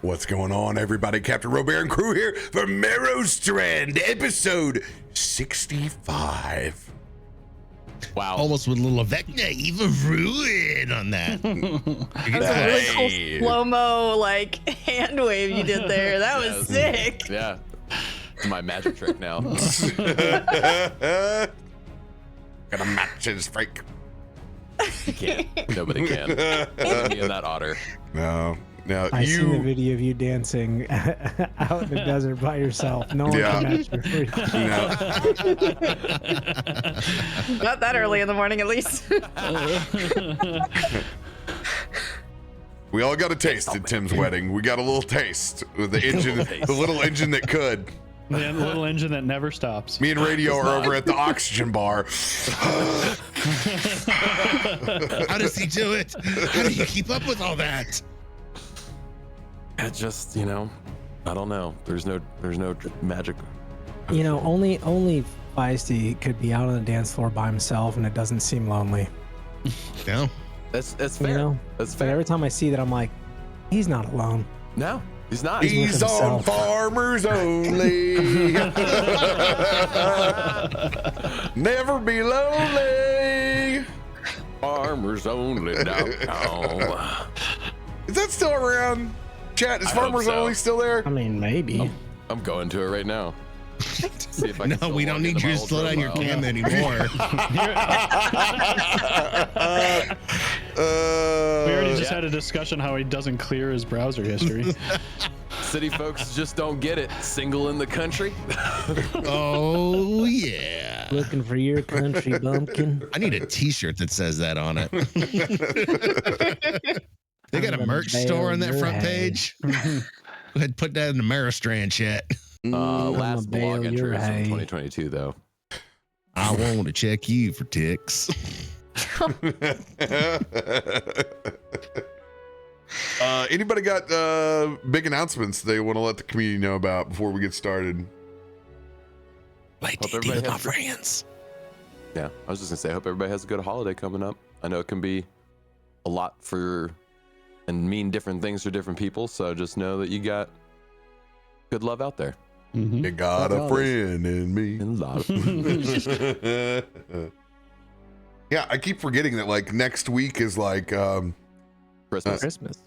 What's going on, everybody? CaptainRoBear and crew here for Merrowstrand, episode 65. Wow. Almost with a little Vecna even ruin on that. That's a really cool slow-mo, like, hand wave you did there. That was sick. Yeah. It's my magic trick now. Gonna match his freak. You can't. Nobody can. Me and that otter. No. I seen a video of you dancing out in the desert by yourself. No one can match your freak. No. Not that early in the morning, at least. We all got a taste at Tim's wedding. We got a little taste with the engine, the little engine that could. The little engine that never stops. Me and Radio are over at the oxygen bar. How does he do it? How do you keep up with all that? It just, I don't know. There's no magic. Only Feisty could be out on the dance floor by himself, and it doesn't seem lonely. No, that's fair. That's But fair. every time I see that, I'm like, he's not alone. No, he's not. He's on farmers only. Never be lonely. Farmers only. No. Is that still around? Chat, is I farmers hope so. only still there? I mean, maybe. I'm going to it right now. See if I can no, still we log don't need into you my to old slow down your profile. cam anymore. We already just had a discussion how he doesn't clear his browser history. City folks just don't get it. Single in the country. Oh yeah. Looking for your country bumpkin. I need a T-shirt that says that on it. They got a merch store on that front page. Go ahead and put that in the Merrowstrand chat. Last bail blog your entry is from hay. 2022 though. I want to check you for ticks. Anybody got big announcements they want to let the community know about before we get started? Play Hope D&D everybody with my has- friends. Yeah, I was just gonna say, I hope everybody has a good holiday coming up. I know it can be a lot and mean different things for different people. So just know that you got good love out there. Mhm. You got a friend in me. And a lot of Yeah, I keep forgetting that like next week is like Christmas. Christmas.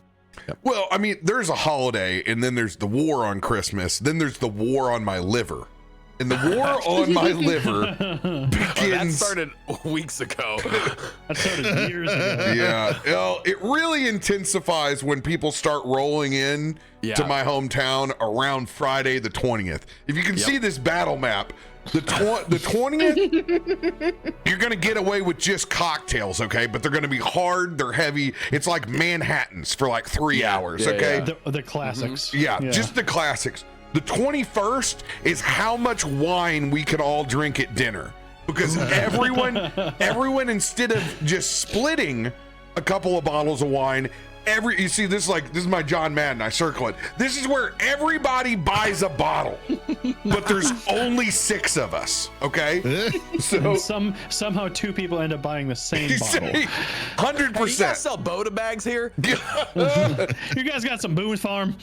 well, I mean, there's a holiday and then there's the war on Christmas, then there's the war on my liver. And the war on my liver That begins. started weeks ago. That started years ago. Yeah, well, it really intensifies when people start rolling in to my hometown around Friday the 20th. If you can see this battle map, the 20th, you're gonna get away with just cocktails, okay? But they're gonna be hard, they're heavy. It's like Manhattans for like 3 hours, Yeah, okay? yeah. The classics. Yeah, just the classics. The 21st is how much wine we can all drink at dinner. Because everyone instead of just splitting a couple of bottles of wine, you see this is my John Madden, I circle it. This is where everybody buys a bottle, but there's only 6 of us, okay? So And somehow 2 people end up buying the same bottle. 100%. You guys sell Boda bags here? You guys got some booze farm?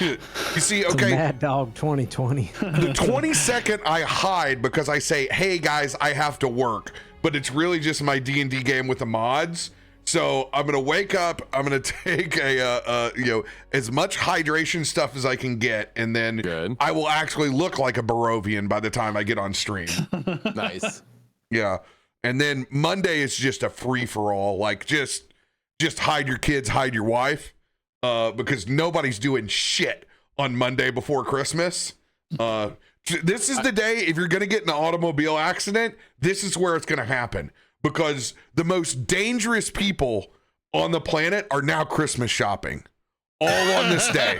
You see, It's a okay, Mad Dog 2020. the 22nd I hide because I say, hey guys, I have to work, but it's really just my D&D game with the mods. So I'm gonna wake up, I'm gonna take as much hydration stuff as I can get, and then I will actually look like a Barovian by the time I get on stream. Nice. Yeah. And then Monday is just a free for all, like just hide your kids, hide your wife, because nobody's doing shit on Monday before Christmas. This is the day, if you're gonna get in an automobile accident, this is where it's gonna happen. Because the most dangerous people on the planet are now Christmas shopping. All on this day.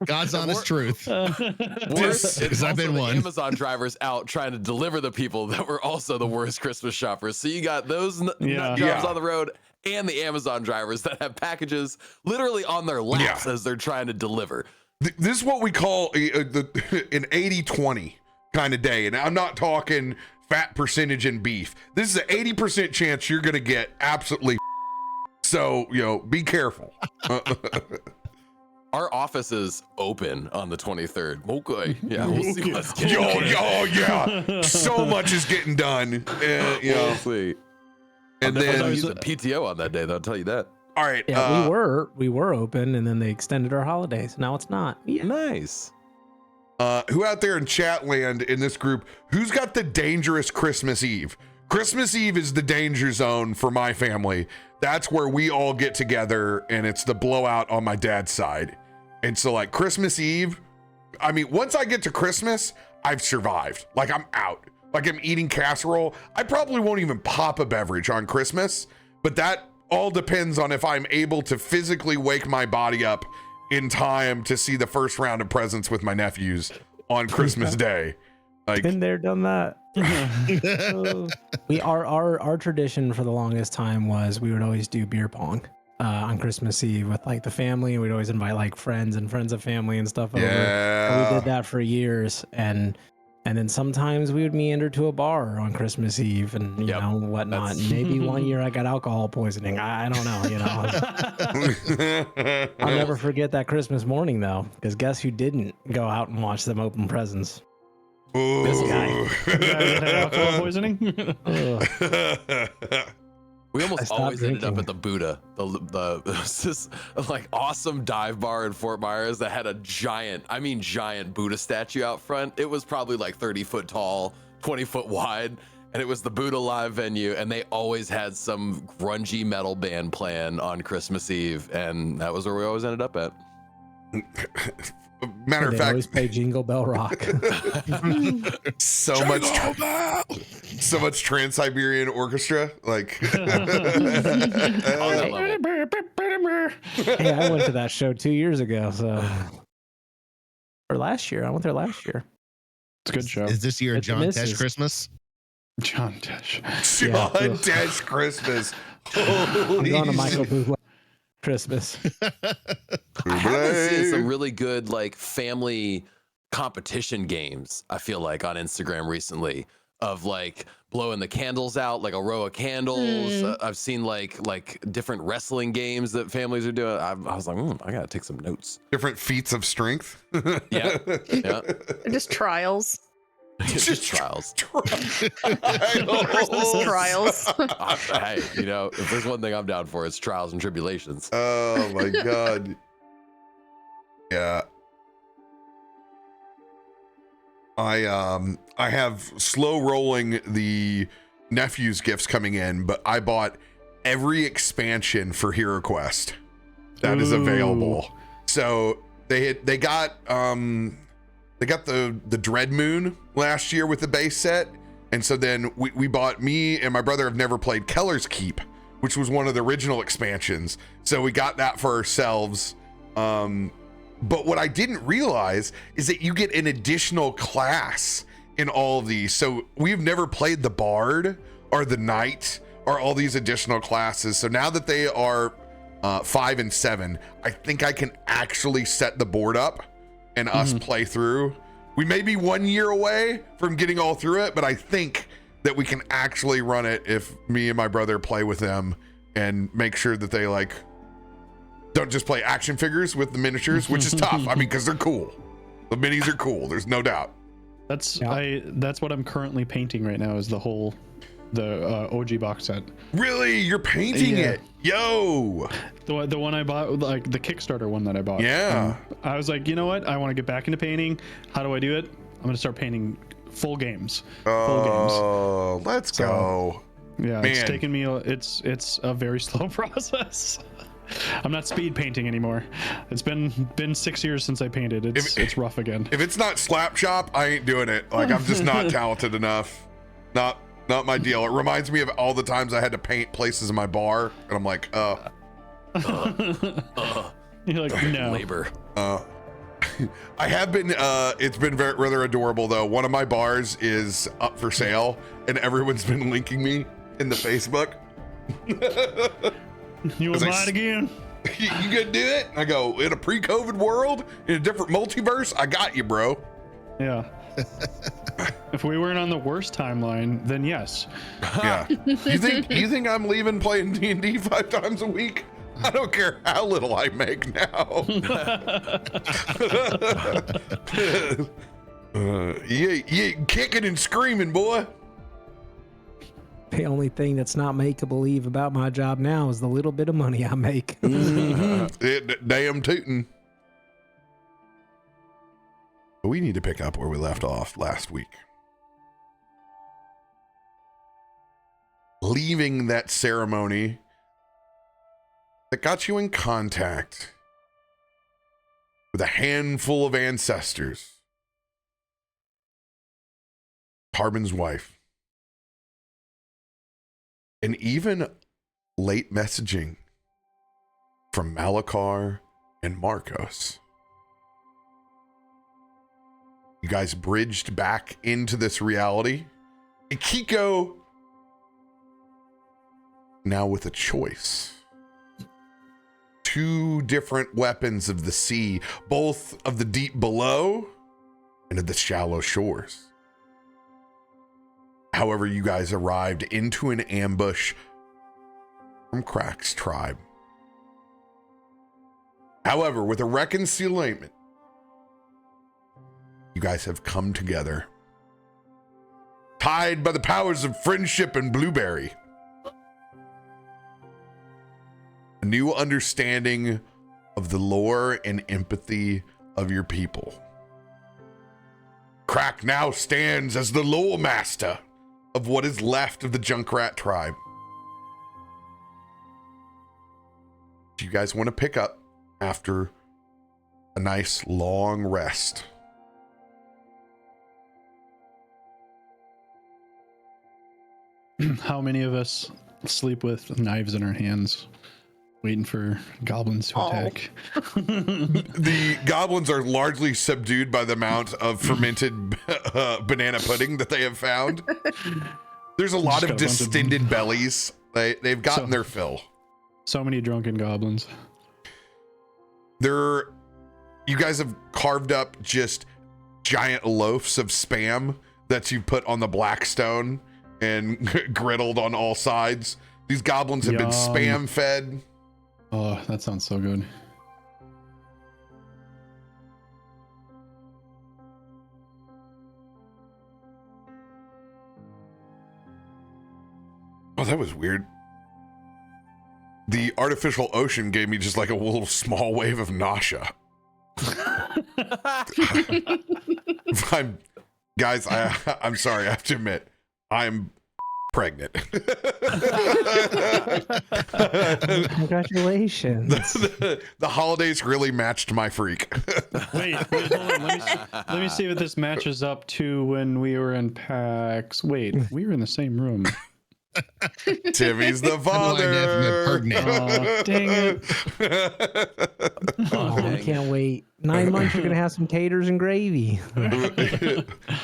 God's honest truth. Worse, Because I've been the one. Amazon drivers out trying to deliver the people that were also the worst Christmas shoppers. So you got those nut jobs on the road and the Amazon drivers that have packages literally on their laps as they're trying to deliver. This is what we call an 80-20 kind of day. And I'm not talking fat percentage in beef. This is an 80% chance you're going to get absolutely So, be careful. Our office is open on the 23rd. Okay. Yeah, we'll see what's getting yeah. So much is getting done. We'll see. And then then, using PTO on that day, I'll tell you that. all right. Yeah, we were open, and then they extended our holidays. Now it's not. Yeah. Nice. Who out there in chat land in this group, who's got the dangerous Christmas Eve? Christmas Eve is the danger zone for my family. That's where we all get together, and it's the blowout on my dad's side. And so, like, Christmas Eve, I mean, once I get to Christmas, I've survived. Like, I'm out. Like, I'm eating casserole. I probably won't even pop a beverage on Christmas, but that all depends on if I'm able to physically wake my body up in time to see the first round of presents with my nephews on Christmas Day. Like, Been there, done that. Our tradition for the longest time was we would always do beer pong on Christmas Eve with like the family, and we'd always invite like friends and friends of family and stuff over. And we did that for years, and then sometimes we would meander to a bar on Christmas Eve and you know whatnot. And maybe one year I got alcohol poisoning. I don't know. I'll never forget that Christmas morning though, because guess who didn't go out and watch them open presents? This guy. Alcohol poisoning. We almost always ended up at the Buddha, this like awesome dive bar in Fort Myers that had a giant Buddha statue out front. It was probably like 30 foot tall, 20 foot wide, and it was the Buddha live venue. And they always had some grungy metal band playing on Christmas Eve, and that was where we always ended up at. Matter of They fact, always play Jingle Bell Rock. so much Trans-Siberian Orchestra, like. Hey, I went to that show 2 years ago, or last year. I went there last year. It's a good show. Is this your John Tesh Christmas? John Tesh. John Tesh Christmas. I'm going to Michael Bublé Christmas. I have been seeing some really good like family competition games, I feel like, on Instagram recently, of like blowing the candles out, like a row of candles. I've seen like different wrestling games that families are doing. I was like, I gotta take some notes. Different feats of strength. Yeah. Just trials. Just trials. Christmas trials. Hey, if there's one thing I'm down for, it's trials and tribulations. Oh my God. Yeah. I have slow rolling the nephew's gifts coming in, but I bought every expansion for Hero Quest that is available. So they got the Dread Moon last year with the base set, and so then we bought, me and my brother have never played Keller's Keep, which was one of the original expansions, so we got that for ourselves. But what I didn't realize is that you get an additional class in all of these. So we've never played the Bard or the Knight or all these additional classes. So now that they are 5 and 7, I think I can actually set the board up and us play through. We may be 1 year away from getting all through it, but I think that we can actually run it if me and my brother play with them and make sure that they don't just play action figures with the miniatures, which is tough. I mean, because they're cool. The minis are cool. There's no doubt. That's what I'm currently painting right now, is the OG box set. Really? You're painting it? Yo! The one I bought, like the Kickstarter one that I bought. Yeah. I was like, you know what? I want to get back into painting. How do I do it? I'm going to start painting full games. Oh, let's go. Yeah, Man. it's taken me. It's a very slow process. I'm not speed painting anymore. It's been 6 years since I painted. It's rough again. If it's not slap shop, I ain't doing it. Like, I'm just not talented enough. Not my deal. It reminds me of all the times I had to paint places in my bar, and I'm like, You're like, no. Labor. I have been, it's been rather adorable though. One of my bars is up for sale, and everyone's been linking me in the Facebook. You want mine again? You gonna do it? I go, in a pre-COVID world, in a different multiverse, I got you, bro. Yeah. If we weren't on the worst timeline, then yes. Yeah. You think I'm leaving playing D&D 5 times a week? I don't care how little I make now. You kicking and screaming, boy. The only thing that's not make-believe about my job now is the little bit of money I make. Damn tootin'. We need to pick up where we left off last week. Leaving that ceremony that got you in contact with a handful of ancestors. Tarben's wife. And even late messaging from Malachar and Marcos. You guys bridged back into this reality. Akiko now with a choice. 2 different weapons of the sea, both of the deep below and of the shallow shores. However, you guys arrived into an ambush from Krak's tribe. However, with a reconciliation, you guys have come together, tied by the powers of friendship and blueberry. A new understanding of the lore and empathy of your people. Krak now stands as the lore master of what is left of the Junkrat tribe. Do you guys want to pick up after a nice long rest? How many of us sleep with knives in our hands, waiting for goblins to attack? The goblins are largely subdued by the amount of fermented banana pudding that they have found. There's a lot of distended bellies. They've gotten their fill. So many drunken goblins. You guys have carved up just giant loaves of spam that you put on the blackstone and griddled on all sides. These goblins have been spam fed. Oh, that sounds so good. Oh, that was weird. The artificial ocean gave me just like a little small wave of nausea. I'm sorry, I have to admit, I'm pregnant. Congratulations. The holidays really matched my freak. Wait, hold on. Let me see what this matches up to when we were in PAX. Wait, we were in the same room. Timmy's the father. Oh, dang it. Oh, I can't wait. 9 months, you're going to have some taters and gravy.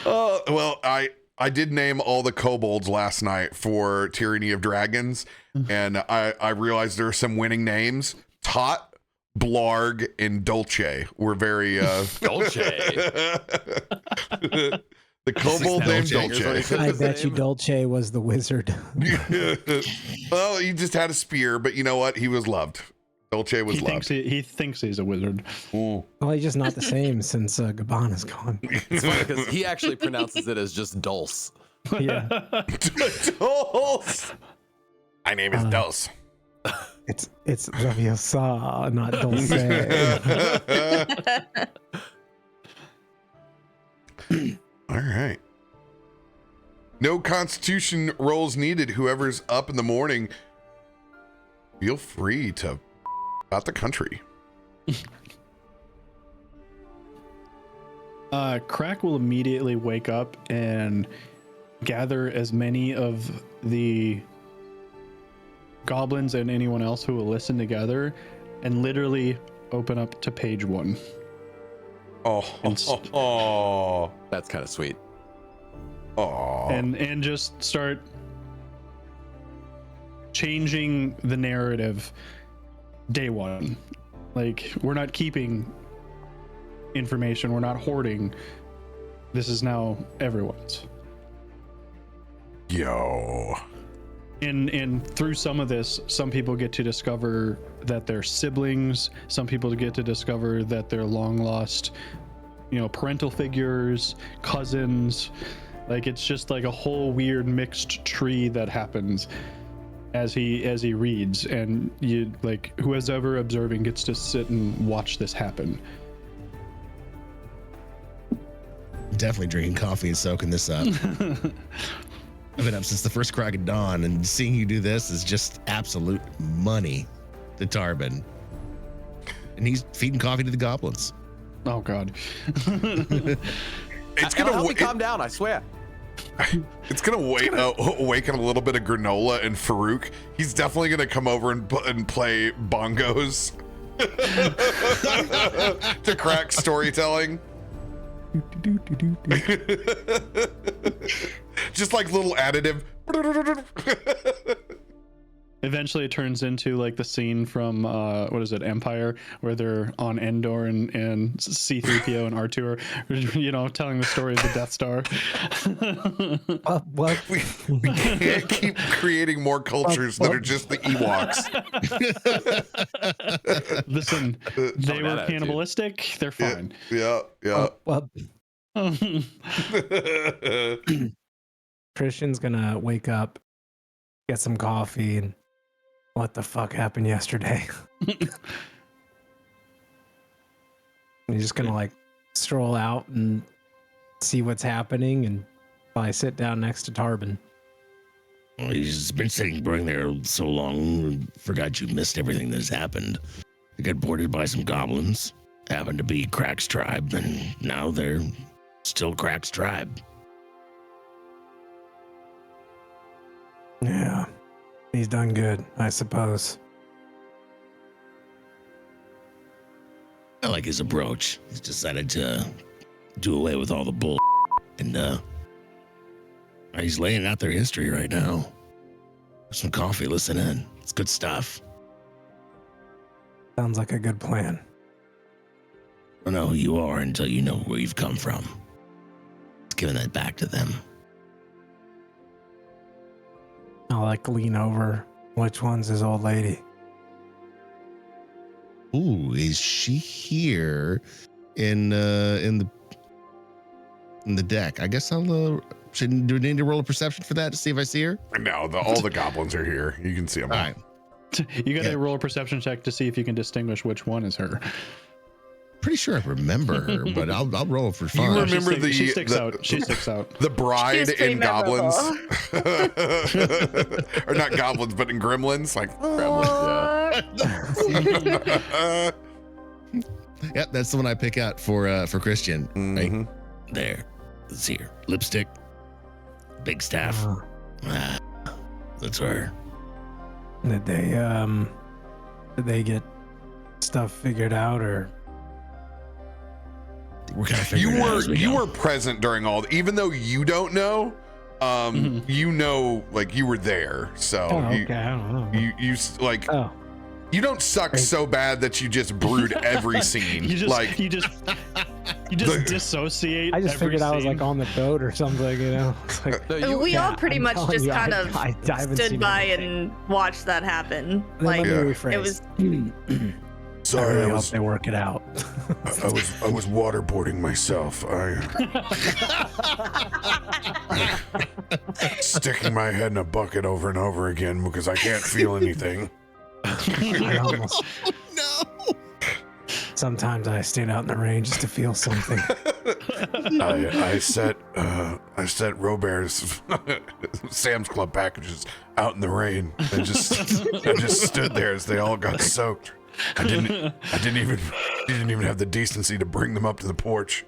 Well, I did name all the kobolds last night for Tyranny of Dragons, and I realized there are some winning names. Tot, Blarg, and Dolce were very Dolce. The kobold named Dolce. I bet you Dolce was the wizard. Well, he just had a spear, but you know what? He was loved. Dolce was loved. He thinks he's a wizard. Ooh. Well, he's just not the same since Gabbana's gone. It's funny because he actually pronounces it as just Dulce. Yeah. Dulce. My name is Dulce. It's Raviosa, not Dulce. All right. No constitution rolls needed. Whoever's up in the morning, feel free to out the country. Krak will immediately wake up and gather as many of the goblins and anyone else who will listen together and literally open up to page 1. Oh, That's kind of sweet. oh, and just start changing the narrative day 1. Like, we're not keeping information, we're not hoarding. This is now everyone's. Yo. And through some of this, some people get to discover that they're siblings. Some people get to discover that they're long lost, parental figures, cousins. Like, it's just like a whole weird mixed tree that happens as he reads, and you like whoever's ever observing gets to sit and watch this happen. Definitely drinking coffee and soaking this up. I've been up since the first crack of dawn, and seeing you do this is just absolute money to Tarben. And he's feeding coffee to the goblins. Oh God. It's gonna help me calm down, I swear. It's gonna awaken a little bit of granola and Farouk. He's definitely gonna come over and play bongos to Krak storytelling. Just like little additive. Eventually it turns into like the scene from Empire, where they're on Endor and C-3PO and R2 are, telling the story of the Death Star. What? We can't keep creating more cultures that are just the Ewoks. Listen, they were cannibalistic. They're fine. Yeah. Christian's gonna wake up, get some coffee, and what the fuck happened yesterday? He's just gonna like stroll out and see what's happening, and probably sit down next to Tarben. Well, he's been sitting boring there so long, forgot you missed everything that's happened. They got boarded by some goblins, happened to be Krak's tribe, and now they're still Krak's tribe. Yeah, he's done good, I suppose. I like his approach. He's decided to do away with all the bull, and he's laying out their history right now. Some coffee, listen in. It's good stuff. Sounds like a good plan. I don't know who you are until you know where you've come from. It's giving that back to them. I'll like lean over. Which one's his old lady? Ooh, is she here in the deck? I guess I'll should do need to roll a perception for that to see if I see her. No, all the goblins are here. You can see them. All right. You got to roll a perception check to see if you can distinguish which one is her. Pretty sure I remember her, but I'll roll for fun. You remember she sticks out. She sticks out. The bride in Goblins, or not Goblins, but in Gremlins, like Gremlins. Yep, that's the one I pick out for Christian. Mm-hmm. Right there, it's here. Lipstick, big staff. That's her. Did they get stuff figured out, or? We're kind of figuring it out as we You go. were present during all, even though you don't know, you know, like you were there. So Okay, I don't know. you like. Oh. You don't suck so bad that you just brood every scene. You just dissociate. I just every figured I was scene. like on the boat or something, It's like, No, We all pretty I'm much telling just you, kind I of haven't stood seen by anything. and watched that happen. Then Like let me Yeah. rephrase. it was. I really hope they work it out. I was waterboarding myself. Sticking my head in a bucket over and over again because I can't feel anything. I almost, No. sometimes I stayed out in the rain just to feel something. I set RoBear's Sam's Club packages out in the rain. I just stood there as they all got soaked. I didn't even have the decency to bring them up to the porch.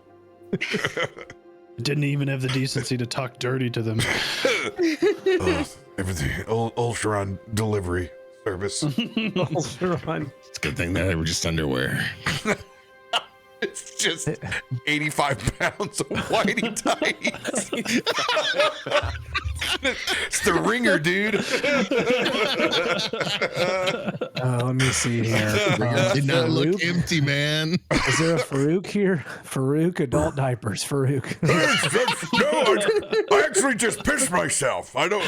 Didn't even have the decency to talk dirty to them. Everything Ultron delivery service. It's a good thing that they were just underwear. It's just 85 pounds of whitey tights. It's the ringer, dude. Let me see here. Did not look Farouk? empty, man. Is there a Farouk here? Farouk, adult diapers. Farouk. No, I actually just pissed myself. I don't.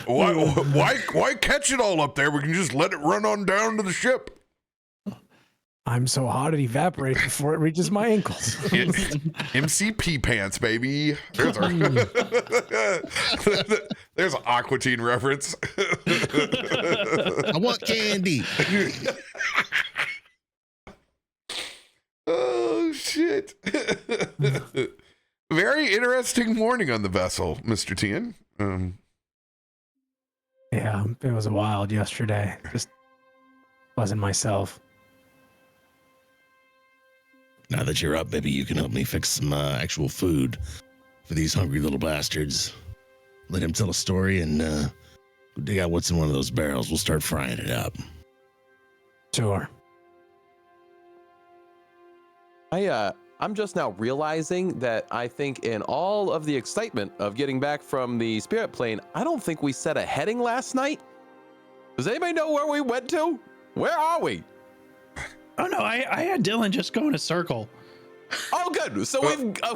Why catch it all up there? We can just let it run on down to the ship. I'm so hot it evaporates before it reaches my ankles. MCP pants, baby. There's there's an Aqua Teen reference. I want candy. Oh shit. Very interesting morning on the vessel, Mr. Tien. Yeah, it was wild yesterday. Just wasn't myself. Now that you're up, maybe you can help me fix some actual food for these hungry little bastards. Let him tell a story and dig out what's in one of those barrels. We'll start frying it up. Sure. I'm just now realizing that I think in all of the excitement of getting back from the spirit plane, I don't think we set a heading last night. Does anybody know where we went to? Where are we? Oh no, I had Dylan just go in a circle. Oh, good. So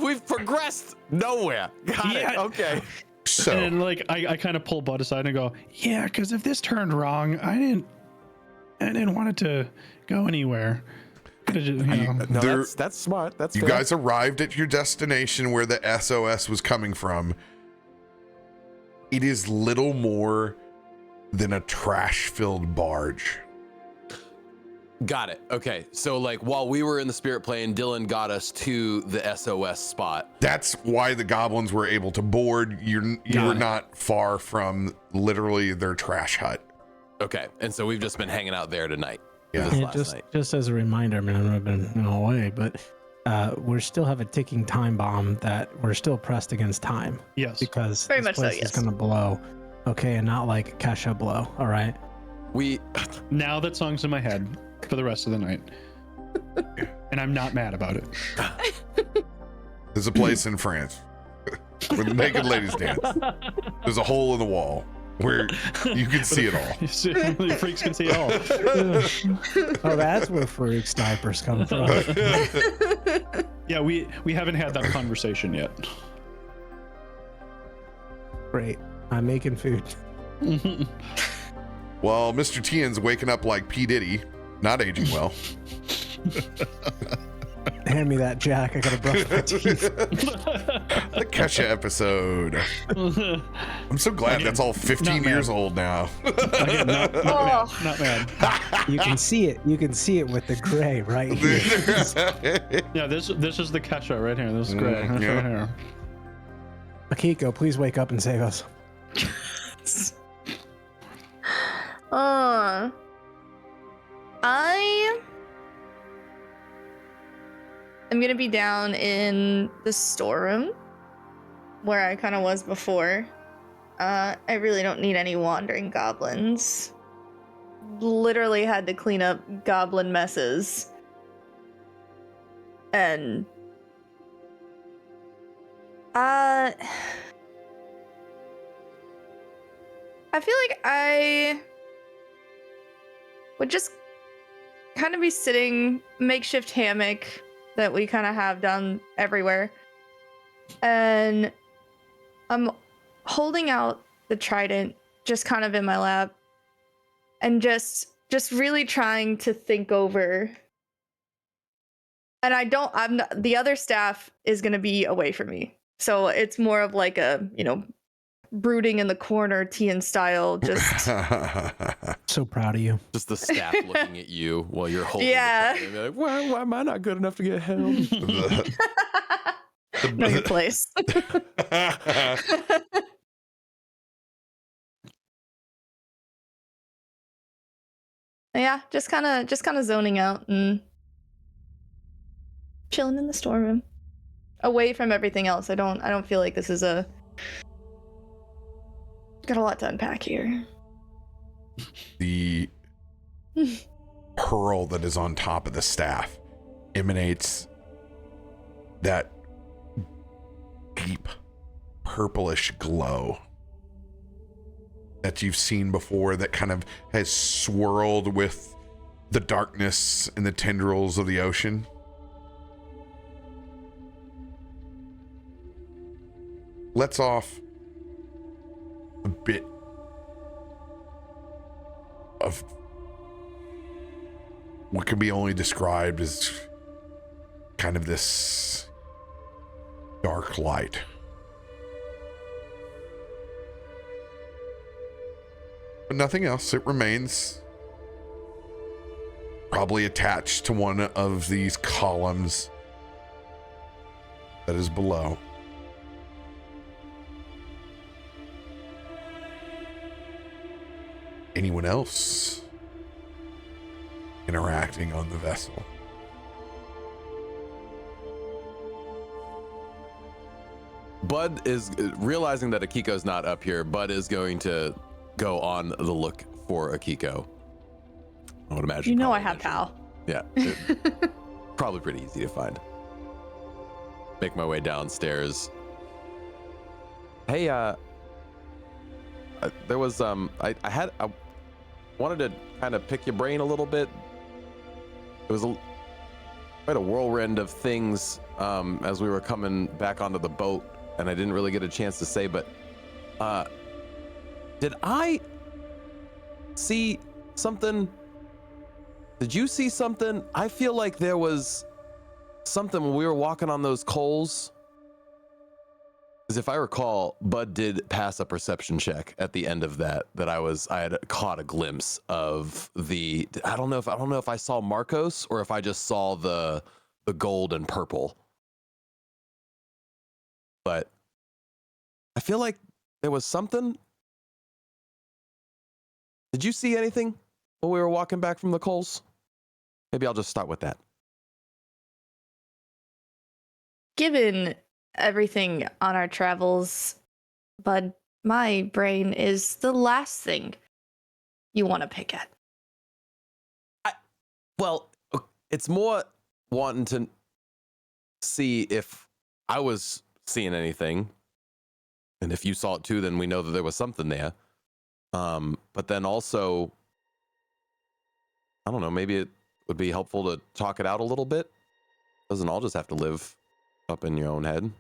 we've progressed nowhere. Got it. Okay. So And like I kind of pull Bud aside and go, yeah, because if this turned wrong, I didn't want it to go anywhere. No, that's smart. That's you fair. guys arrived at your destination where the SOS was coming from. It is little more than a trash-filled barge. Got it. Okay. So like while we were in the spirit plane, Dylan got us to the SOS spot. That's why the goblins were able to board. You were not far from literally their trash hut. Okay. And so we've just been hanging out there tonight. Yeah. This Yeah, last night. just as a reminder, I mean, I've been away, but we still have a ticking time bomb that we're still pressed against time. Yes. Because Very this much so, place is yes. gonna blow. Okay, and not like Kesha blow. All right. Now that song's in my head for the rest of the night. And I'm not mad about it. There's a place in France where the naked ladies dance. There's a hole in the wall where you can see it all. The freaks can see it all. Oh, that's where Farouk's diapers come from. Yeah, we haven't had that conversation yet. Great. I'm making food. Well, Mr. Tien's waking up like P. Diddy, not aging well. Hand me that, Jack. I gotta brush my teeth. The Kesha episode. I'm so glad that's all 15 Not years mad. old now. Again, not Oh. mad. Not mad. You can see it. You can see it with the gray right here. Yeah, this is the Kesha right here. This is great. Mm, yeah. Right here. Akiko, please wake up and save us. I am gonna be down in the storeroom where I kind of was before. I really don't need any wandering goblins. Literally had to clean up goblin messes. And I feel like I would just kind of be sitting makeshift hammock that we kind of have down everywhere, and I'm holding out the trident just kind of in my lap and just really trying to think over. And I'm not, the other staff is going to be away from me, so it's more of like a, brooding in the corner, Tien style, just So proud of you. Just the staff looking at you while you're holding Yeah. the trident and be like, why am I not good enough to get help? know your place. Yeah, just kind of zoning out and chilling in the storeroom, away from everything else. I don't feel like this is got a lot to unpack here. The pearl that is on top of the staff emanates that deep purplish glow that you've seen before that kind of has swirled with the darkness and the tendrils of the ocean. Lets off a bit of what can be only described as kind of this dark light. But nothing else. It remains probably attached to one of these columns that is below. Anyone else interacting on the vessel? Bud is realizing that Akiko's not up here. Bud is going to go on the look for Akiko. I would imagine. You know I have Pal. Yeah. Probably pretty easy to find. Make my way downstairs. Hey, there was I wanted to kind of pick your brain a little bit. It was quite a whirlwind of things as we were coming back onto the boat, and I didn't really get a chance to say, but did I see something? Did you see something? I feel like there was something when we were walking on those coals. Because if I recall, Bud did pass a perception check at the end of that I had caught a glimpse of the, I don't know if I saw Marcos or if I just saw the gold and purple. But I feel like there was something. Did you see anything when we were walking back from the coals? Maybe I'll just start with that. Given everything on our travels, Bud, my brain is the last thing you want to pick at. Well, it's more wanting to see if I was seeing anything. And if you saw it too, then we know that there was something there. But then also, I don't know, maybe it would be helpful to talk it out a little bit. Doesn't all just have to live up in your own head.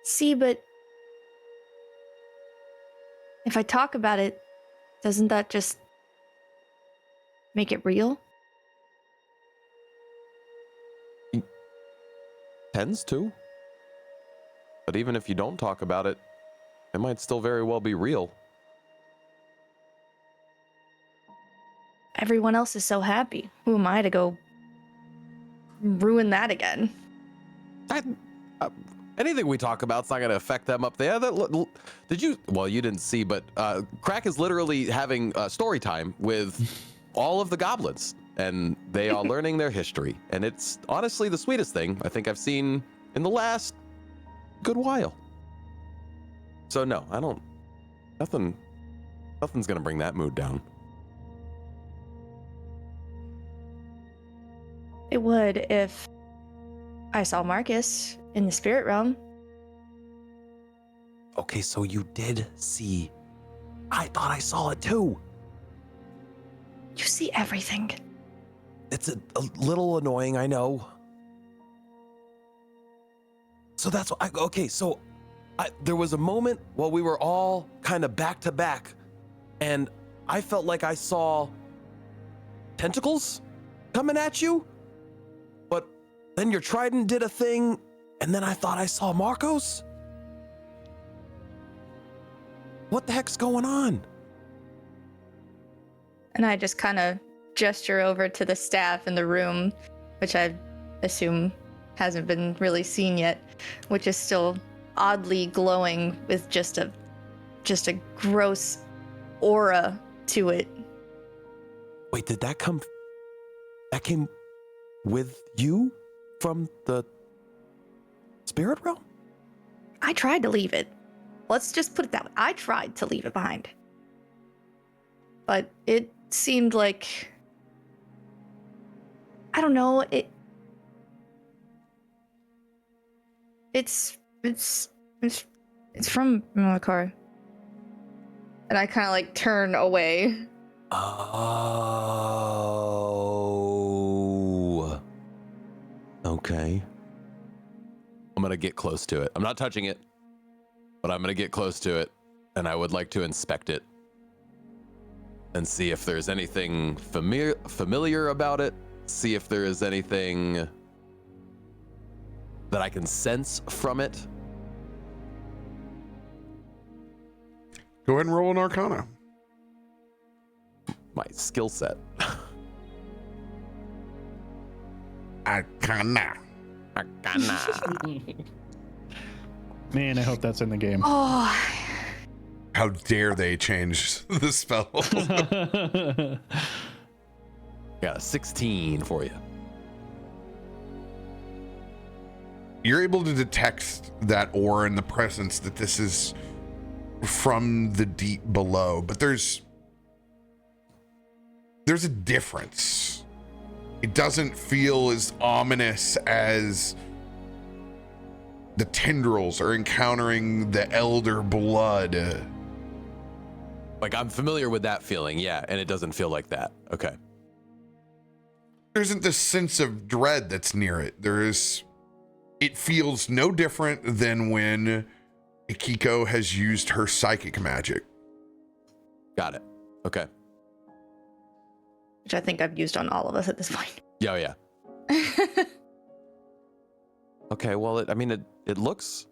See, but if I talk about it, doesn't that just make it real? Tends to. But even if you don't talk about it, it might still very well be real. Everyone else is so happy. Who am I to go ruin that again? Anything we talk about is not going to affect them up there. Did you? Well, you didn't see, but Krak is literally having story time with all of the goblins, and they are learning their history. And it's honestly the sweetest thing I think I've seen in the last good while. So no, I don't. Nothing's going to bring that mood down. It would if I saw Marcus in the spirit realm. Okay, so you did see. I thought I saw it too. You see everything. It's a little annoying, I know. So that's what okay, so there was a moment while we were all kind of back to back, and I felt like I saw tentacles coming at you, but then your trident did a thing, and then I thought I saw Marcos. What the heck's going on? And I just kind of gesture over to the staff in the room, which I assume hasn't been really seen yet, which is still oddly glowing with just a gross aura to it. Wait, that came with you from the spirit realm? I tried to leave it. Let's just put it that way. I tried to leave it behind. But it seemed like, I don't know, it's from Malakar. And I kind of like turn away. Oh. Okay. I'm going to get close to it. I'm not touching it, but I'm going to get close to it, and I would like to inspect it and see if there's anything familiar about it, see if there is anything that I can sense from it. Go ahead and roll an Arcana. My skill set. Arcana. Man, I hope that's in the game. Oh, How dare they change the spell? Got a 16 for you. You're able to detect that aura in the presence that this is from the deep below, but there's a difference. It doesn't feel as ominous as the tendrils are encountering the elder blood. Like, I'm familiar with that feeling, yeah, and it doesn't feel like that. Okay. There isn't this sense of dread that's near it. It feels no different than when Akiko has used her psychic magic. Got it. Okay. which I think I've used on all of us at this point. Yeah. Okay, well, it looks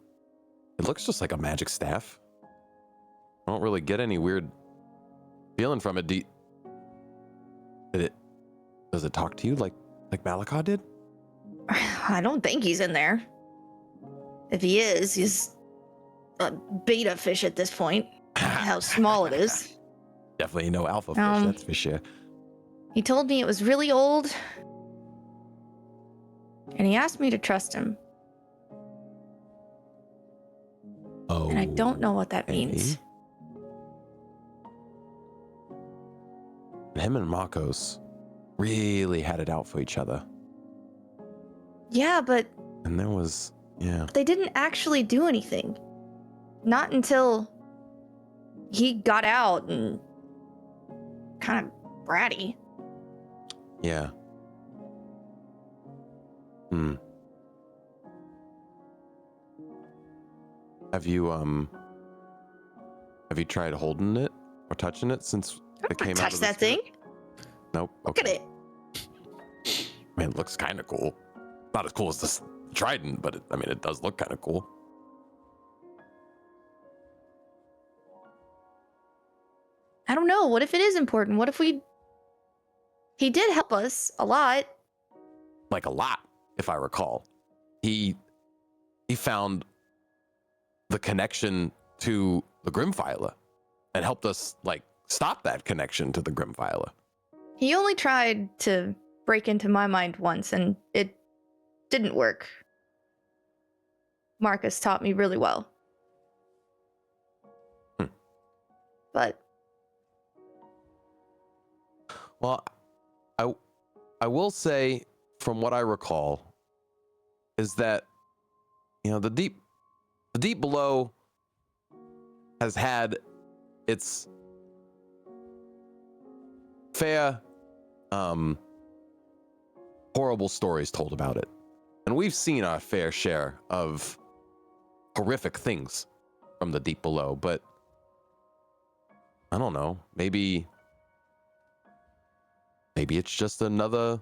just like a magic staff. I don't really get any weird feeling from it. Does it talk to you like Malakah did? I don't think he's in there. If he is, he's a beta fish at this point. How small it is. Definitely no alpha fish, that's for sure. He told me it was really old, and he asked me to trust him. Oh. And I don't know what that means. Him and Makos really had it out for each other. Yeah, but And there was, they didn't actually do anything. Not until he got out and kind of bratty. Yeah. Have you tried holding it or touching it since it came out Touch of the that spirit? thing. Nope. Look at it. I mean, it looks kind of cool. Not as cool as this trident, but it does look kind of cool. I don't know. What if it is important? What if he did help us a lot. Like a lot, if I recall. He found the connection to the Grimfiler and helped us stop that connection to the Grimfiler. He only tried to break into my mind once, and it didn't work. Marcus taught me really well. But Well, I will say, from what I recall, is that the deep below has had its fair horrible stories told about it, and we've seen our fair share of horrific things from the deep below, but I don't know, maybe it's just another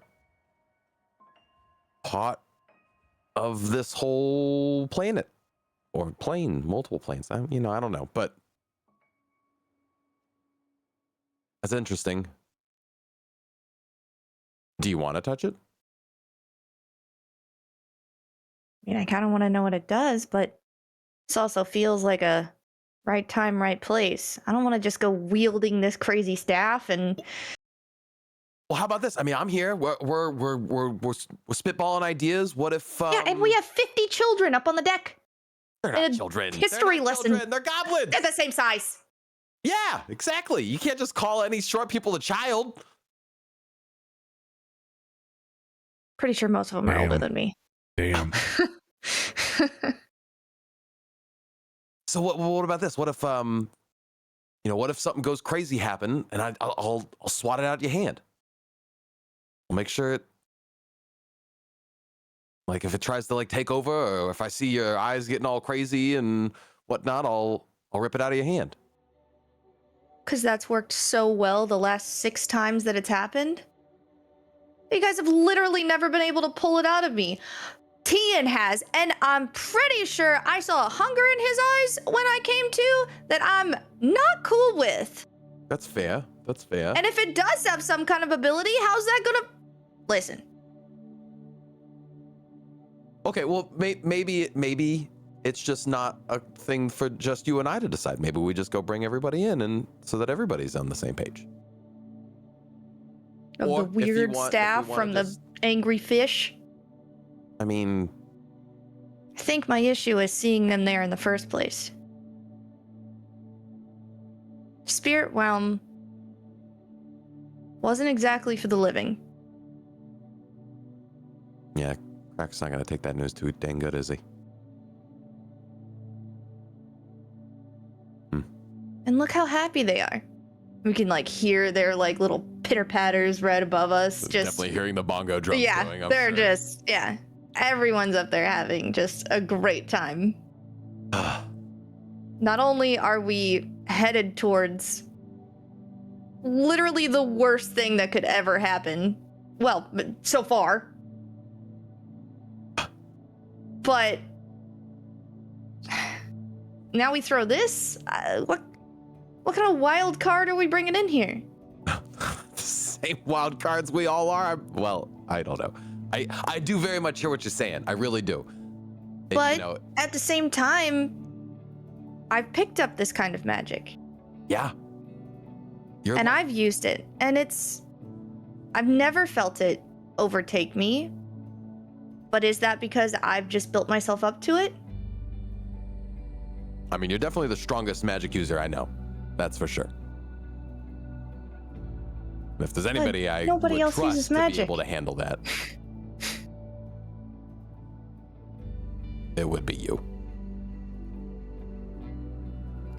part of this whole planet or plane, multiple planes. I don't know, but that's interesting. Do you want to touch it? I kind of want to know what it does, but this also feels like a right time, right place. I don't want to just go wielding this crazy staff and. Well, how about this? I'm here. We're spitballing ideas. What if? Yeah, and we have 50 children up on the deck. They're not children. History They're not lesson. Children. They're goblins. They're the same size. Yeah, exactly. You can't just call any short people a child. Pretty sure most of them are older than me. Damn. So what about this? What if what if something goes crazy happen and I'll swat it out of your hand? I'll make sure it, like if it tries to like take over, or if I see your eyes getting all crazy and whatnot, I'll rip it out of your hand. Because that's worked so well the last 6 times that it's happened. You guys have literally never been able to pull it out of me. Tian has, and I'm pretty sure I saw hunger in his eyes when I came to that I'm not cool with. That's fair. That's fair. And if it does have some kind of ability, how's that gonna... Listen. Okay, well, maybe it's just not a thing for just you and I to decide. Maybe we just go bring everybody in, and so that everybody's on the same page. Of the weird staff from the angry fish. I mean, I think my issue is seeing them there in the first place. Spirit Realm wasn't exactly for the living. Yeah, Krak's not gonna take that news too dang good, is he? And look how happy they are. We can like hear their like little pitter patters right above us. Just definitely hearing the bongo drums going. They're just everyone's up there having just a great time. Not only are we headed towards literally the worst thing that could ever happen, well, so far, but now we throw this. What kind of wild card are we bringing in here? The same wild cards we all are. Well, I don't know. I do very much hear what you're saying. I really do. But at the same time, I've picked up this kind of magic. Yeah. And I've used it, and I've never felt it overtake me. But is that because I've just built myself up to it? I mean, you're definitely the strongest magic user I know. That's for sure. If there's anybody nobody would else trust uses to magic. be able to handle that, it would be you.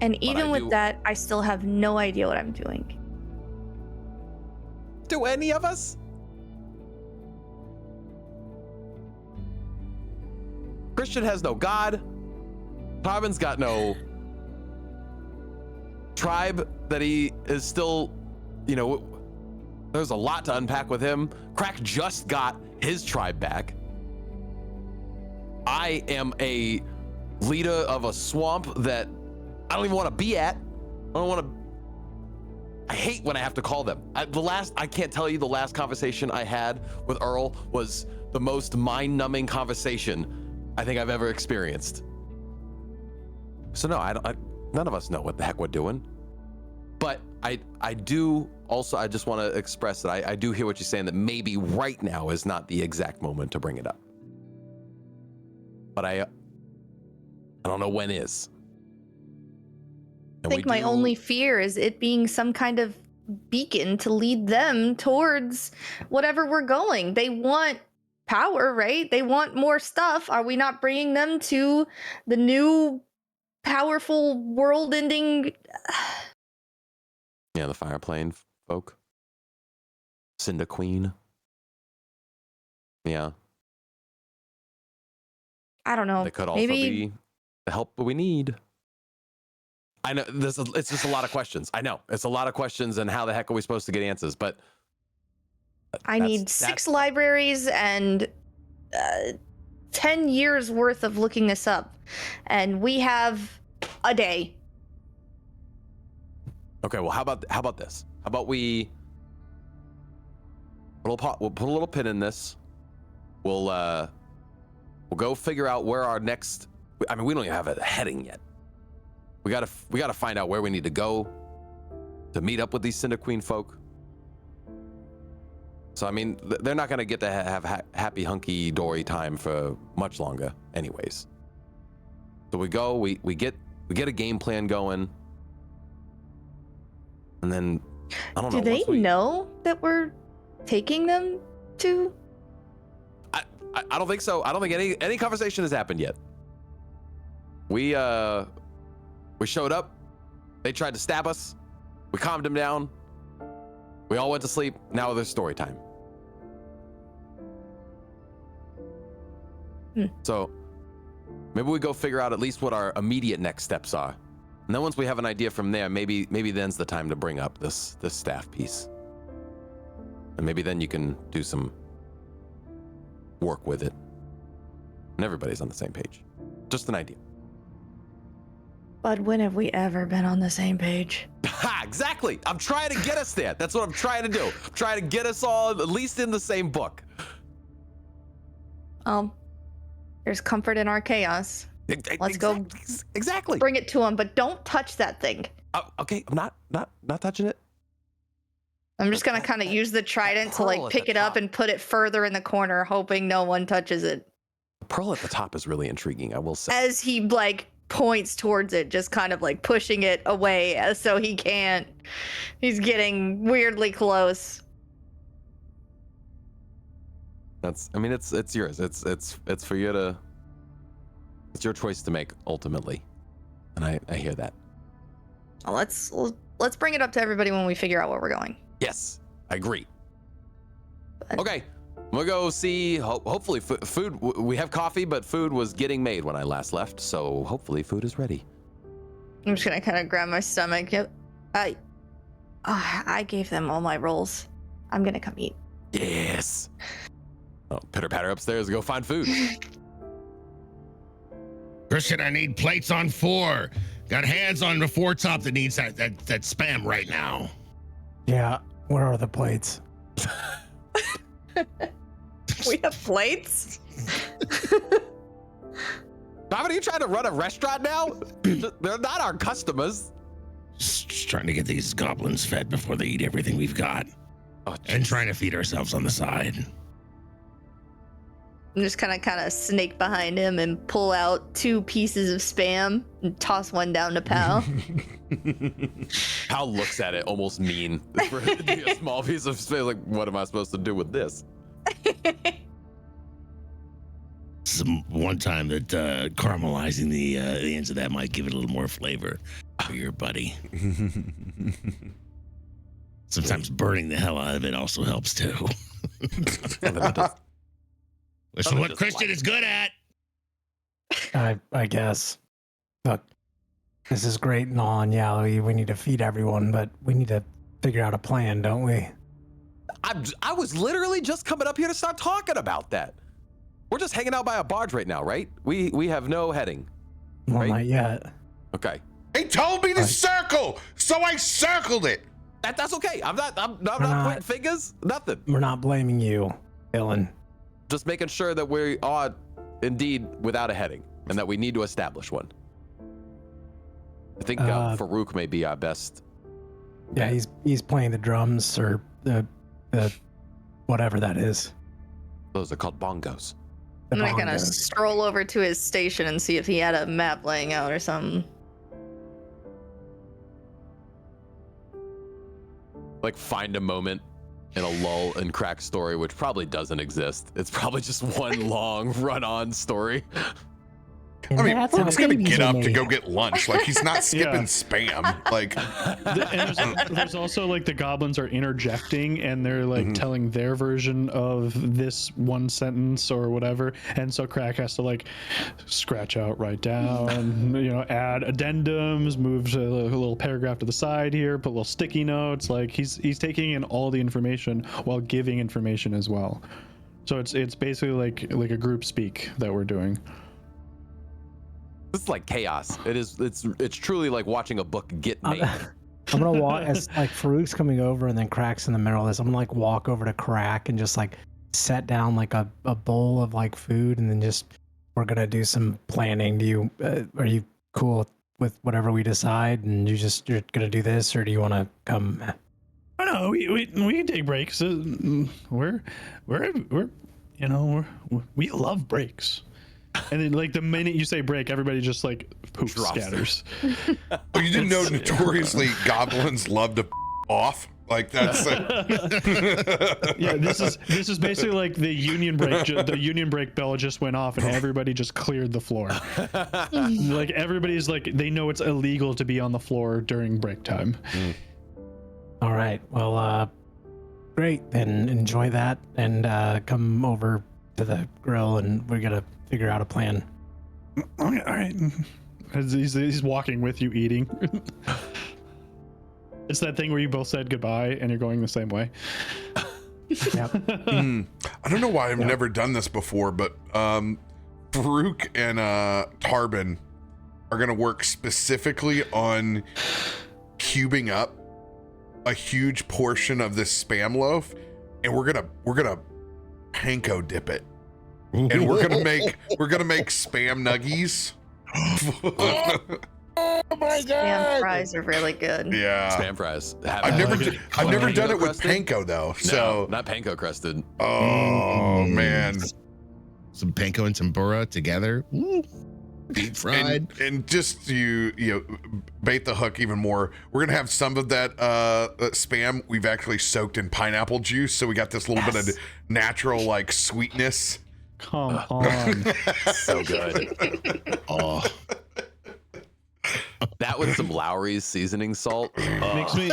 And even with that, I still have no idea what I'm doing. Do any of us? Christian has no god. Tarben's got no tribe that he is still, there's a lot to unpack with him. Krak just got his tribe back. I am a leader of a swamp that I don't even want to be at. I hate when I have to call them. I can't tell you the last conversation I had with Earl was the most mind-numbing conversation I think I've ever experienced. So no, none of us know what the heck we're doing. But I do also, I just want to express that I do hear what you're saying, that maybe right now is not the exact moment to bring it up. But I don't know when is. I think my only fear is it being some kind of beacon to lead them towards whatever we're going. They want power, right? They want more stuff. Are we not bringing them to the new powerful world-ending... Yeah, the fire plane folk. Cinda Queen. Yeah. I don't know. They could also be the help we need. I know it's just a lot of questions. I know it's a lot of questions, and how the heck are we supposed to get answers? But I need 6 libraries and 10 years worth of looking this up, and we have a day. Okay, well, how about this? How about we we'll put a little pin in this. We'll go figure out where our next. I mean, we don't even have a heading yet. We gotta find out where we need to go to meet up with these Cinder Queen folk. So I mean, they're not gonna get to have happy hunky dory time for much longer, anyways. So we go, we get a game plan going, and then I don't know. Do they know that we're taking them to? I don't think so. I don't think any conversation has happened yet. We showed up. They tried to stab us. We calmed them down. We all went to sleep. Now there's story time. So maybe we go figure out at least what our immediate next steps are. And then once we have an idea from there, maybe then's the time to bring up this staff piece. And maybe then you can do some work with it. And everybody's on the same page. Just an idea. But when have we ever been on the same page? Ha! Exactly. I'm trying to get us there. That's what I'm trying to do. I'm trying to get us all at least in the same book. There's comfort in our chaos. Let's go. Exactly. Bring it to him, but don't touch that thing. Okay, I'm not touching it. I'm just gonna kind of use the trident to like pick it up and put it further in the corner, hoping no one touches it. The pearl at the top is really intriguing, I will say. As he like points towards it, just kind of like pushing it away so he can't. He's getting weirdly close. It's yours. It's for you to. It's your choice to make ultimately, and I hear that. Well, let's bring it up to everybody when we figure out where we're going. Yes, I agree. Okay, we'll go see. Hopefully, food. We have coffee, but food was getting made when I last left, so hopefully, food is ready. I'm just gonna kind of grab my stomach. Yep. I gave them all my rolls. I'm gonna come eat. Yes. Oh, pitter patter upstairs. Go find food. Christian, I need plates on 4. Got hands on the 4 top that needs that spam right now. Yeah, where are the plates? We have plates? Tarben, are you trying to run a restaurant now? They're not our customers. Just trying to get these goblins fed before they eat everything we've got. Oh, and trying to feed ourselves on the side. I'm just kind of snake behind him and pull out 2 pieces of spam and toss one down to Pal. Pal looks at it almost mean for it to be a small piece of spam. Like, what am I supposed to do with this? One time that caramelizing the ends of that might give it a little more flavor for your buddy. Sometimes burning the hell out of it also helps too. Which is what Christian is good at. I guess. Look, this is great and all, and yeah, we need to feed everyone, but we need to figure out a plan, don't we? I was literally just coming up here to start talking about that. We're just hanging out by a barge right now, right? We have no heading. Well, right? not yet. Okay. They told me to circle, so I circled it. That's okay. I'm not pointing fingers. Nothing. We're not blaming you, Dylan. Just making sure that we are indeed without a heading and that we need to establish one. I think Farouk may be our best. Yeah, he's playing the drums or the whatever that is. Those are called bongos. I'm not gonna stroll over to his station and see if he had a map laying out or something. Like find a moment in a lull in Krak's story, which probably doesn't exist. It's probably just one long run-on story. And I mean, Farouk's gonna get up to made. go get lunch. Like, he's not skipping spam. Like, And there's also like the goblins are interjecting and they're like telling their version of this one sentence or whatever, and so Krak has to like scratch out, write down, add addendums, move to a little paragraph to the side here, put little sticky notes. Like he's taking in all the information while giving information as well. So it's basically like a group speak that we're doing. This is like chaos. It's truly like watching a book get made. I'm gonna walk as like Farouk's coming over and then Krak's in the middle of this. I'm gonna like walk over to Krak and just like set down like a bowl of like food, and then just we're gonna do some planning. Are you cool with whatever we decide, and you're gonna do this, or do you want to come? Oh no, we can take breaks. We love breaks. And then, like, the minute you say break, everybody just like scatters. oh, you didn't know notoriously goblins love to off. Like that's Yeah, this is basically like the union break. The union break bell just went off, and everybody just cleared the floor. Like everybody's like, they know it's illegal to be on the floor during break time. All right. Well, great. Then enjoy that and come over to the grill, and we're gonna figure out a plan. All right. As he's walking with you, eating. It's that thing where you both said goodbye and you're going the same way. Yep. I don't know why I've never done this before, but Farouk and Tarben are gonna work specifically on cubing up a huge portion of this spam loaf, and we're gonna panko dip it, and we're gonna make spam nuggies. Oh my Spam god! fries are really good. Yeah, Spam fries. I've never done it with crusted? panko though. No, So not panko crusted. oh man, Some panko and some burra together. Ooh. Deep fried. and just to you know bait the hook even more, we're gonna have some of that spam we've actually soaked in pineapple juice, so we got this little bit of natural like sweetness. Come on. So good. Oh, That with some Lowry's seasoning salt. Makes me.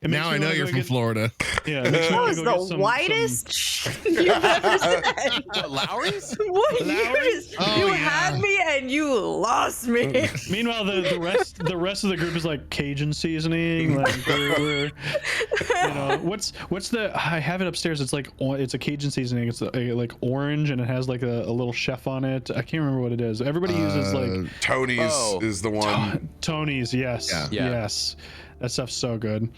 now I know you're from Florida. Yeah, it makes me That wanna was go get the some- whitest you've ever said. What, Lowry's? What Lowry's? Oh, you yeah. had me and you lost me. Meanwhile, the rest of the group is like Cajun seasoning. Like we're you know, what's the? I have it upstairs. It's like it's a Cajun seasoning. It's like orange and it has like a little chef on it. I can't remember what it is. Everybody uses like Tony's is the one. Tony's. Yes, Yeah. yes, that stuff's so good.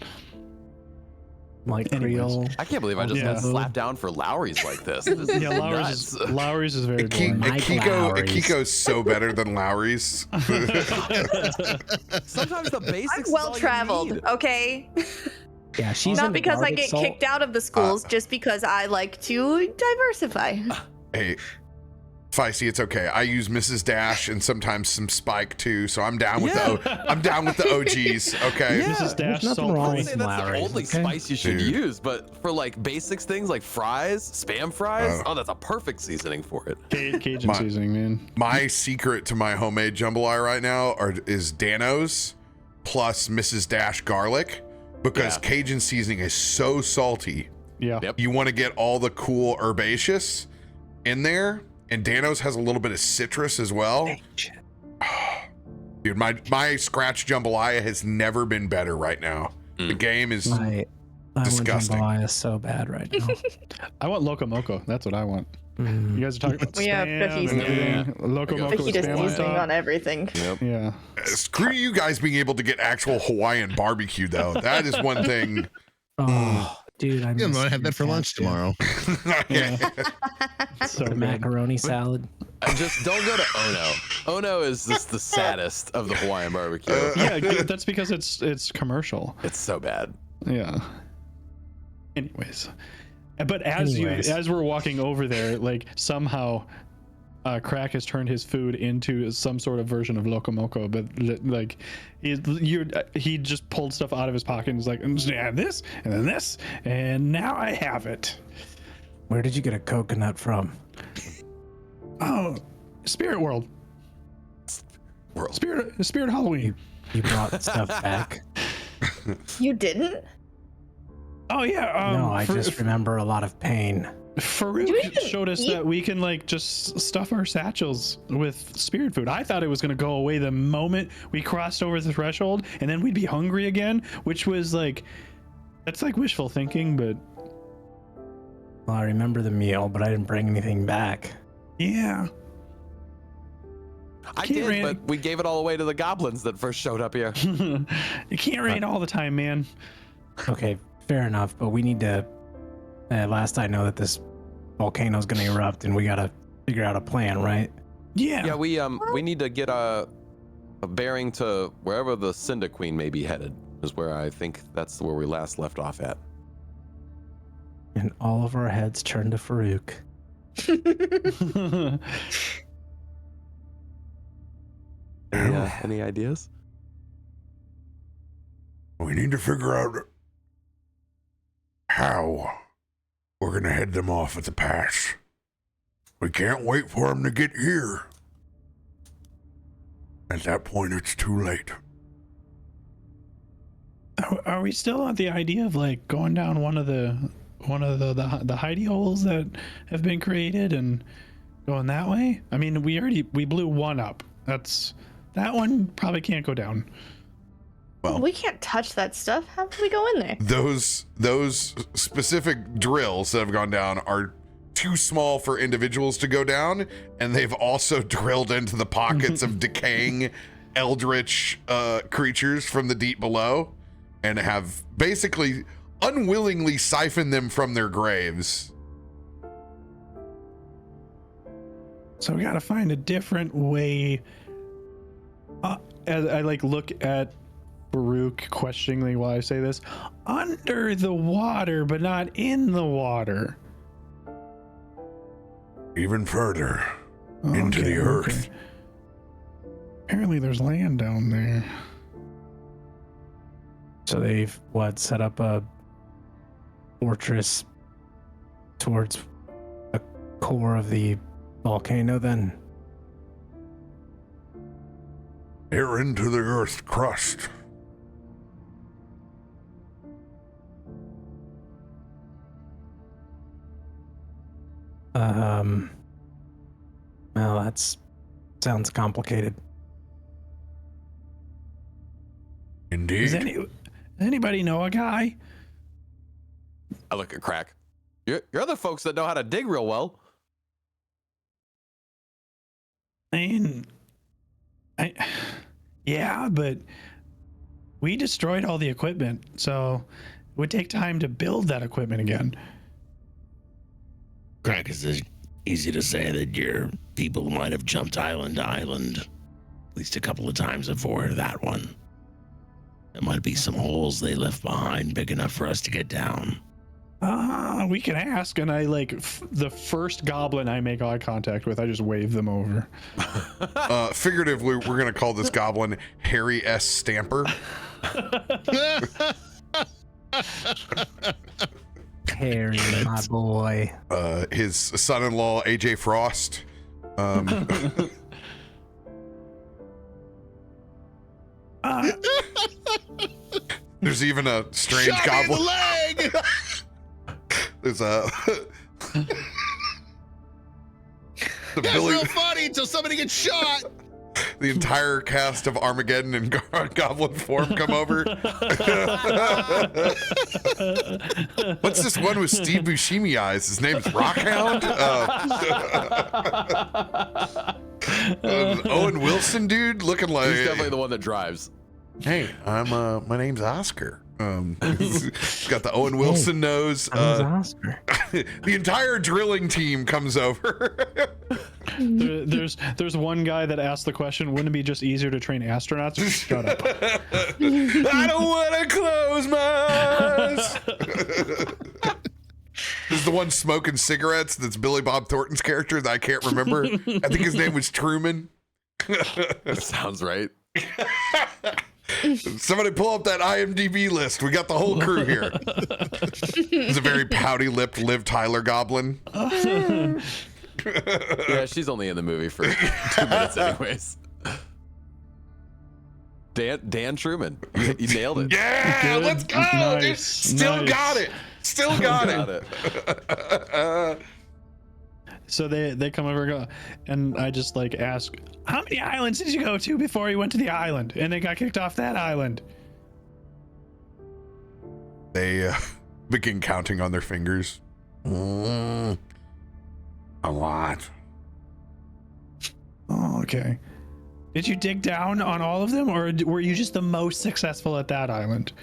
Like Anyways. Creole. I can't believe I just Yeah. got slapped down for Lowry's like this. This is Yeah, nuts. Lowry's is very good. Mike Lowry's. Akiko's so better than Lowry's. Sometimes the basics. I'm is all well you traveled, need. okay? Yeah, she's Not into because I garlic get salt. kicked out of the schools, just because I like to diversify. Hey, Feisty, it's okay. I use Mrs. Dash and sometimes some Spike too, so I'm down with I'm down with the OGs. Okay. Yeah. Mrs. Dash There's nothing salt wrong I free. with say that's Lowry's, the only okay? spice you should Dude. use, but for like basics things like fries, spam fries, that's a perfect seasoning for it. Cajun seasoning, man. My secret to my homemade jambalaya right now is Dano's plus Mrs. Dash garlic, because Yeah. Cajun seasoning is so salty. Yeah. Yep. You want to get all the cool herbaceous in there, and Dano's has a little bit of citrus as well. Dude, my scratch jambalaya has never been better right now. The game is I disgusting. want jambalaya so bad right now. I want Loco Moco. That's what I want. Mm. You guys are talking about We have spam fajita and seasoning. everything. Loco Moco with Fajita spam on seasoning on top. everything. Yep. Yeah. Screw you guys being able to get actual Hawaiian barbecue though. That is one thing. Oh, dude, I I'm miss gonna have that for lunch tomorrow. Yeah. So The good. macaroni salad. Just don't go to Ono. Ono is just the saddest of the Hawaiian barbecue. Yeah, that's because it's commercial. It's so bad. Yeah. Anyways, but Anyways. as we're walking over there, like somehow, Krak has turned his food into some sort of version of Loco Moco, but like he just pulled stuff out of his pocket and was like, I'm just gonna have this and then this, and now I have it. Where did you get a coconut from? Oh, Spirit World. Spirit Halloween. You brought stuff back. You didn't? Oh yeah. No, I just remember a lot of pain. Farouk You didn't showed us eat- that we can like just stuff our satchels with spirit food. I thought it was gonna go away the moment we crossed over the threshold, and then we'd be hungry again, which was like, that's like wishful thinking, but Well, I remember the meal, but I didn't bring anything back. yeah. I Can't did, really- but we gave it all away to the goblins that first showed up here. It can't rain all the time, man. Okay, fair enough, but we need to. Last I know that this volcano's gonna erupt, and we gotta figure out a plan, right? Yeah. Yeah, we need to get a bearing to wherever the Cinder Queen may be headed. Is where I think that's where we last left off at. And all of our heads turn to Farouk. Any ideas? We need to figure out how we're going to head them off at the pass. We can't wait for them to get here. At that point, it's too late. Are we still on the idea of like going down one of the hidey holes that have been created and going that way? I mean, we blew one up. That one probably can't go down. Well, we can't touch that stuff. How can we go in there? Those specific drills that have gone down are too small for individuals to go down, and they've also drilled into the pockets of decaying eldritch creatures from the deep below, and have basically unwillingly siphoned them from their graves. So we gotta find a different way. As I like look at Baruch questioningly while I say this, under the water, but not in the water. Even further into the earth. Okay. Apparently there's land down there. So they've set up a fortress towards the core of the volcano then? Here into the earth crust. Well, sounds complicated. Indeed. Does anybody know a guy? I look at Krak. You're the folks that know how to dig real well. Yeah, but we destroyed all the equipment, so it would take time to build that equipment again. Krak, is easy to say that your people might have jumped island to island at least a couple of times before that one. There might be some holes they left behind big enough for us to get down. We can ask, and I the first goblin I make eye contact with, I just wave them over. Figuratively, we're going to call this goblin Harry S. Stamper. Harry, my boy. His son-in-law, AJ Frost. There's even a strange goblin. In the leg! There's a. That's real funny until somebody gets shot. The entire cast of Armageddon in goblin form come over. What's this one with Steve Buscemi eyes? His name's Rockhound. Owen Wilson dude looking like. He's definitely the one that drives. Hey, my name's Oscar. He's got the Owen Wilson nose. Oscar. The entire drilling team comes over. There's one guy that asked the question, wouldn't it be just easier to train astronauts? Shut up. I don't want to close my eyes. This is the one smoking cigarettes that's Billy Bob Thornton's character that I can't remember. I think his name was Truman. That sounds right. Somebody pull up that IMDb list. We got the whole crew here. It's a very pouty lipped Liv Tyler goblin. Yeah, she's only in the movie for 2 minutes anyways. Dan Truman. You nailed it. Yeah, let's go. Nice, Still got it. Still got it. So they come over and I just ask, how many islands did you go to before you went to the island? And they got kicked off that island. They begin counting on their fingers. A lot. Oh, okay. Did you dig down on all of them, or were you just the most successful at that island?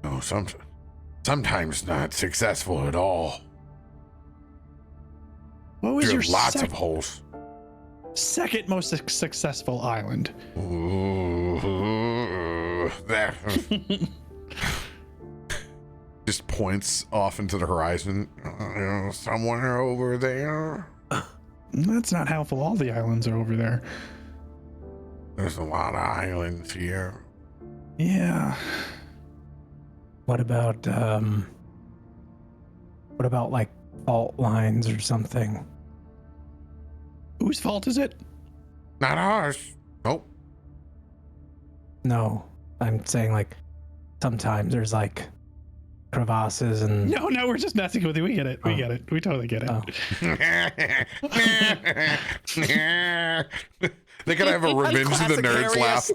No, sometimes not successful at all. What was your lots of holes? Second most successful island? Ooh, that just points off into the horizon. Somewhere over there. That's not helpful. All the islands are over there. There's a lot of islands here. Yeah. What about like fault lines or something? Whose fault is it? Not ours. Nope. No, I'm saying like sometimes there's like crevasses and No, we're just messing with you. We get it. We get it. We totally get it. Oh. They gotta have a Revenge of the Nerds laugh.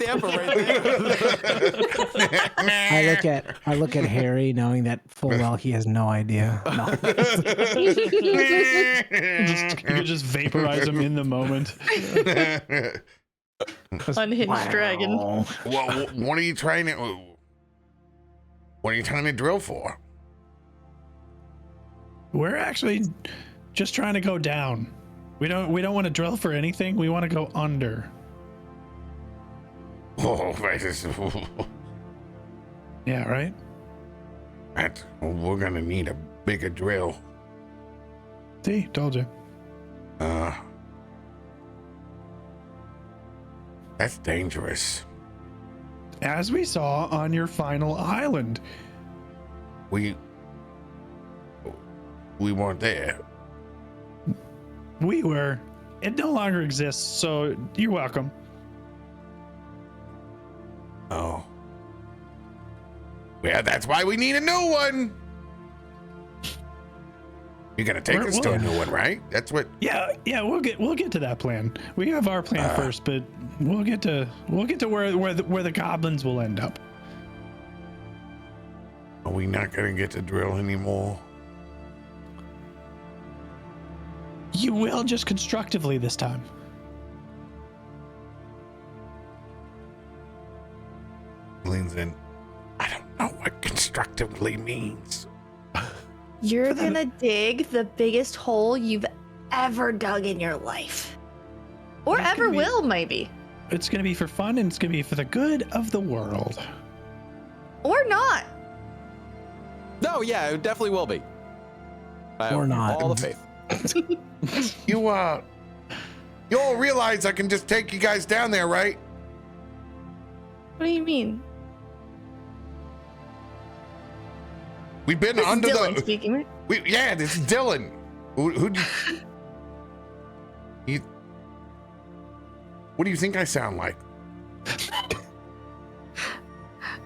I look at Harry knowing that full well he has no idea. No. You could just vaporize him in the moment. Unhinged dragon. Well, what are you trying to drill for? We're actually just trying to go down. We don't want to drill for anything. We want to go under. Oh, Yeah, right? we're gonna need a bigger drill. See, told you. That's dangerous. As we saw on your final island. We weren't there. We were. It no longer exists, so you're welcome. Oh. Yeah, that's why we need a new one. You're gonna take us to a new one, right? That's what. Yeah, we'll get to that plan. We have our plan first, but we'll get to where the goblins will end up. Are we not gonna get to drill anymore? You will, just constructively this time. Leans in. I don't know what constructively means. You're gonna dig the biggest hole you've ever dug in your life. Or It's ever gonna be- will, maybe. It's going to be for fun, and it's going to be for the good of the world. Or not. No, yeah, it definitely will be. I Or have not. all the faith. You all realize I can just take you guys down there, right? What do you mean? We've been This is under Dylan the. speaking, right? Yeah, this is Dylan. Who do you? What do you think I sound like?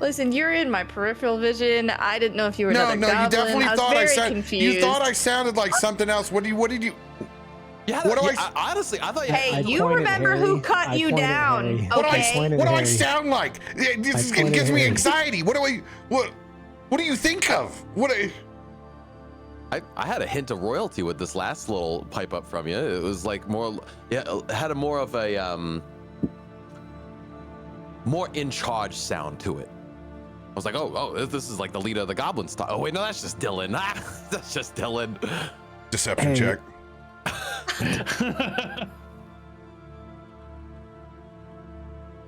Listen, you're in my peripheral vision. I didn't know if you were No, another you goblin. definitely I was thought very I sounded. confused. You thought I sounded like something else. What did you? Yeah, What do honestly, I thought you. Hey, I you pointed remember Harry. who cut I you pointed down? Harry. What do Okay. pointed What do I Harry. sound like? It pointed gives me Harry. anxiety. What do you think of? I had a hint of royalty with this last little pipe up from you. It was like more, yeah, it had a more of a more in charge sound to it. I was like, oh, this is like the leader of the goblin style. Oh wait, no, that's just Dylan. That's just Dylan. Deception check.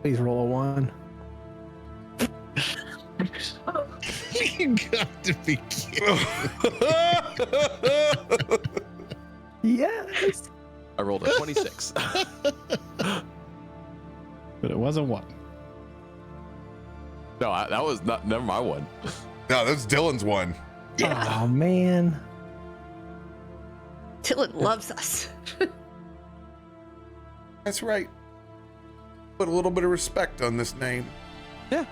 Please roll a 1. You got to be kidding. Yes. I rolled a 26. But it wasn't one. No, that was never my one. No, that's Dylan's one. Oh man. Dylan loves us. That's right. Put a little bit of respect on this name. Yeah.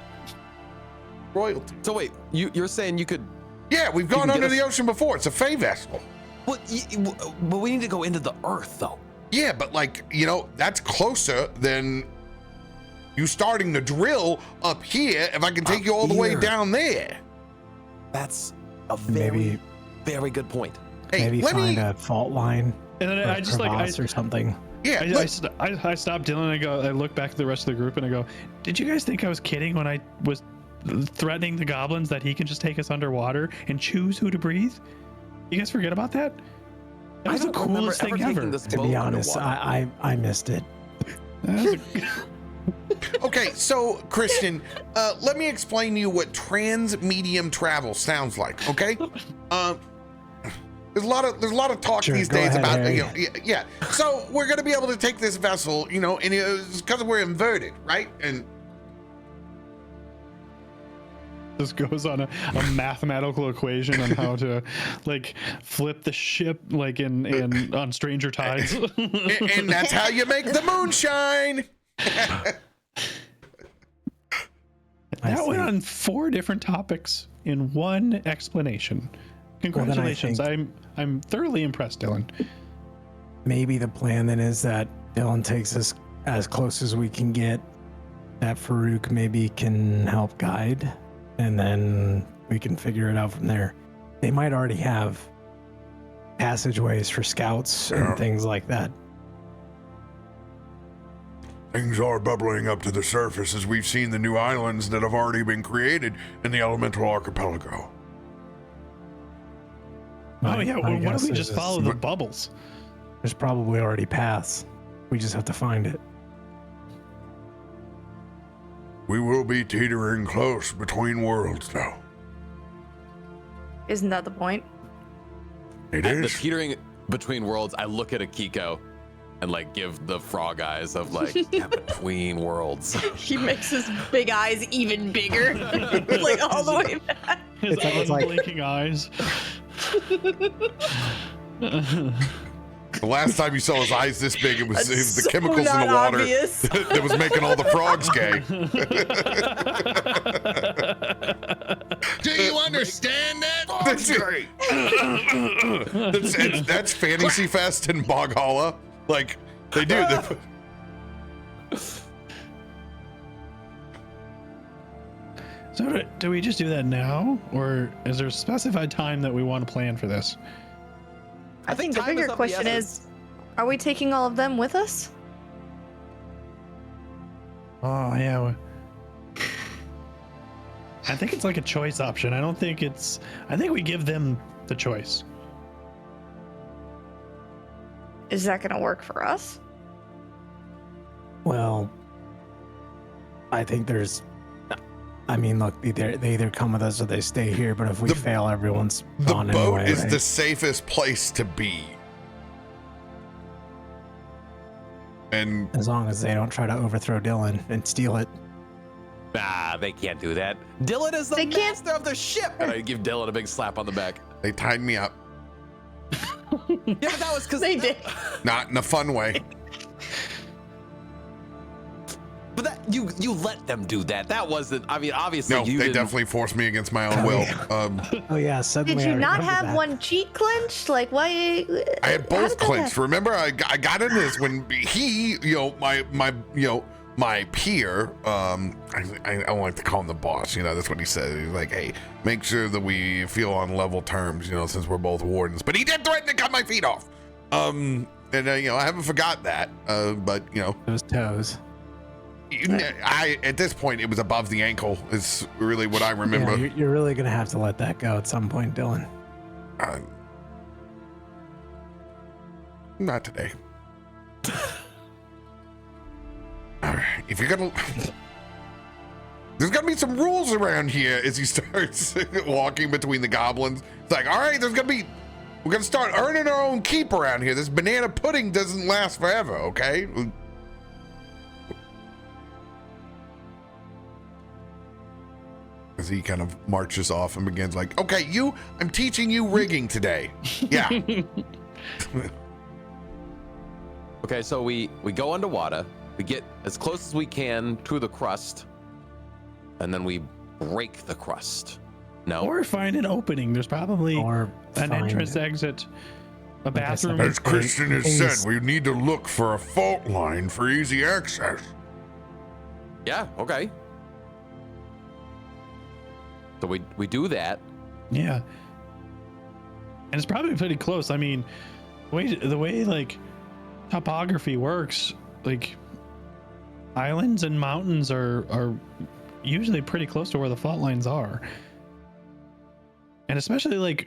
Royalty. So wait, you're saying you could? Yeah, we've You gone can under get the us- ocean before. It's a Fey vessel. But we need to go into the earth though. Yeah, but that's closer than you starting the drill up here. If I can take you all the way here. down there. That's a very, very good point. Hey, Maybe let find me. a fault line. And then Or I just like crevasse or something. Yeah, I stopped Dylan and I look back at the rest of the group and I go, did you guys think I was kidding when I was threatening the goblins that he can just take us underwater and choose who to breathe? You guys forget about that? That was the coolest thing ever. To be honest, I missed it. Okay, so Christian, let me explain to you what transmedium travel sounds like. Okay, there's a lot of talk Sure, these go days ahead, about Harry. yeah. So we're gonna be able to take this vessel, and it's because we're inverted, right? And This goes on a mathematical equation on how to like flip the ship like in on Stranger Tides. And that's how you make the moonshine. That went on 4 different topics in one explanation. Congratulations. I'm thoroughly impressed, Dylan. Maybe the plan then is that Dylan takes us as close as we can get, that Farouk maybe can help guide, and then we can figure it out from there. They might already have passageways for scouts and things like that. Things are bubbling up to the surface as we've seen the new islands that have already been created in the elemental archipelago. Oh yeah, well, why don't we guess just follow the bubbles? There's probably already paths. We just have to find it. We will be teetering close between worlds, though. Isn't that the point? It At the is. teetering between worlds, I look at Akiko and like give the frog eyes of like yeah, between worlds. He makes his big eyes even bigger, like all the way back. His It's like- unblinking eyes. The last time you saw his eyes this big, it was That's the so chemicals in the not water obvious. that was making all the frogs gay. Do you understand that? That's Fantasy Fest in Boghala. Like, they do. So do we just do that now, or is there a specified time that we want to plan for this? I think the time bigger of question essence. is, are we taking all of them with us? Oh yeah. I think it's like a choice option. I don't think it's. I think we give them the choice. Is that going to work for us? Well, I think there's. I mean, look, they either come with us or they stay here. But if we fail, everyone's The gone boat anyway, is right? the safest place to be. And As long as they don't try to overthrow Dylan and steal it. Nah, they can't do that. Dylan is the They can't- master of the ship. And I give Dylan a big slap on the back. they tied me up. Yeah, but that was because They did. Not in a fun way. But that you let them do that. That wasn't. I mean, obviously No, you they didn't. definitely forced me against my own will. Oh yeah, suddenly Did you I not remember have that. one cheek clenched? Like, why? I had how both did that clinched. happen? Remember, I got in this when he, my peer, I don't like to call him the boss. That's what he said. He's like, hey, make sure that we feel on level terms. Since we're both wardens. But he did threaten to cut my feet off. And I haven't forgot that. But Those toes. at this point it was above the ankle. Is really what I remember. Yeah, you're really gonna have to let that go at some point, Dylan. Not today. All right, if you're gonna, there's gonna be some rules around here. As he starts walking between the goblins, it's like, all right, we're gonna start earning our own keep around here. This banana pudding doesn't last forever, okay? As he kind of marches off and begins like, okay, I'm teaching you rigging today. Yeah. Okay, so we go underwater. We get as close as we can to the crust, and then we break the crust. No. Or find an opening. There's probably Or an find- entrance, exit, a Like I said, bathroom. As Christian has things- said, we need to look for a fault line for easy access. Yeah. Okay. So we do that. Yeah. And it's probably pretty close. I mean, the way like topography works, like islands and mountains are usually pretty close to where the fault lines are. And especially like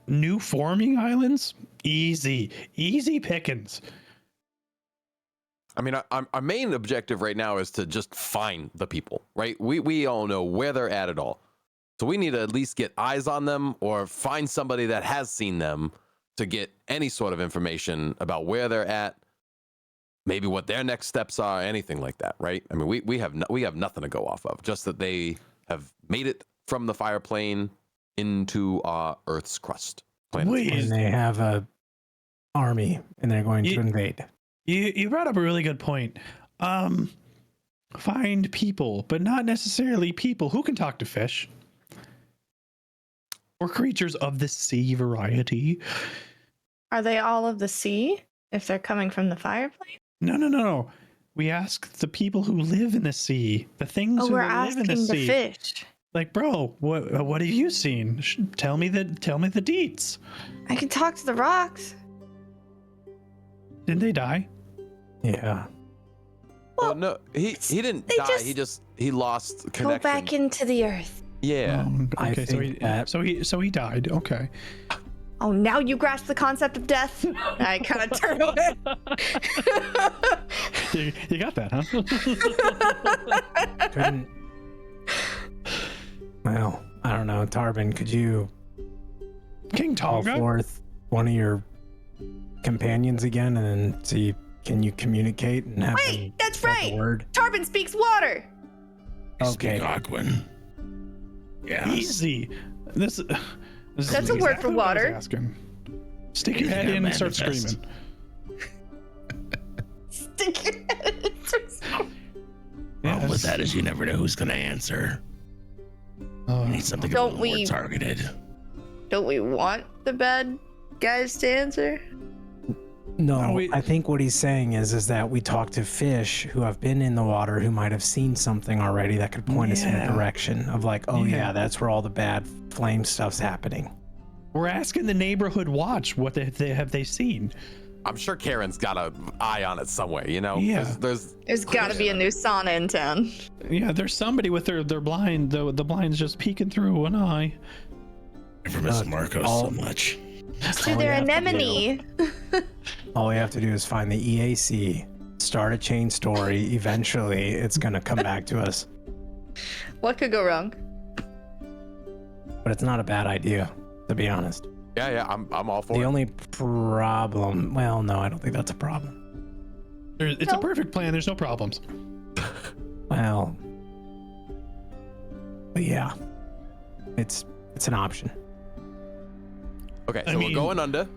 new forming islands, easy pickings. I mean, our main objective right now is to just find the people, right? We all know where they're at all. So we need to at least get eyes on them or find somebody that has seen them to get any sort of information about where they're at, maybe what their next steps are, anything like that, right? I mean, we have nothing to go off of, just that they have made it from the fire plane into Earth's crust. Wait, And they have a army, and they're going to invade. you brought up a really good point. Find people, but not necessarily people who can talk to fish or creatures of the sea variety. Are they all of the sea if they're coming from the fireplace? No. We ask the people who live in the sea, the things who we're live in the asking sea. the fish. Like, bro, what have you seen? Tell me the deets. I can talk to the rocks. Didn't they die? Yeah. Well, no, he didn't they die. just He lost connection. Go back into the earth. Yeah. I Okay, think that- so he died. Okay. Oh, now you grasp the concept of death? I kind of turn away. You got that, huh? Couldn't. Well, I don't know. Tarben, could you King call Tonga? forth one of your companions again and then see, can you communicate and have them Wait, that's spread right. the word? Tarben speaks water. Okay. Speak Aquan. Yeah. Easy. This That's is a word for exactly what I was water. asking. Stick your head in and start Manifest. screaming. Stick your head in. Problem with that is you never know who's gonna answer. You need something a Don't little more we- targeted. Don't we want the bad guys to answer? No, we- I think what he's saying is that we talk to fish who have been in the water who might have seen something already that could point us in a Yeah. direction of like, oh Yeah. yeah, that's where all the bad flame stuff's happening. We're asking the neighborhood watch what have they seen. I'm sure Karen's got an eye on it somewhere, you know? Yeah. There's There's got to be a new sauna in town. Yeah, there's somebody with their blind. The blind's just peeking through one eye. Never miss Marcos so much. To all we their have to anemone. All we have to do is find the EAC, start a chain story. Eventually, it's gonna come back to us. What could go wrong? But it's not a bad idea, to be honest. yeah, I'm all for The it. only problem, well, no, I don't think that's a problem. It's a perfect plan. There's no problems. Well, but yeah, it's an option. Okay, I so mean- we're going under.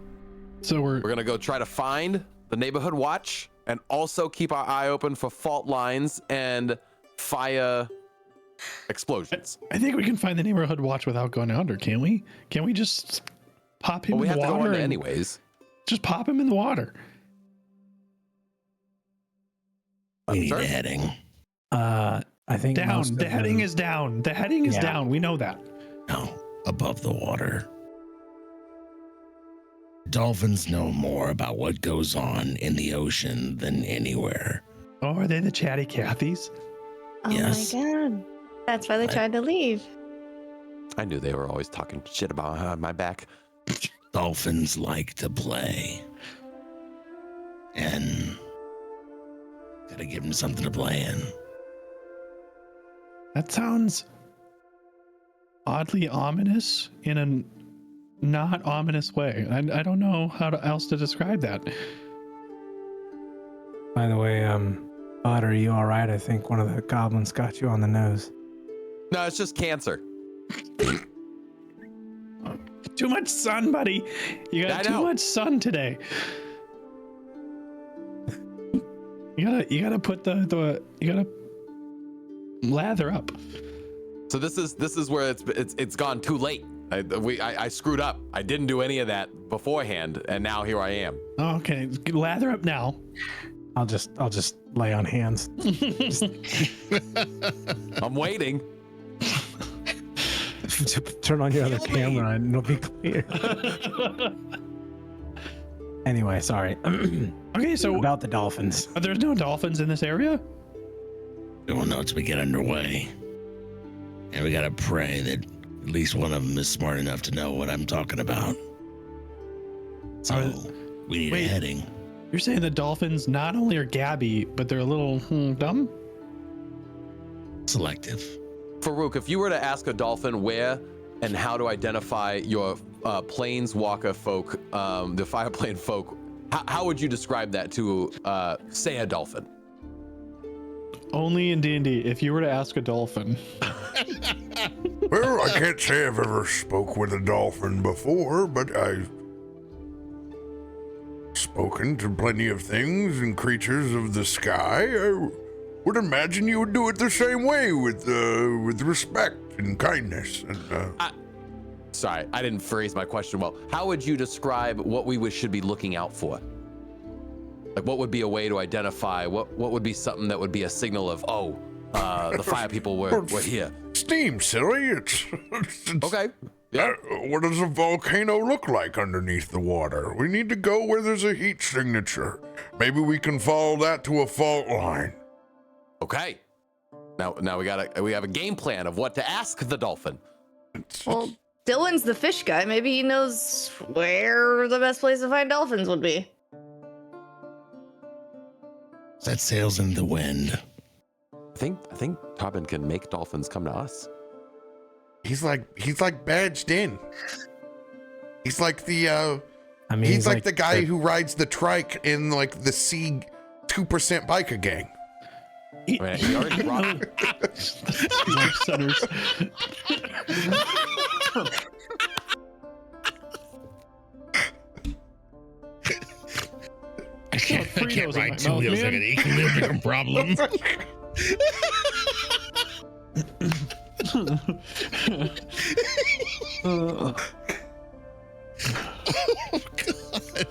So We're gonna go try to find the neighborhood watch and also keep our eye open for fault lines and fire explosions. I think we can find the neighborhood watch without going under, can't we? Can we just pop him Well, we in have the to go water? under and anyways. Just pop him in the water. We need Sure. a heading. I think Down. most The of heading them- is down. The heading is Yeah. down. We know that. No, above the water. Dolphins know more about what goes on in the ocean than anywhere. Oh, are they the chatty Cathys? Oh Yes. my god. That's why they tried to leave. I knew they were always talking shit about my back. Dolphins like to play. And gotta give them something to play in. That sounds oddly ominous in a not ominous way. I don't know how else to describe that. By the way, Bud, are you all right? I think one of the goblins got you on the nose. No, it's just cancer. Too much sun, buddy. You got I too know. much sun today. You gotta put the you gotta lather up. So this is where it's gone too late. I screwed up. I didn't do any of that beforehand, and now here I am. Okay, lather up now. I'll just lay on hands. I'm waiting. Turn on your other Kill me. camera and it'll be clear. Anyway, sorry. Okay, so About the dolphins. there's no dolphins in this area? We won't know until we get underway. And we gotta pray that at least one of them is smart enough to know what I'm talking about. So Are- we need wait. a heading. You're saying the dolphins not only are gabby, but they're a little dumb? Selective. Farouk, if you were to ask a dolphin where and how to identify your planeswalker folk, the fire plane folk, how would you describe that to, say, a dolphin? Only in D&D. If you were to ask a dolphin. Well, I can't say I've ever spoke with a dolphin before, but I've spoken to plenty of things and creatures of the sky. I would imagine you would do it the same way with respect and kindness. And, Sorry, I didn't phrase my question well. How would you describe what we should be looking out for? Like, what would be a way to identify? What would be something that would be a signal of, the fire people were here? Steam, silly. It's Okay. Yeah. What does a volcano look like underneath the water? We need to go where there's a heat signature. Maybe we can follow that to a fault line. Okay. Now we have a game plan of what to ask the dolphin. Well, Dylan's the fish guy. Maybe he knows where the best place to find dolphins would be. Set sails in the wind. I think Tarben can make dolphins come to us. He's like badged in. He's like the he's like the guy who rides the trike in like the C 2% biker gang. I mean, he already brought Like centers. I can't ride two wheels like an equilibrium problem. Oh, God.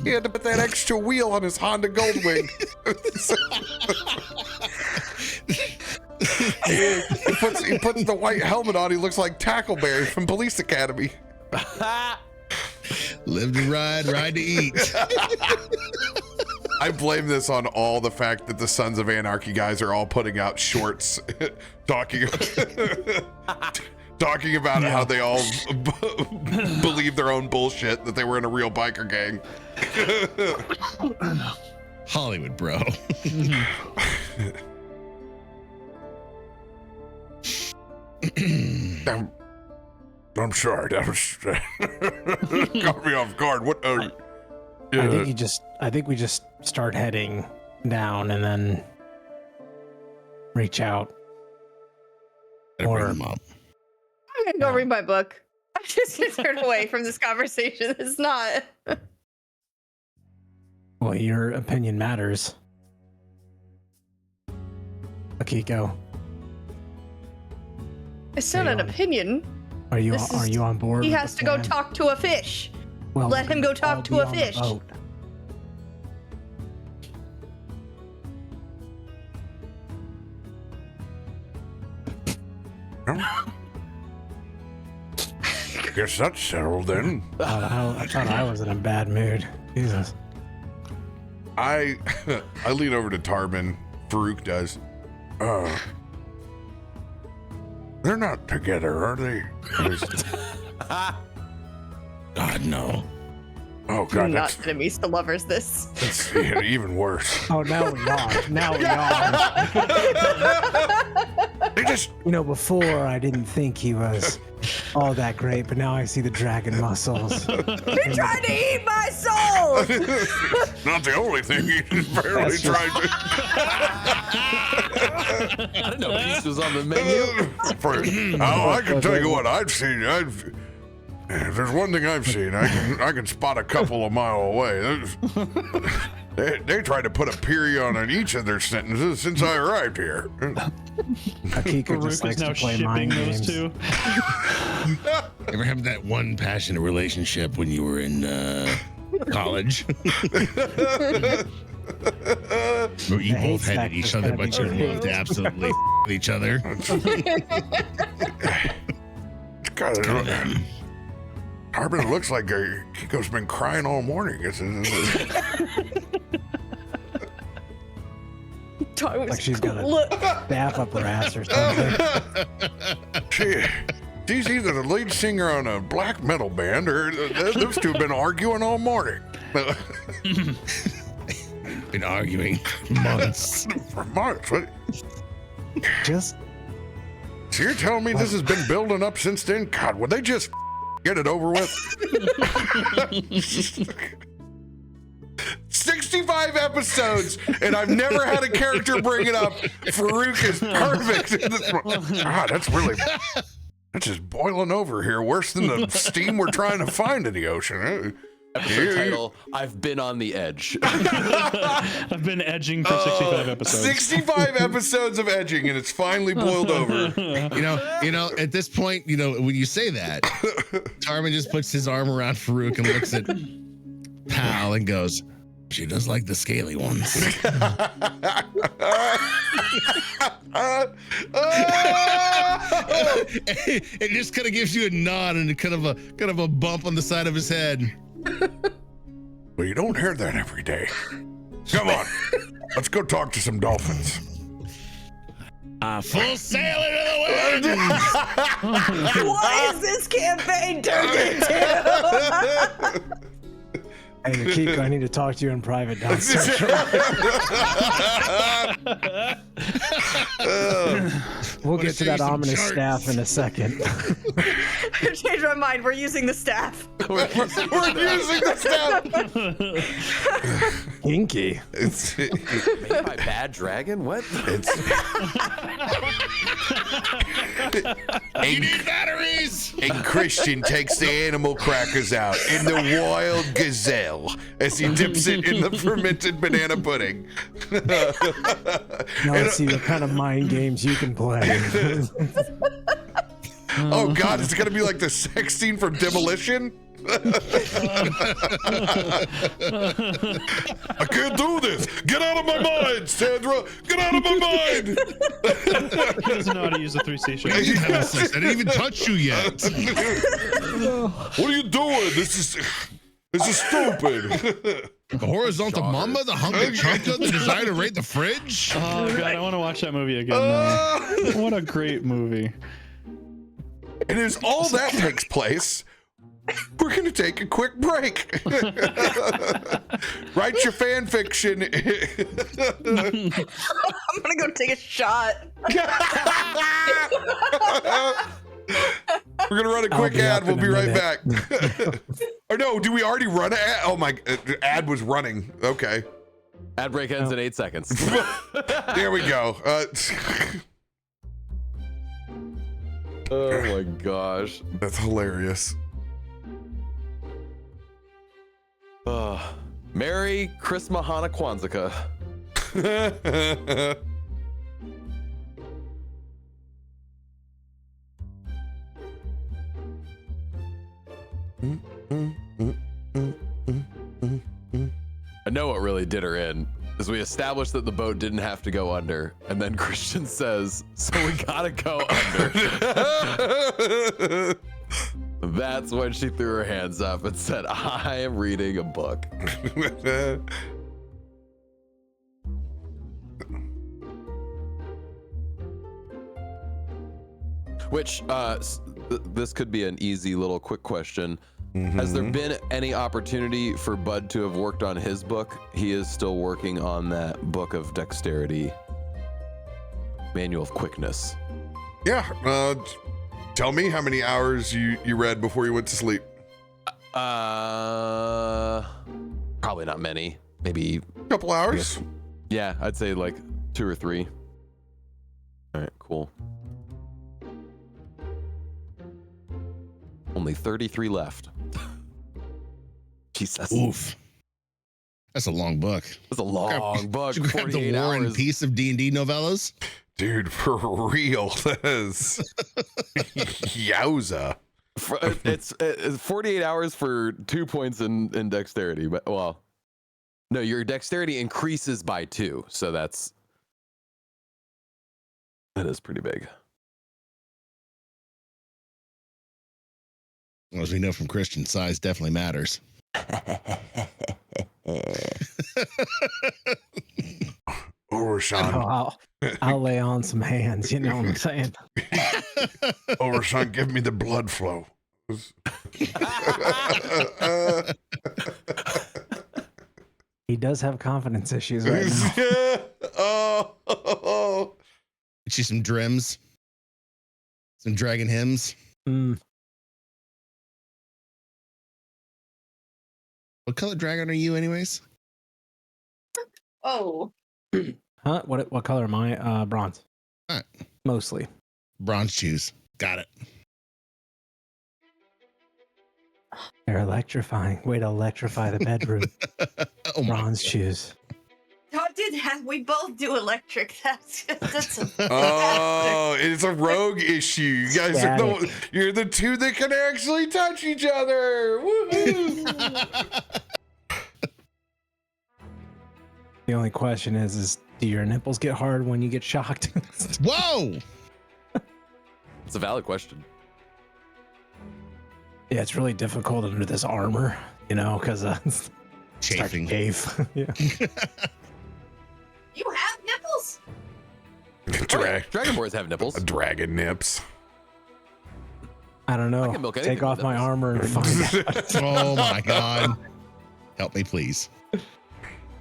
He had to put that extra wheel on his Honda Goldwing. he puts the white helmet on. He looks like Tackleberry from Police Academy. Live to ride to eat. I blame this on all the fact that the Sons of Anarchy guys are all putting out shorts talking about how they all believe their own bullshit, that they were in a real biker gang. Hollywood, bro. I'm sorry, that was caught me off guard. What? I think we just start heading down and then reach out. Bring them up. I'm gonna go read my book. I'm just gonna turn away from this conversation. It's not. Well, your opinion matters. Akiko, It's not an opinion. are you on board? He with has the to go plan? talk to a fish. Well, Let him go talk I'll to be a on the fish. boat. Guess that's settled then. I thought I was in a bad mood. Jesus. I lean over to Tarben. Farouk does. They're not together, are they? God, no. Oh You're God, not enemies to lovers. that's even worse. Oh, now we are. Now we are. They just Before I didn't think he was all that great, but now I see the dragon muscles. You're trying to eat my soul. not the only thing he's barely That's tried to. I didn't know peace was on the menu. I can tell you what I've seen. If there's one thing I've seen, I can spot a couple a mile away. They tried to put a period on each of their sentences since I arrived here. Akiko just Farouk likes is now to play shipping mind those games. two. Ever have that one passionate relationship when you were in college? Where you both hated each other, but you loved to absolutely each other. Tarben looks like Kiko's been crying all morning. Like she's got a staff up her ass or something. She's either the lead singer on a black metal band or those two have been arguing all morning. Been arguing for months. For months? What? Just So you're telling me this has been building up since then? God, would they just get it over with? 65 episodes, and I've never had a character bring it up. Farouk is perfect. God, that's just boiling over here. Worse than the steam we're trying to find in the ocean. Episode title, I've been on the edge. I've been edging for 65 episodes. 65 episodes of edging, and it's finally boiled over. You know, at this point, when you say that, Tarben just puts his arm around Farouk and looks at Pal and goes, she does like the scaly ones. It just kind of gives you a nod and kind of a bump on the side of his head. Well, you don't hear that every day. Come on, let's go talk to some dolphins. Full sail into the wind. What is this campaign turned into? Hey, Akiko, I need to talk to you in private downstairs. We'll get to that ominous staff in a second. I've changed my mind. We're using the staff. We're using the staff. Kinky. It's Made by Bad Dragon? What? You need batteries. And Christian takes the animal crackers out in the wild gazelle as he dips it in the fermented banana pudding. Now let's see what kind of mind games you can play. Oh God, it's gonna be like the sex scene from Demolition. I can't do this. Get out of my mind, Sandra. Get out of my mind. He doesn't know how to use a 3C shot. I didn't even touch you yet. What are you doing? This is stupid. The horizontal mama, the hungry chunka, the desire to raid the fridge. Oh God, I want to watch that movie again now. What a great movie. And as all that takes place, we're going to take a quick break. Write your fan fiction. I'm gonna go take a shot. We're going to run a quick ad. We'll be right back. Or no, do we already run an ad? Oh my, ad was running. Okay. Ad break ends in 8 seconds. There we go. Oh my gosh. That's hilarious. Merry Chris Mahana Kwanzaa. I know what really did her in is we established that the boat didn't have to go under, and then Christian says, so we gotta go under. That's when she threw her hands up and said, I am reading a book. Which, this could be an easy little quick question. Has there been any opportunity for Bud to have worked on his book? He is still working on that book of dexterity, manual of quickness. Yeah. Tell me how many hours you read before you went to sleep. Probably not many. Maybe A couple hours. yeah, I'd say like 2 or 3. All right, cool. Only 33 left. Jesus. Oof. That's a long book. That's a long book. You grab the 48 War and hours. Peace of D&D novellas. Dude, for real. That is yowza. It's 48 hours for 2 points in dexterity, but well, no, your dexterity increases by 2, so that is pretty big. Well, as we know from Christian, size definitely matters. Overshawn. Oh, I'll lay on some hands. You know what I'm saying? Overshawn, give me the blood flow. He does have confidence issues right now. Oh. Get you some drims. Some dragon hymns. What color dragon are you anyways? Oh. Huh? What color am I? Bronze. All right. Mostly. Bronze shoes. Got it. They're electrifying. Way to electrify the bedroom. Oh my Bronze shoes. We both do electric. That's a Oh, it's a rogue issue. You guys are you're the two that can actually touch each other. Woohoo! The only question is do your nipples get hard when you get shocked? Whoa! It's a valid question. Yeah, it's really difficult under this armor, because Chafing. cave. Yeah. You have nipples? Dragon boys have nipples. Dragon nips. I don't know. I can milk anything Take off with my nipples. armor and find out. Oh my god. Help me, please.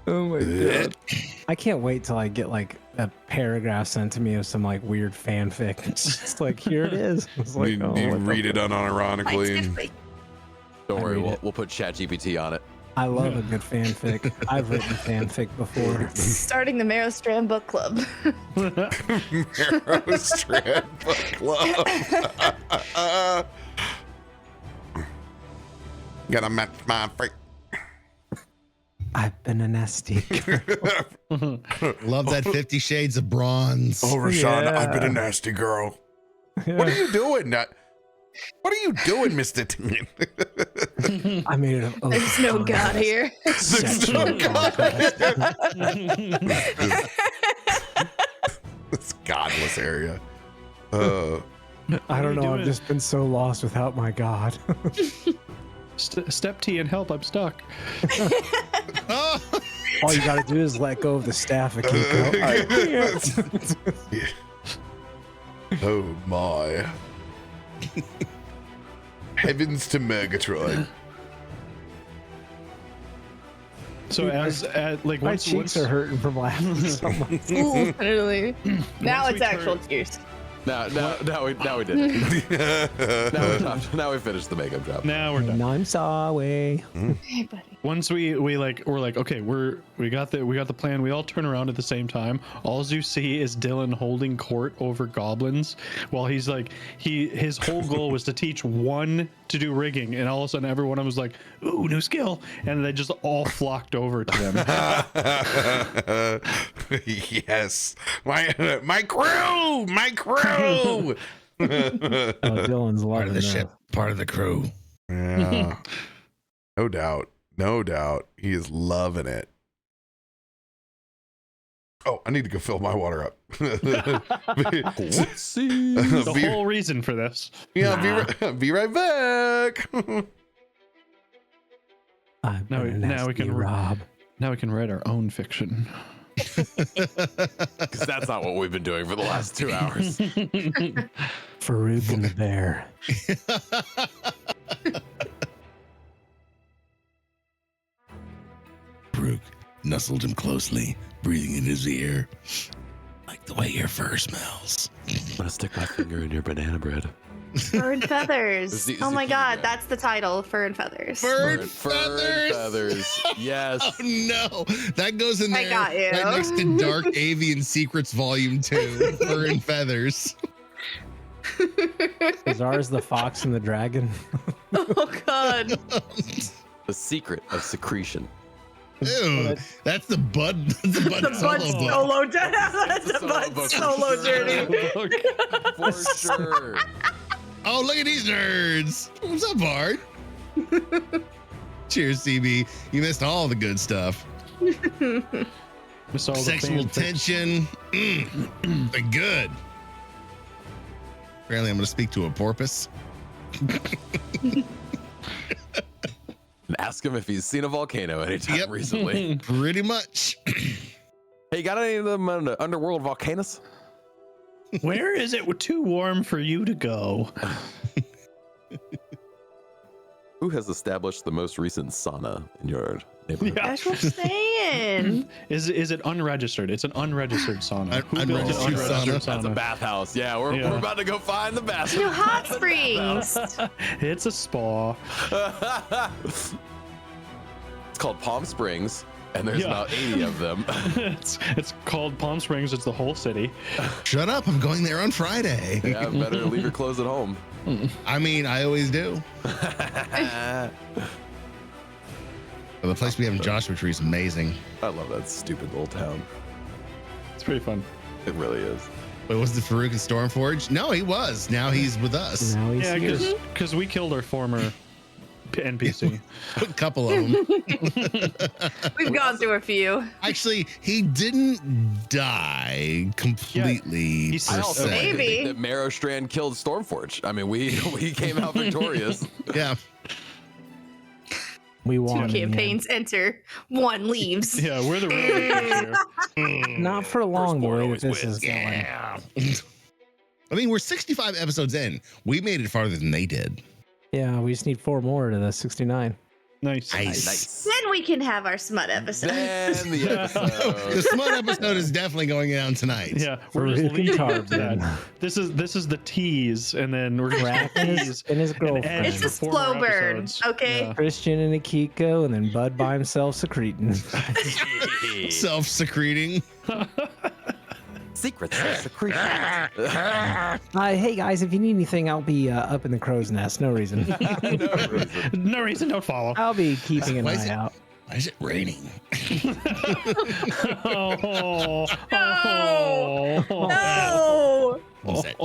Oh my god. I can't wait till I get like a paragraph sent to me of some like weird fanfic. It's just like, here it is. It's like, You oh, what the read it fuck? unironically. And Don't worry, read it. we'll put ChatGPT on it. I love a good fanfic. I've written fanfic before. Starting the Merrowstrand book club. Merrowstrand book club. Gotta match my freak. I've been a nasty girl. Love that 50 Shades of Bronze. Oh, Rashawn, Yeah. I've been a nasty girl. What are you doing? What are you doing, Mr. Teen? I made it. There's no God here. There's no God. This godless area. I don't What are you know. I've doing? just been so lost without my God. Step T and help. I'm stuck. Oh, All you gotta do is let go of the staff, Akiko. Oh my. Heavens to Murgatroyd. So as like My once cheeks are hurting from laughing so much. Ooh, literally. Now Once it's we actual turn- tears. Now we did it. Now we finished the makeup job. now we're done. And I'm sorry. Hey, buddy. Once we're like okay, we got the plan. We all turn around at the same time. All you see is Dylan holding court over goblins while he's like his whole goal was to teach one to do rigging, and all of a sudden every one of them was like, ooh, new skill, and they just all flocked over to him. Yes. My crew! My crew! Oh, Dylan's part loving of the that. ship, part of the crew. Yeah. No doubt. No doubt. He is loving it. Oh, I need to go fill my water up. Whoopsie. The whole reason for this. Yeah, be right back. I've Now been a we can nasty Rob. Now we can write our own fiction. Because that's not what we've been doing for the last 2 hours. Farouk and the bear. Brooke nuzzled him closely, breathing in his ear. Like the way your fur smells. I'm gonna stick my finger in your banana bread. Fur and feathers. Is Oh my the- god, that's the title. Fur and feathers. Fur and Fur and feathers. feathers. Yes. Oh no, that goes in I there got you. right next to Dark Avian Secrets Volume 2. Fur and feathers. Is ours the fox and the dragon? Oh god. The secret of secretion. Ew, that's the Bud. That's the Bud The Bud solo book. solo journey. That's the Bud book for solo sure. journey. For sure. Oh, look at these nerds. What's up, Bard? Cheers, CB. You missed all the good stuff. Missed all the Sexual fanfic. tension. They're good. Apparently, I'm going to speak to a porpoise. And ask him if he's seen a volcano anytime Yep. recently. Pretty much. Hey, got any of them underworld volcanoes? Where is it too warm for you to go? Who has established the most recent sauna in your neighborhood? Yeah. That's what I'm saying. Is it unregistered? It's an unregistered sauna. Who built an Unregistered unregistered That's a sauna? bathhouse. Yeah, we're about to go find the bathhouse. New hot springs. It's a spa. It's called Palm Springs. And there's about 80 of them. It's called Palm Springs. It's the whole city. Shut up! I'm going there on Friday. Yeah, better leave your clothes at home. I mean, I always do. Well, the place we have in Joshua Tree is amazing. I love that stupid little town. It's pretty fun. It really is. Wait, was the Farouk in Stormforge? No, he was. Now he's with us. Now he's Yeah, here. because we killed our former NPC. A couple of them. We've gone through a few. Actually, he didn't die completely. he's- per I also se. like to Maybe. think that Merrowstrand killed Stormforge. I mean, we came out victorious. Yeah. We won. in the end. Campaigns enter, one leaves. Yeah, we're the real here. Not for long, the Firstborn way that always this wins. is going. Yeah. I mean, we're 65 episodes in. We made it farther than they did. Yeah, we just need 4 more to the 69. Nice. Nice. Then we can have our smut episode. Then the The episode. smut episode is definitely going down tonight. Yeah, we're just Farouk and leading up to Tarben. that. This is the tease, and then we're gonna Krak and tease his and girlfriend. edge It's a for 4 slow more burn, episodes. okay? Yeah. Christian and Akiko, and then Bud by himself secreting. Self-secreting. Secrets are secretion. Hey guys, if you need anything, I'll be up in the crow's nest. No reason. No reason, don't follow. I'll be keeping an Why is eye it- out. Why is it raining? Oh, No! oh. No! What is that?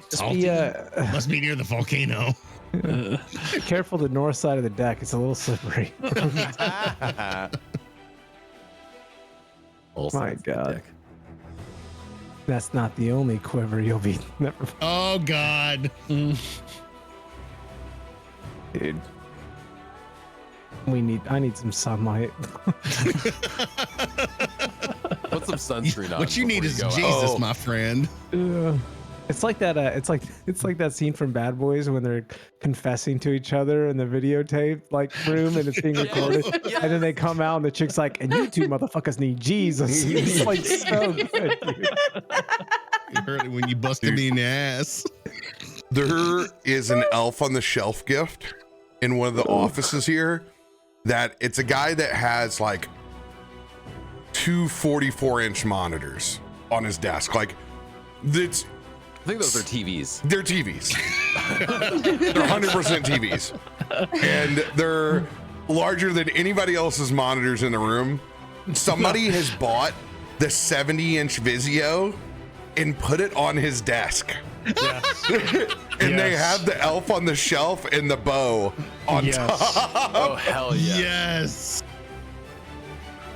Just Salty? be Must be near the volcano. careful the north side of the deck. It's a little slippery. My God. That's not the only quiver you'll be. Never, Oh God. dude. I need some sunlight. Put some sunscreen on. What you need before is go out. Jesus, my friend. It's like that. It's like that scene from Bad Boys when they're confessing to each other in the videotape room and it's being recorded, and then they come out and the chick's like, "And you two motherfuckers need Jesus." It's like so good, dude. You heard it when you busted me in the ass. There is an elf on the shelf gift in one of the offices here that it's a guy that has like 2 44-inch monitors on his desk. Like, that's I think those are TVs. they're TVs. They're 100% TVs. And they're larger than anybody else's monitors in the room. Somebody has bought the 70-inch Vizio and put it on his desk. Yes. And they Yes. have the elf on the shelf and the bow on Yes. top. Oh hell yeah! Yes.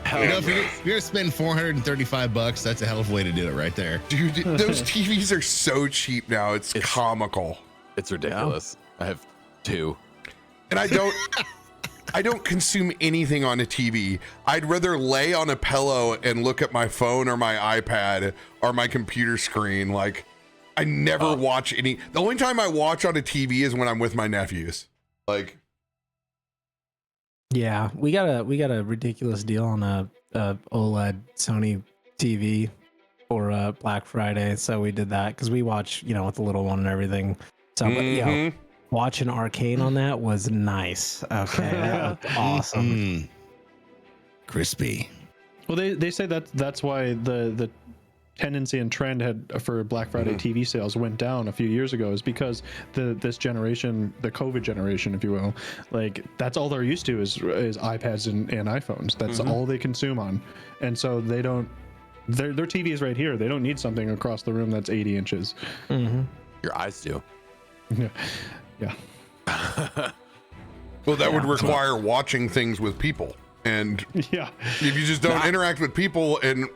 Hell You know, if yeah. you're gonna spend $435, that's a hell of a way to do it right there. Dude, those TVs are so cheap now. It's comical. It's ridiculous. I have 2. And I don't consume anything on a TV. I'd rather lay on a pillow and look at my phone or my iPad or my computer screen. Like, I never watch any. The only time I watch on a TV is when I'm with my nephews. Like, Yeah, we got a ridiculous deal on a OLED Sony TV for Black Friday, so we did that because we watch, with the little one and everything. So, but, mhm. watching Arcane on that was nice. Okay, that looked awesome. Mm. Crispy. Well, they say that's why the tendency and trend for Black Friday TV sales went down a few years ago, is because this generation, the COVID generation, if you will, like that's all they're used to is iPads and iPhones. That's all they consume on, and so they don't. Their TV is right here. They don't need something across the room that's 80 inches. Mm-hmm. Your eyes do. Yeah. Well, that would require watching things with people. And Yeah. if you just don't interact with people and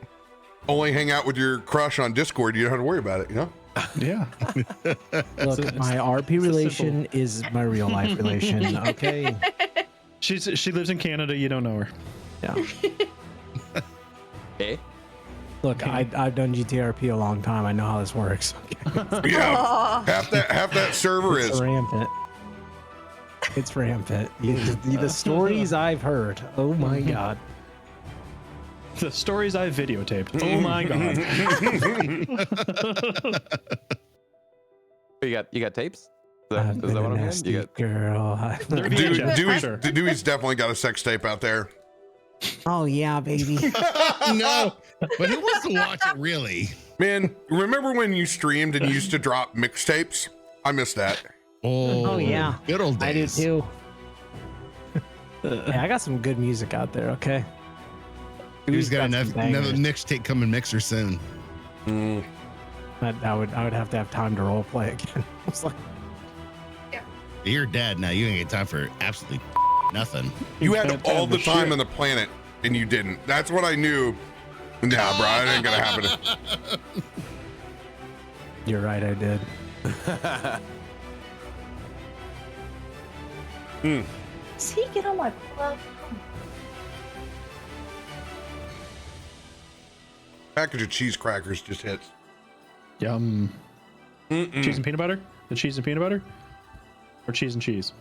only hang out with your crush on Discord, you don't have to worry about it, Yeah. Look, my RP relation is my real life relation. Okay. She lives in Canada. You don't know her. Yeah. Eh? Look, I've done GTRP a long time. I know how this works. Okay. Yeah, half that server It's is. rampant. It's rampant. The stories I've heard. Oh my God. The stories I videotaped. Oh my god. You got tapes? Is that what I'm hearing? You got girl. They're Dude, VHS, for sure. Dewey's definitely got a sex tape out there. Oh yeah, baby. No, but who wants to watch it really? Man, remember when you streamed and you used to drop mixtapes? I miss that. Oh yeah, good old I do days. too. Yeah, I got some good music out there. Okay. He's got some another bangers. mixtape coming mixer soon. I would have to have time to role play again. I was like, You're dead now. You ain't get time for absolutely nothing. You had Can't all have the the time shit. on the planet, and you didn't. That's what I knew. Nah, bro, it ain't gonna happen. you're right, I did. Does he get on my club? Package of cheese crackers just hits. Yum. Cheese and peanut butter? The cheese and peanut butter? Or cheese and cheese?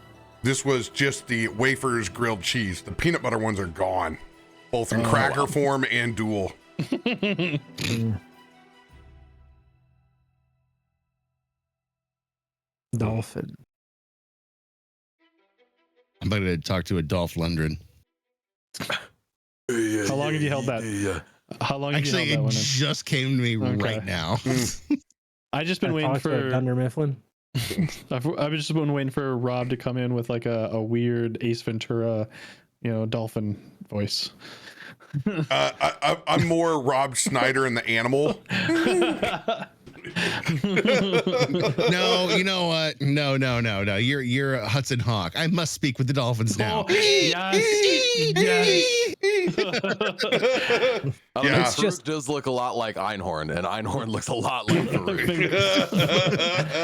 This was just the wafers grilled cheese. The peanut butter ones are gone, both in cracker form and dual. Dolphin. I'm about to talk to a Dolph Lundgren. How long have you held that? How long have Actually, you held it that one in? just came to me right now. I just been I waiting talked to for Dunder Mifflin. I've just been waiting for Rob to come in with like a weird Ace Ventura, dolphin voice. I'm more Rob Schneider and the animal. No, you know what? No. You're a Hudson Hawk. I must speak with the dolphins now. Oh, yes. Yeah. It's just does look a lot like Einhorn, and Einhorn looks a lot like Farouk.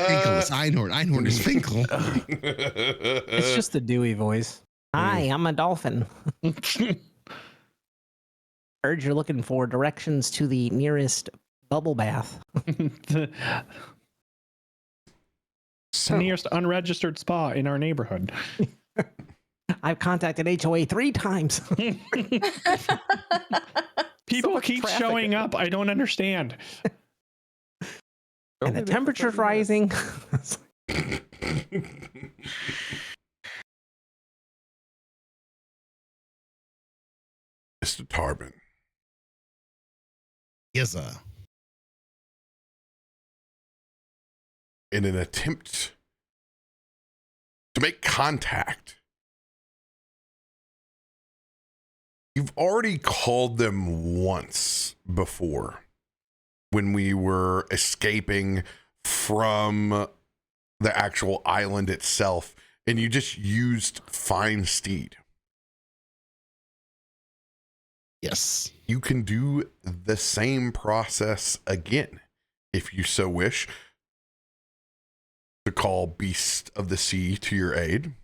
Finkel is Einhorn. Einhorn is Finkel. It's just the Dewey voice. Hi, I'm a dolphin. Heard you're looking for directions to the nearest bubble bath. The nearest unregistered spa in our neighborhood. I've contacted HOA 3 times. People much keep traffic. showing up. I don't understand. And the temperature's rising. Mr. Tarben. Yes, sir. In an attempt to make contact, you've already called them once before when we were escaping from the actual island itself, and you just used Fine Steed. Yes. You can do the same process again if you so wish to call Beast of the Sea to your aid.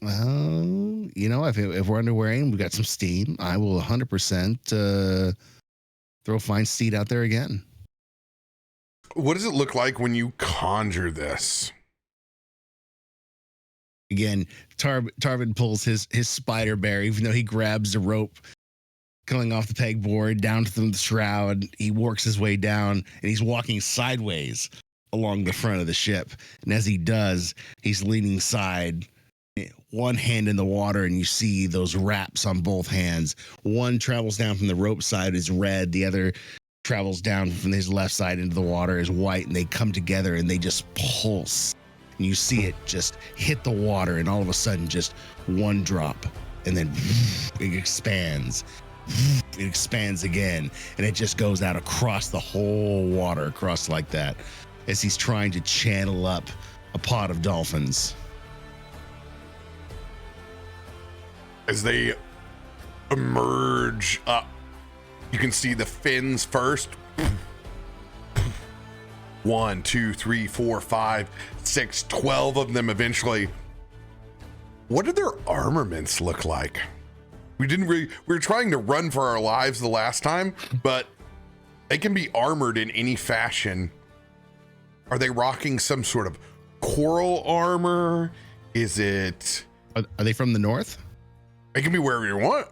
Well, if we're underwearing, we got some steam. I will 100% throw Fine Steed out there again. What does it look like when you conjure this? Again, Tarben pulls his spider bear, even though he grabs the rope coming off the pegboard down to the shroud. He works his way down, and he's walking sideways along the front of the ship. And as he does, he's leaning side, one hand in the water, and you see those wraps on both hands. One travels down from the rope side is red. The other travels down from his left side into the water is white, and they come together and they just pulse. And you see it just hit the water, and all of a sudden, just one drop, and then it expands. It expands again, and it just goes out across the whole water, across like that, as he's trying to channel up a pod of dolphins. As they emerge up, you can see the fins first. 1, 2, 3, 4, 5, 6, 12 of them eventually. What do their armaments look like? We were trying to run for our lives the last time, but they can be armored in any fashion. Are they rocking some sort of coral armor? Is it? Are they from the north? It can be wherever you want.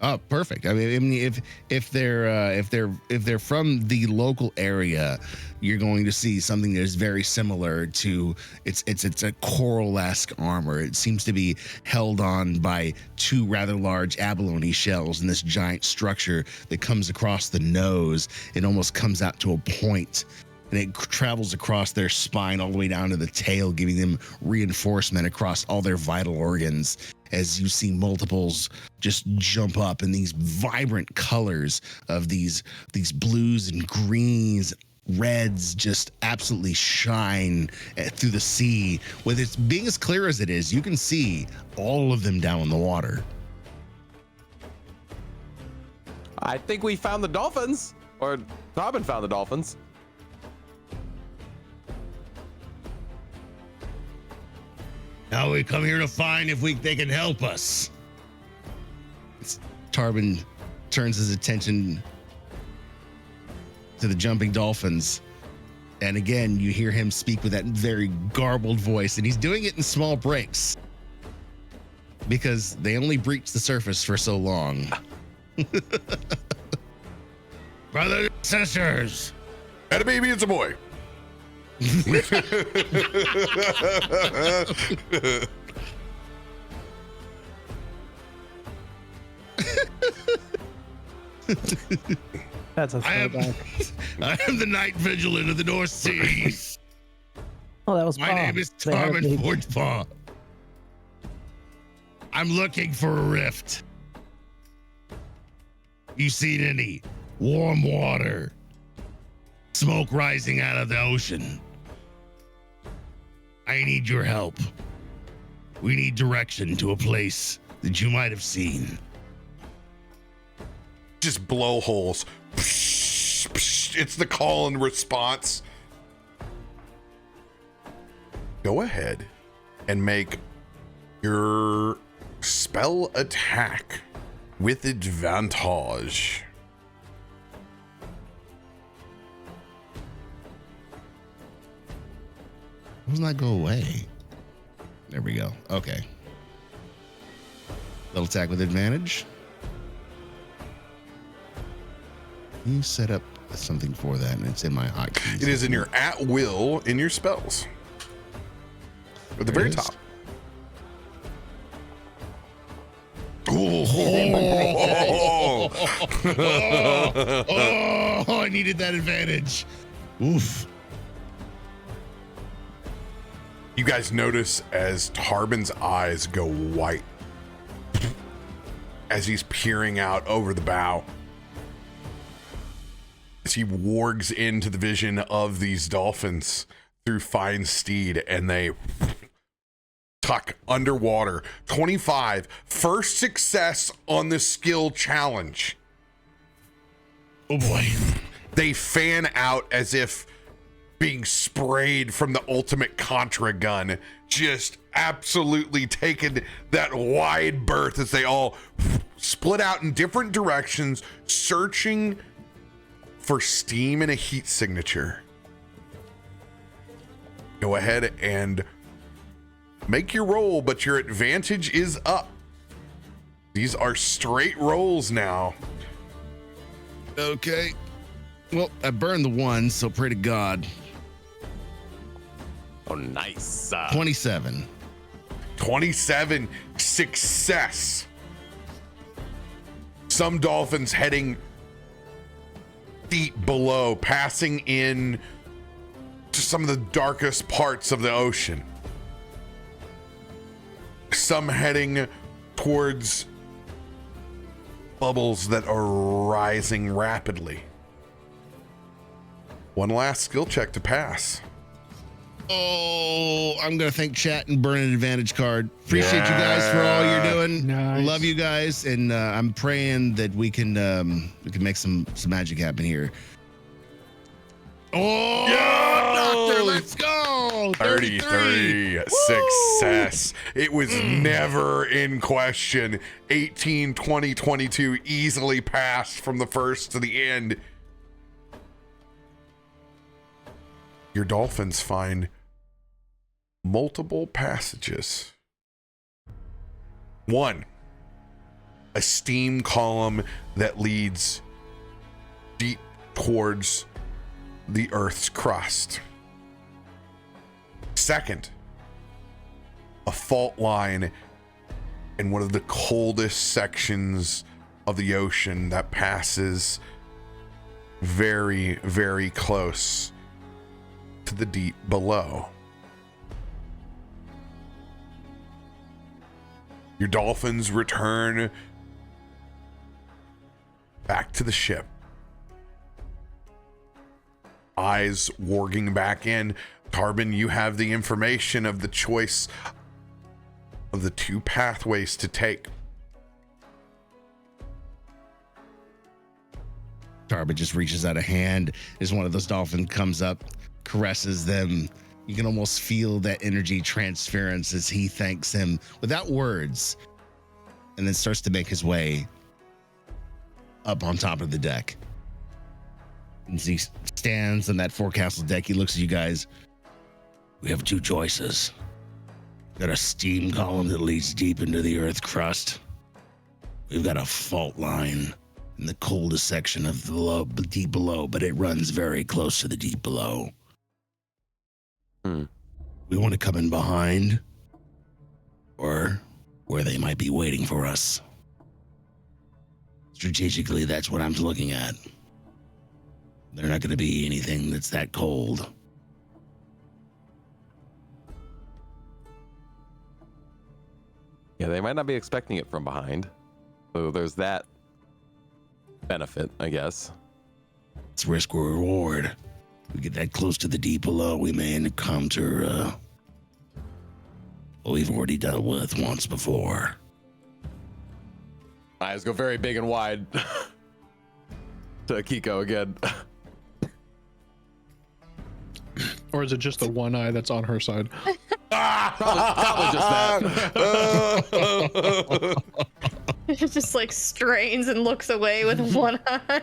Oh, perfect. I mean, if they're from the local area, you're going to see something that is very similar to it's a coral-esque armor. It seems to be held on by two rather large abalone shells in this giant structure that comes across the nose. It almost comes out to a point, and it travels across their spine all the way down to the tail, giving them reinforcement across all their vital organs. As you see multiples just jump up, and these vibrant colors of these blues and greens, reds just absolutely shine through the sea. With it being as clear as it is, you can see all of them down in the water. I think we found the dolphins, or Tarben found the dolphins. Now we come here to find if they can help us. Tarben turns his attention to the jumping dolphins. And again, you hear him speak with that very garbled voice, and he's doing it in small breaks because they only breach the surface for so long. Brothers and sisters. And a baby, it's a boy. That's a throwback. I am the night vigilant of the North Seas. Oh, that was My Paw. name is They had a Tarben baby. Forgepaw. I'm looking for a rift. You seen any warm water? Smoke rising out of the ocean? I need your help. We need direction to a place that you might have seen. Just blowholes. It's the call and response. Go ahead and make your spell attack with advantage. Doesn't that go away? There we go. Okay. Little attack with advantage. You set up something for that, and it's in my hotkeys. It is in your at will in your spells. At the very is. top. Oh, I needed that advantage. Oof. You guys notice as Tarben's eyes go white as he's peering out over the bow. As he wargs into the vision of these dolphins through fine steed, and they tuck underwater. 25, first success on the skill challenge. Oh boy. They fan out as if being sprayed from the ultimate Contra gun, just absolutely taking that wide berth as they all split out in different directions, searching for steam and a heat signature. Go ahead and make your roll, but your advantage is up. These are straight rolls now. Okay. Well, I burned the one, so pray to God. Oh, nice. 27. 27 success. Some dolphins heading feet below, passing in to some of the darkest parts of the ocean. Some heading towards bubbles that are rising rapidly. One last skill check to pass. Oh, I'm going to thank chat and burn an advantage card. Appreciate you guys for all you're doing. Nice. Love you guys. And I'm praying that we can make some magic happen here. Oh, Doctor, let's go. 33 success. It was never in question. 18, 20, 22 easily passed from the first to the end. Your dolphins find multiple passages. One, a steam column that leads deep towards the Earth's crust. Second, a fault line in one of the coldest sections of the ocean that passes very, very close to the deep below. Your dolphins return back to the ship. Eyes warging back in. Tarben, you have the information of the choice of the two pathways to take. Tarben just reaches out a hand as one of those dolphins comes up, caresses them. You can almost feel that energy transference as he thanks him without words, and then starts to make his way up on top of the deck. As he stands on that forecastle deck, he looks at you guys. We have two choices. Got a steam column that leads deep into the earth crust. We've got a fault line in the coldest section of the deep below, but it runs very close to the deep below. We want to come in behind, or where they might be waiting for us. Strategically, that's what I'm looking at. They're not going to be anything that's that cold. Yeah, they might not be expecting it from behind. So there's that benefit, I guess. It's risk or reward. We get that close to the deep below, we may encounter what we've already dealt with once before. Eyes go very big and wide to Akiko again. Or is it just the one eye that's on her side? Probably just that. It just like strains and looks away with one eye.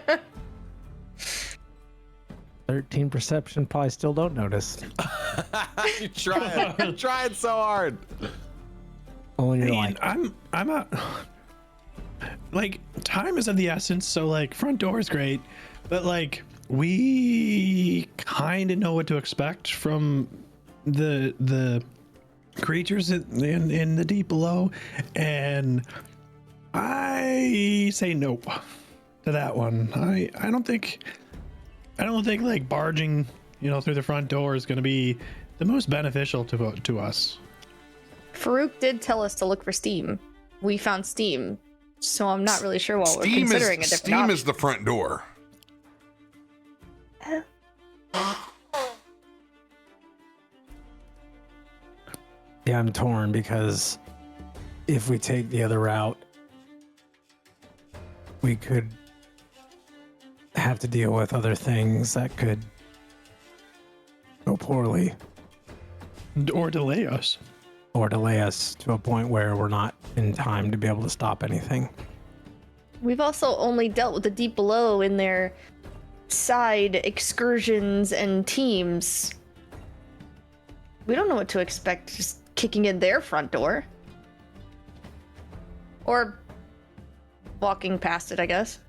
13 perception, probably still don't notice. You're trying so hard. Only you're Man, like, I'm a like, time is of the essence, so like front door is great, but like we kind of know what to expect from the creatures in the deep below, and I say nope to that one. I don't think like barging, through the front door is going to be the most beneficial to us. Farouk did tell us to look for steam. We found steam, so I'm not really sure what we're considering a different Steam option. is the front door. yeah, I'm torn because if we take the other route, we could have to deal with other things that could go poorly Or delay us. or delay us to a point where we're not in time to be able to stop anything. We've also only dealt with the deep below in their side excursions and teams. We don't know what to expect just kicking in their front door. Or walking past it, I guess.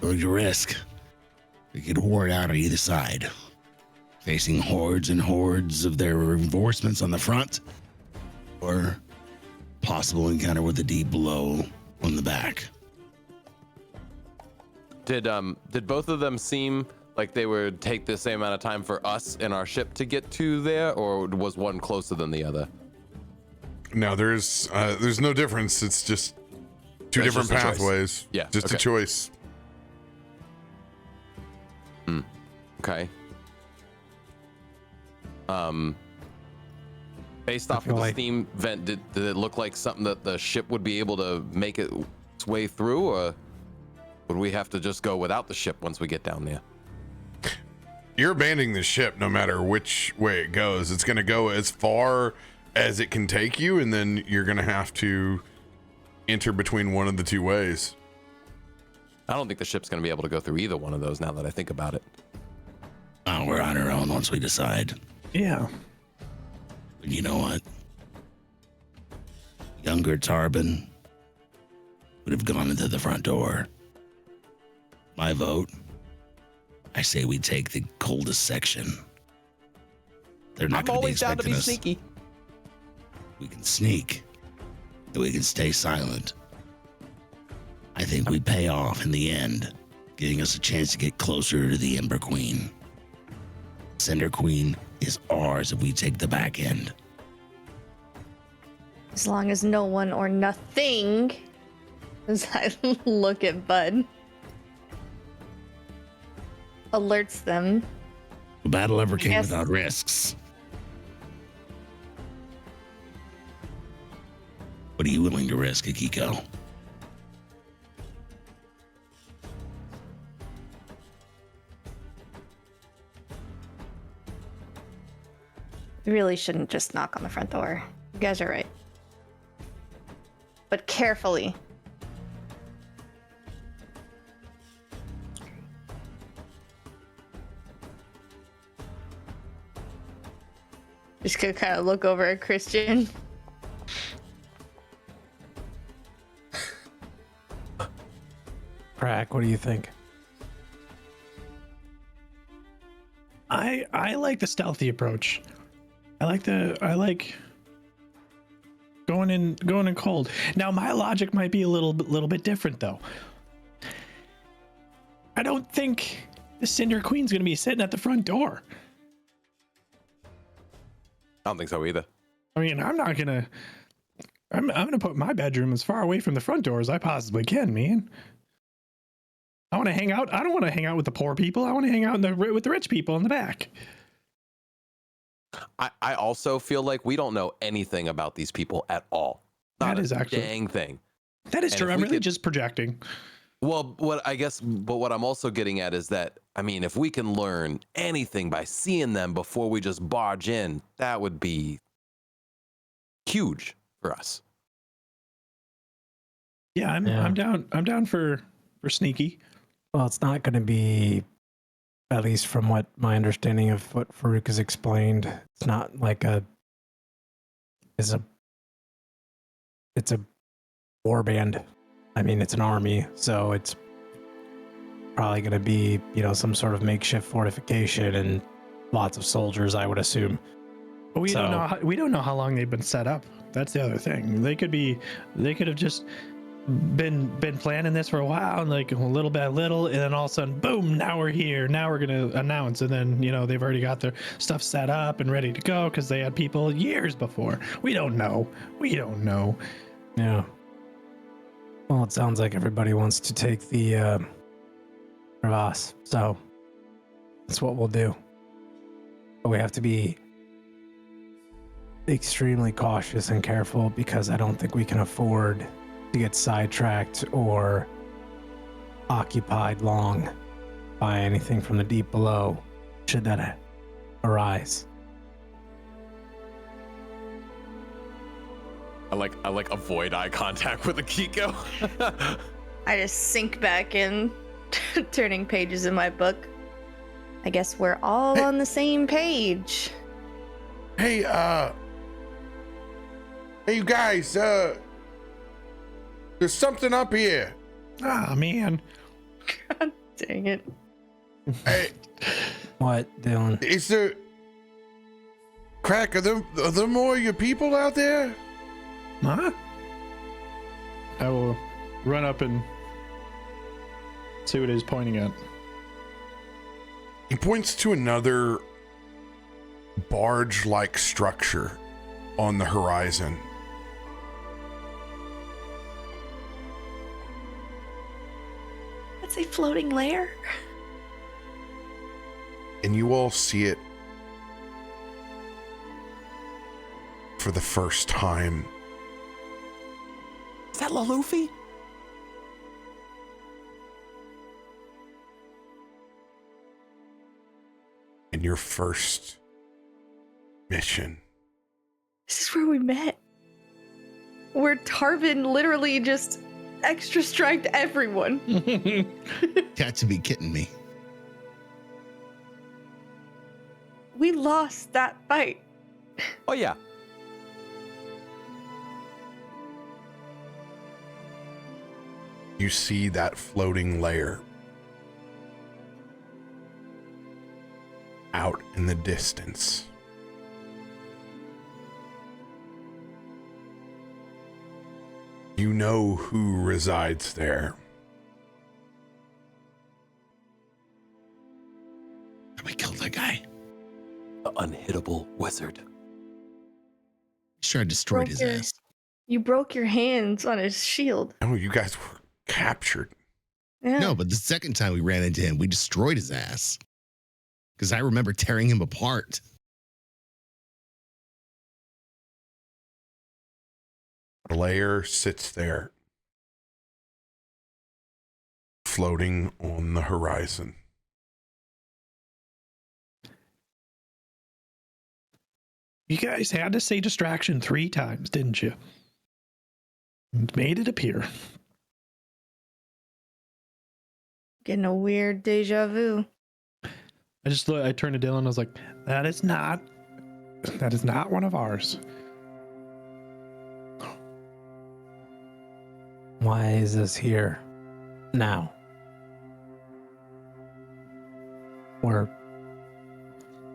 Big risk. We could hoard out on either side, facing hordes and hordes of their reinforcements on the front, or possible encounter with the deep below on the back. Did both of them seem like they would take the same amount of time for us and our ship to get to there, or was one closer than the other? No, there's no difference. It's just two It's different just a choice. pathways. Yeah, just okay. a choice. Okay. Based off feel of the like- steam vent, did it look like something that the ship would be able to make its way through, or would we have to just go without the ship once we get down there? You're abandoning the ship no matter which way it goes. It's going to go as far as it can take you, and then you're going to have to enter between one of the two ways. I don't think the ship's going to be able to go through either one of those now that I think about it. Oh, we're on our own once we decide. Yeah. But you know what? Younger Tarben would have gone into the front door. My vote, I say we take the coldest section. They're not I'm going to be always down to expecting be us. sneaky. We can sneak, and we can stay silent. I think we pay off in the end, giving us a chance to get closer to the Ember Queen. Cinder Queen is ours if we take the back end. As long as no one or nothing, as I look at Bud, alerts them. The battle ever came Yes. without risks. What are you willing to risk, Akiko? We really shouldn't just knock on the front door. You guys are right. But carefully. Just gonna kind of look over at Christian. Krak, what do you think? I like the stealthy approach. I like going in cold. Now my logic might be a little bit different though. I don't think the Cinder Queen's gonna be sitting at the front door. I don't think so either. I mean, I'm gonna put my bedroom as far away from the front door as I possibly can, man. I want to hang out. I don't want to hang out with the poor people. I want to hang out with the rich people in the back. I also feel like we don't know anything about these people at all. Not That is a actually- dang thing. That is And true. if I'm we really could- just projecting. Well, what I'm also getting at is that, I mean, if we can learn anything by seeing them before we just barge in, that would be huge for us. Yeah, I'm down. I'm down for sneaky. Well, it's not going to be, at least from what my understanding of what Farouk has explained, it's not like it's a war band. I mean, it's an army, so it's probably going to be, some sort of makeshift fortification and lots of soldiers, I would assume. But we So- don't know how long they've been set up. That's the other thing. They could have just been planning this for a while, and like little by little, and then all of a sudden, boom! Now we're here. Now we're gonna announce, and then they've already got their stuff set up and ready to go because they had people years before. We don't know. Yeah. Well, it sounds like everybody wants to take the crevasse, so that's what we'll do. But we have to be extremely cautious and careful because I don't think we can afford to get sidetracked or occupied long by anything from the deep below, should that arise. I like avoid eye contact with Akiko. I just sink back in, turning pages in my book. I guess we're all on the same page. Hey, you guys, there's something up here. Ah, man. God dang it. Hey, What, Dylan? is there... Krak, are there more of your people out there? Huh? I will run up and see what he's pointing at. He points to another barge-like structure on the horizon. That's a floating lair. And you all see it for the first time. Is that Lalufi? In your first mission. This is where we met. Where Tarben literally just extra striked everyone. Got to be kidding me. We lost that fight. Oh yeah. You see that floating layer out in the distance. You know who resides there. We killed that guy. The unhittable wizard. Sure, I destroyed his ass. You broke your hands on his shield. Oh, you guys were captured. Yeah. No, but the second time we ran into him, we destroyed his ass. Because I remember tearing him apart. A layer sits there, floating on the horizon. You guys had to say distraction 3 times, didn't you? Made it appear. Getting a weird deja vu. I turned to Dylan. I was like, that is not one of ours. Why is this here now? We're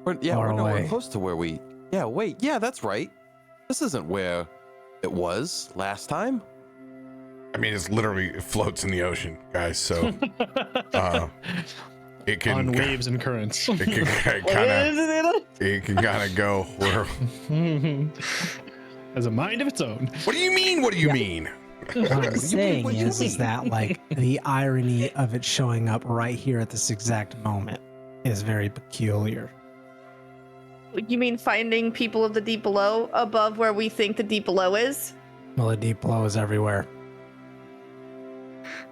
far We're away. close to where we. Yeah, wait. Yeah, that's right. This isn't where it was last time. I mean, it floats in the ocean, guys. So it can On waves and currents. It can kind of go where. Has a mind of its own. What do you mean? What do you mean? What I'm saying is that like the irony of it showing up right here at this exact moment is very peculiar. You mean finding people of the deep below above where we think the deep below is? Well, the deep below is everywhere.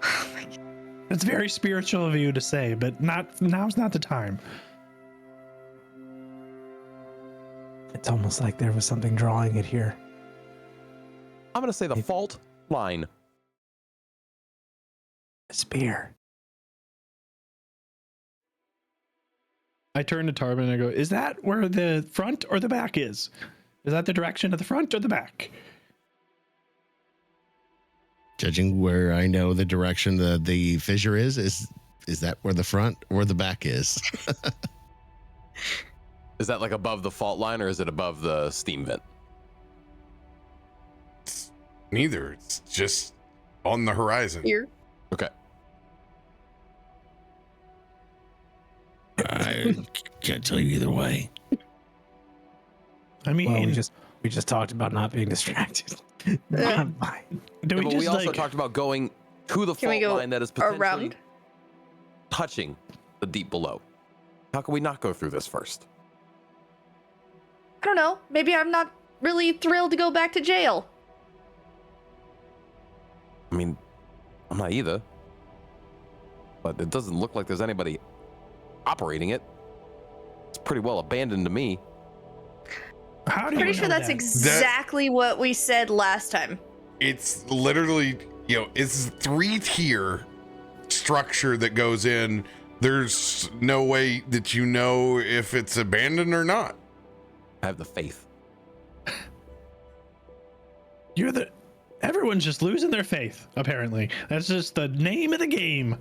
Oh my God. It's very spiritual of you to say, but now's not the time. It's almost like there was something drawing it here. I'm gonna say the fault line. A spear. I turn to Tarben and I go, is that where the front or the back is? Is that the direction of the front or the back? Judging where I know the direction the fissure is that where the front or the back is? Is that like above the fault line or is it above the steam vent? Neither. It's just on the horizon. Here. Okay. I can't tell you either way. I mean, Well, we just talked about not being distracted. I'm fine. do Yeah, we but just we also like, talk about going to the Can we fault go line that is potentially around? touching the deep below. How can we not go through this first? I don't know. Maybe I'm not really thrilled to go back to jail. I mean, I'm not either. But it doesn't look like there's anybody operating it. It's pretty well abandoned to me. how do you Pretty sure know that's that? exactly what we said last time. It's literally, it's a 3-tier structure that goes in. There's no way that you know if it's abandoned or not. I have the faith. Everyone's just losing their faith, apparently. That's just the name of the game.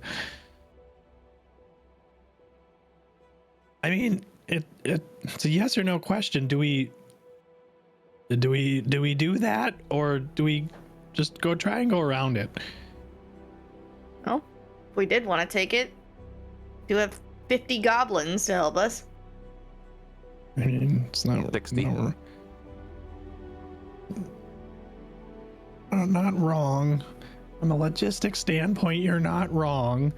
I mean, it's a yes or no question. Do we do that, or do we just try and go around it? Well, if we did want to take it, do have 50 goblins to help us. I mean, it's not 60. Not wrong. From a logistics standpoint, you're not wrong.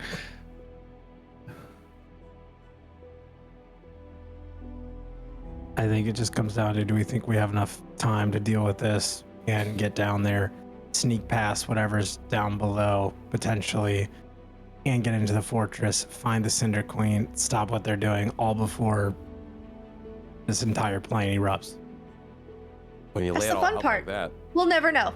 I think it just comes down to, do we think we have enough time to deal with this and get down there, sneak past whatever's down below potentially, and get into the fortress, find the Cinder Queen, stop what they're doing, all before this entire plane erupts. When you That's lay the it all fun out part. like that. We'll never know.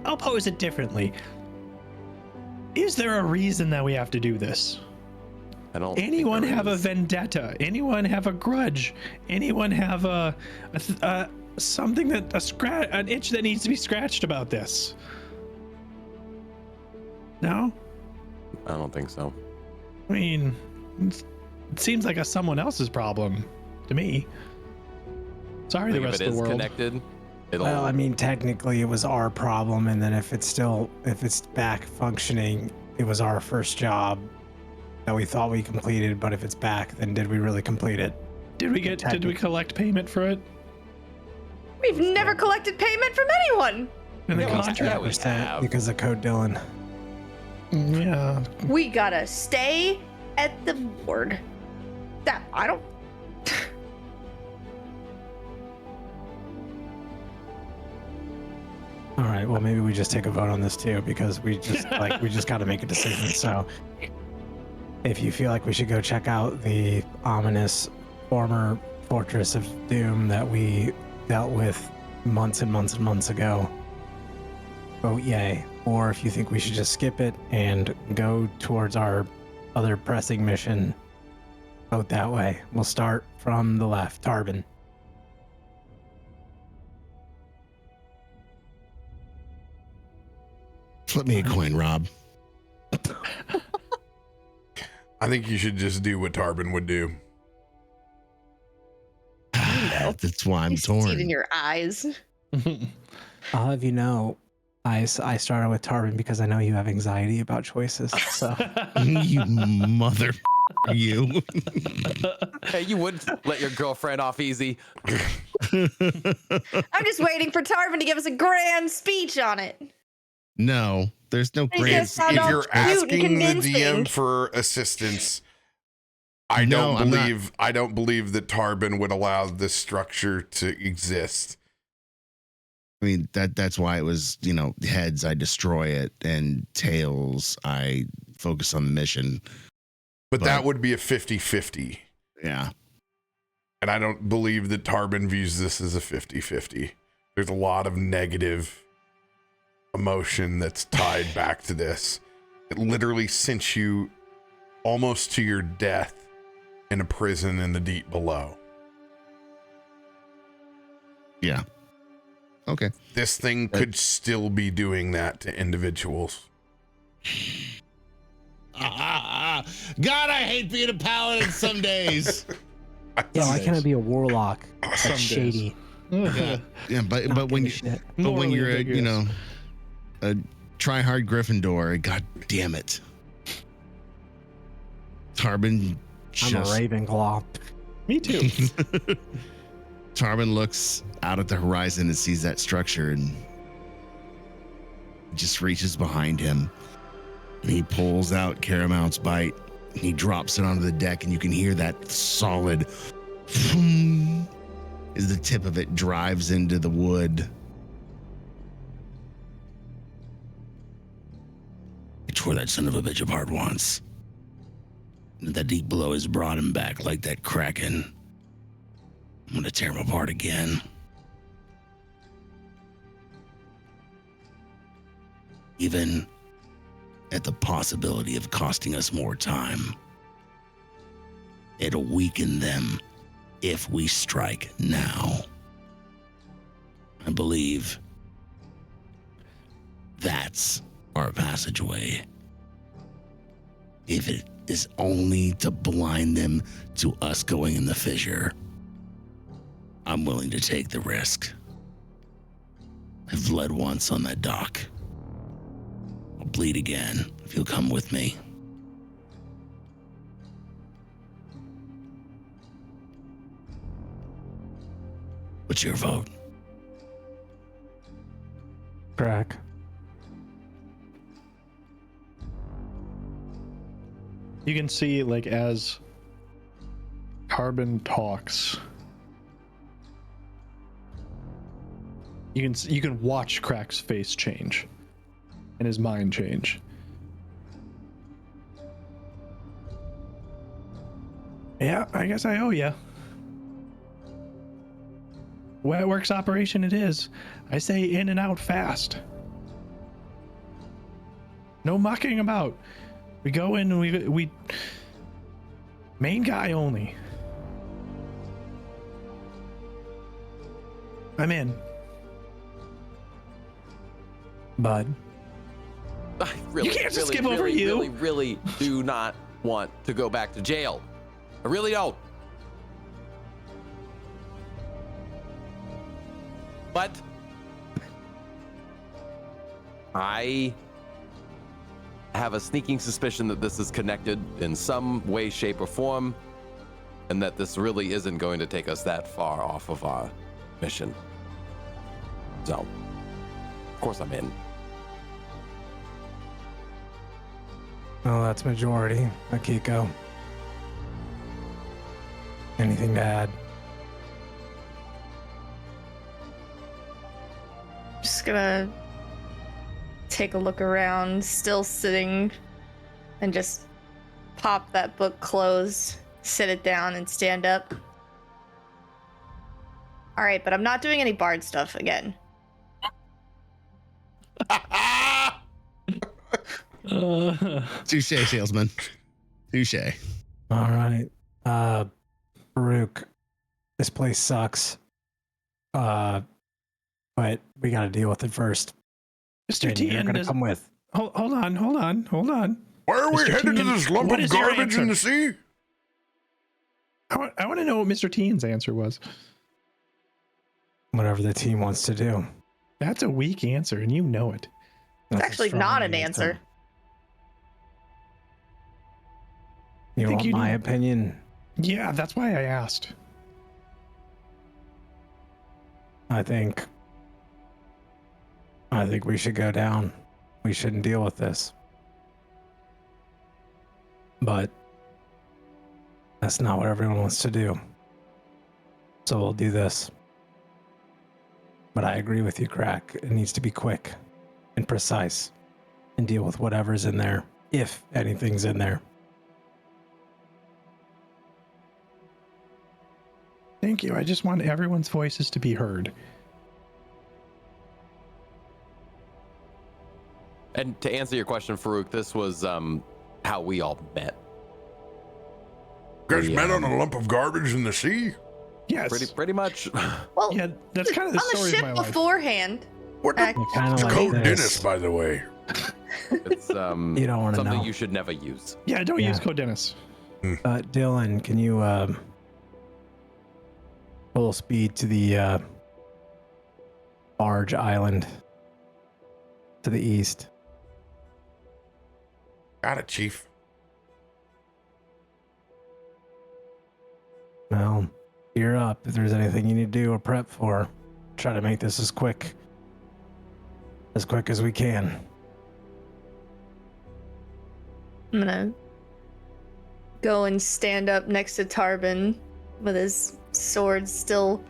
I'll pose it differently. Is there a reason that we have to do this? I don't. Anyone think have there a is. vendetta? Anyone have a grudge? Anyone have something that an itch that needs to be scratched about this? No, I don't think so. I mean, it seems like someone else's problem to me. Sorry, the Like, if rest it of the is world. connected, it'll. Well, I mean, technically it was our problem, and then if it's back functioning, it was our first job that we thought we completed. But if it's back, then did we really complete it? Did we collect payment for it? We've never collected payment from anyone. In the Yeah, we- contract? yeah, we 100% have. because of Code Dylan. Yeah. We gotta stay at the board. That I don't. All right, well, maybe we just take a vote on this too, because we just we just got to make a decision. So, if you feel like we should go check out the ominous former Fortress of Doom that we dealt with months and months and months ago, vote yay. Or if you think we should just skip it and go towards our other pressing mission, vote that way. We'll start from the left. Tarben. Flip me a coin, Rob. I think you should just do what Tarben would do. That's why I'm You see it in torn. your eyes. I'll have you know, I started with Tarben because I know you have anxiety about choices. So You mother, you. Hey, you would let your girlfriend off easy. I'm just waiting for Tarvin to give us a grand speech on it. No, there's no He grand. just sound If all you're cute and asking the convincing. DM for assistance, I No, I'm not. don't believe that Tarben would allow this structure to exist. I mean, that's why it was, heads, I destroy it, and tails, I focus on the mission. But But- that would be a 50-50. Yeah. And I don't believe that Tarben views this as a 50-50. There's a lot of negative emotion that's tied back to this. It literally sent you almost to your death in a prison in the deep below. Yeah. Okay. This thing could still be doing that to individuals. God, I hate being a paladin some days. yeah, why can't I be a warlock? That's Some days. shady. Yeah, but Not when giving a shit. but when Morally you're ambiguous. a try-hard Gryffindor, god damn it. Tarben I'm just a Ravenclaw. Me too. Tarben looks out at the horizon and sees that structure and just reaches behind him. And he pulls out Caramount's bite. And he drops it onto the deck, and you can hear that solid as the tip of it drives into the wood. I tore that son of a bitch apart once. And that deep below has brought him back like that kraken. I'm gonna tear him apart again. Even at the possibility of costing us more time. It'll weaken them if we strike now. I believe that's our passageway. If it is only to blind them to us going in the fissure, I'm willing to take the risk. I've bled once on that dock. I'll bleed again if you'll come with me. What's your vote? Krak. You can see, like, as Tarben talks, you can watch Krak's face change and his mind change. Yeah, I guess I owe ya. Wet Works operation it is. I say in and out fast. No mucking about. We go in and we main guy only. I'm in. Bud. I really, You can't just really, skip over really, you. really, really do not want to go back to jail. I really don't. But I have a sneaking suspicion that this is connected in some way, shape, or form, and that this really isn't going to take us that far off of our mission. So, of course I'm in. Well, that's majority. Akiko. Anything to add? Just gonna take a look around, still sitting, and just pop that book closed, sit it down, and stand up. All right, but I'm not doing any bard stuff again. Touche, salesman. Touche. All right. Farouk, this place sucks. But we got to deal with it first. Mr. And you're Tien, going to come with. hold on. Why are we Mr. headed to Tien, this lump what of is your garbage in the answer? sea? I want to know what Mr. Tien's answer was. Whatever the team wants to do. That's a weak answer, and you know it. It's That's a actually strong not an answer. You think want you my do. opinion? Yeah, that's why I asked. I think we should go down. We shouldn't deal with this. But that's not what everyone wants to do. So we'll do this. But I agree with you, Krak. It needs to be quick and precise and deal with whatever's in there, if anything's in there. Thank you. I just want everyone's voices to be heard. And to answer your question, Farouk, this was how we all met. You guys met on a lump of garbage in the sea? Yes. Pretty much. Well, Yeah, that's kind of the on the story of ship my life. beforehand. What the Actually, Kind of It's like code this. Dennis, by the way. It's You don't want to something know. you should never use. Yeah, don't Yeah. use Code Dennis. Dylan, can you full speed to the barge island to the east? Got it, Chief. Well, gear up. If there's anything you need to do or prep for, try to make this as quick as we can. I'm gonna go and stand up next to Tarben with his sword still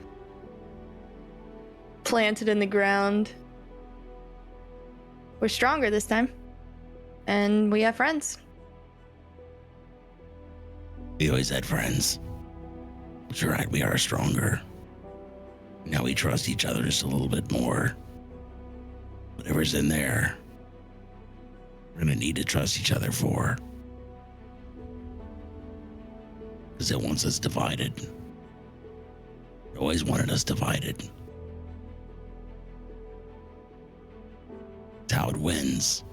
planted in the ground. We're stronger this time. And we have friends. We always had friends. But you're right, we are stronger. Now we trust each other just a little bit more. Whatever's in there, we're gonna need to trust each other for. Because it wants us divided. It always wanted us divided. It's how it wins.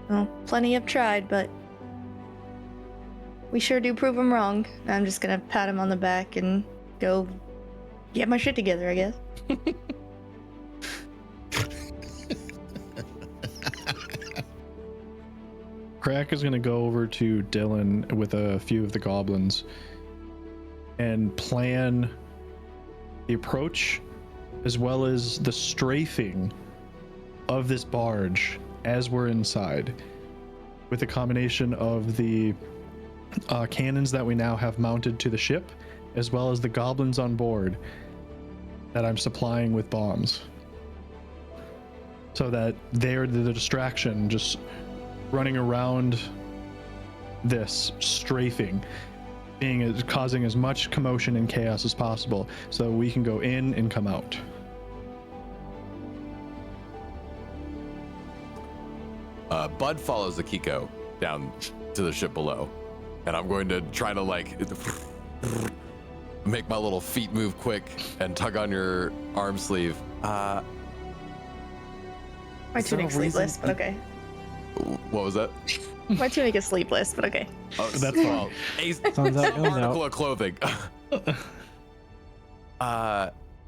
Well, plenty have tried, but we sure do prove them wrong. I'm just gonna pat him on the back and go get my shit together, I guess. Krak is going to go over to Dylan with a few of the goblins and plan the approach as well as the strafing of this barge as we're inside, with a combination of the cannons that we now have mounted to the ship, as well as the goblins on board that I'm supplying with bombs, so that they're the distraction, just running around this, strafing, causing as much commotion and chaos as possible, so we can go in and come out. Bud follows Akiko down to the ship below, and I'm going to try to like make my little feet move quick and tug on your arm sleeve. My tunic's sleepless, but okay. What was that? My tunic is sleepless, but okay. Oh, That's well, Sounds like you'll article know. of clothing.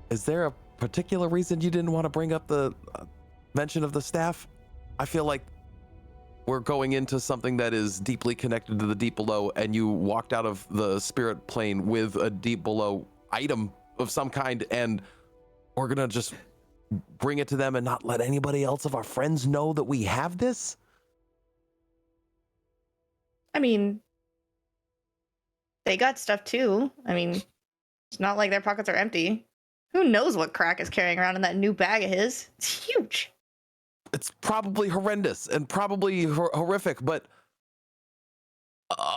Is there a particular reason you didn't want to bring up the mention of the staff? I feel like we're going into something that is deeply connected to the deep below, and you walked out of the spirit plane with a deep below item of some kind, and we're gonna just bring it to them and not let anybody else of our friends know that we have this? I mean, they got stuff too. I mean, it's not like their pockets are empty. Who knows what Krak is carrying around in that new bag of his? It's huge. It's probably horrendous and probably horrific, but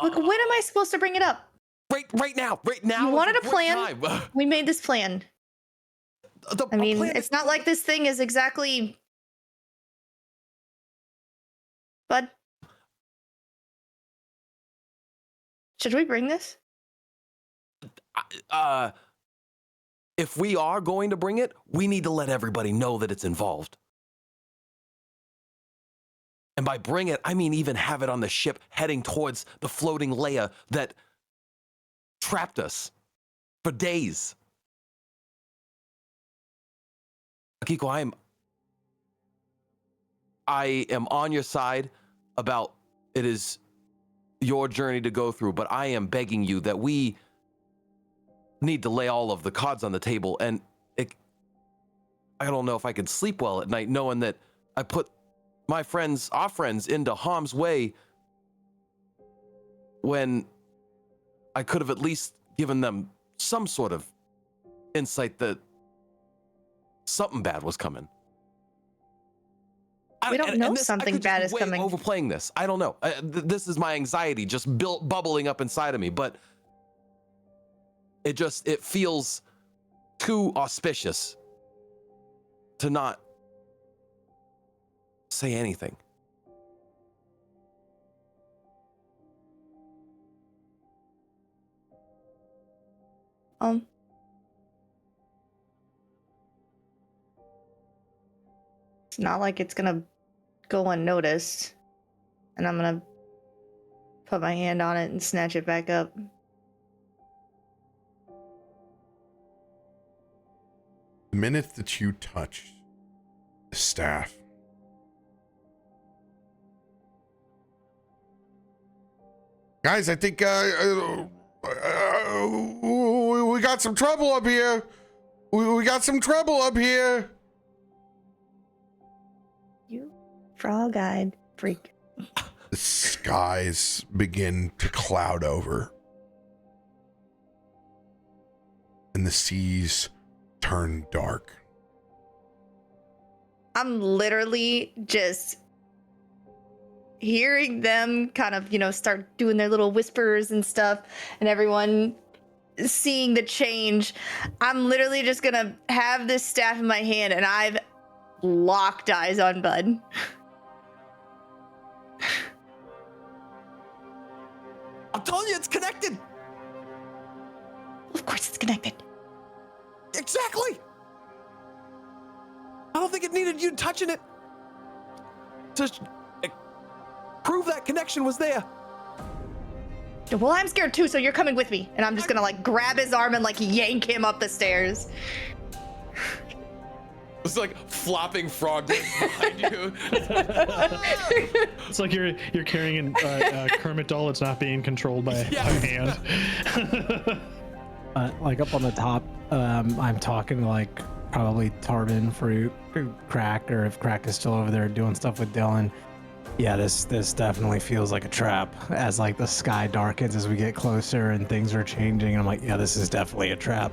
Look, when am I supposed to bring it up? right now. You wanted a great plan? time. We made this plan. I mean, it's not like this thing is exactly... Bud? Should we bring this? If we are going to bring it, we need to let everybody know that it's involved. And by bring it, I mean even have it on the ship heading towards the floating Leia that trapped us for days. Akiko, I am on your side about it is your journey to go through, but I am begging you that we need to lay all of the cards on the table. And I don't know if I could sleep well at night knowing that I put our friends into harm's way when I could have at least given them some sort of insight that something bad was coming. We don't know something bad is coming. Overplaying this, I don't know. This is my anxiety just bubbling up inside of me, but it feels too auspicious to not say anything. It's not like it's gonna go unnoticed, and I'm gonna put my hand on it and snatch it back up. The minute that you touch the staff, guys, I think we got some trouble up here. We got some trouble up here. You frog-eyed freak. The skies begin to cloud over, and the seas turn dark. I'm literally just hearing them kind of, start doing their little whispers and stuff, and everyone seeing the change. I'm literally just gonna have this staff in my hand, and I've locked eyes on Bud. I'm telling you, it's connected. Of course it's connected. Exactly. I don't think it needed you touching it to prove that connection was there. Well, I'm scared too, so you're coming with me. And I'm just gonna grab his arm and yank him up the stairs. It's like flopping frog behind you. It's like you're carrying a Kermit doll that's not being controlled by a hand. Up on the top, I'm talking to probably Tarben, Fruit, Krak, or if Krak is still over there doing stuff with Dylan. Yeah, this definitely feels like a trap as the sky darkens as we get closer and things are changing. And I'm like, yeah, this is definitely a trap.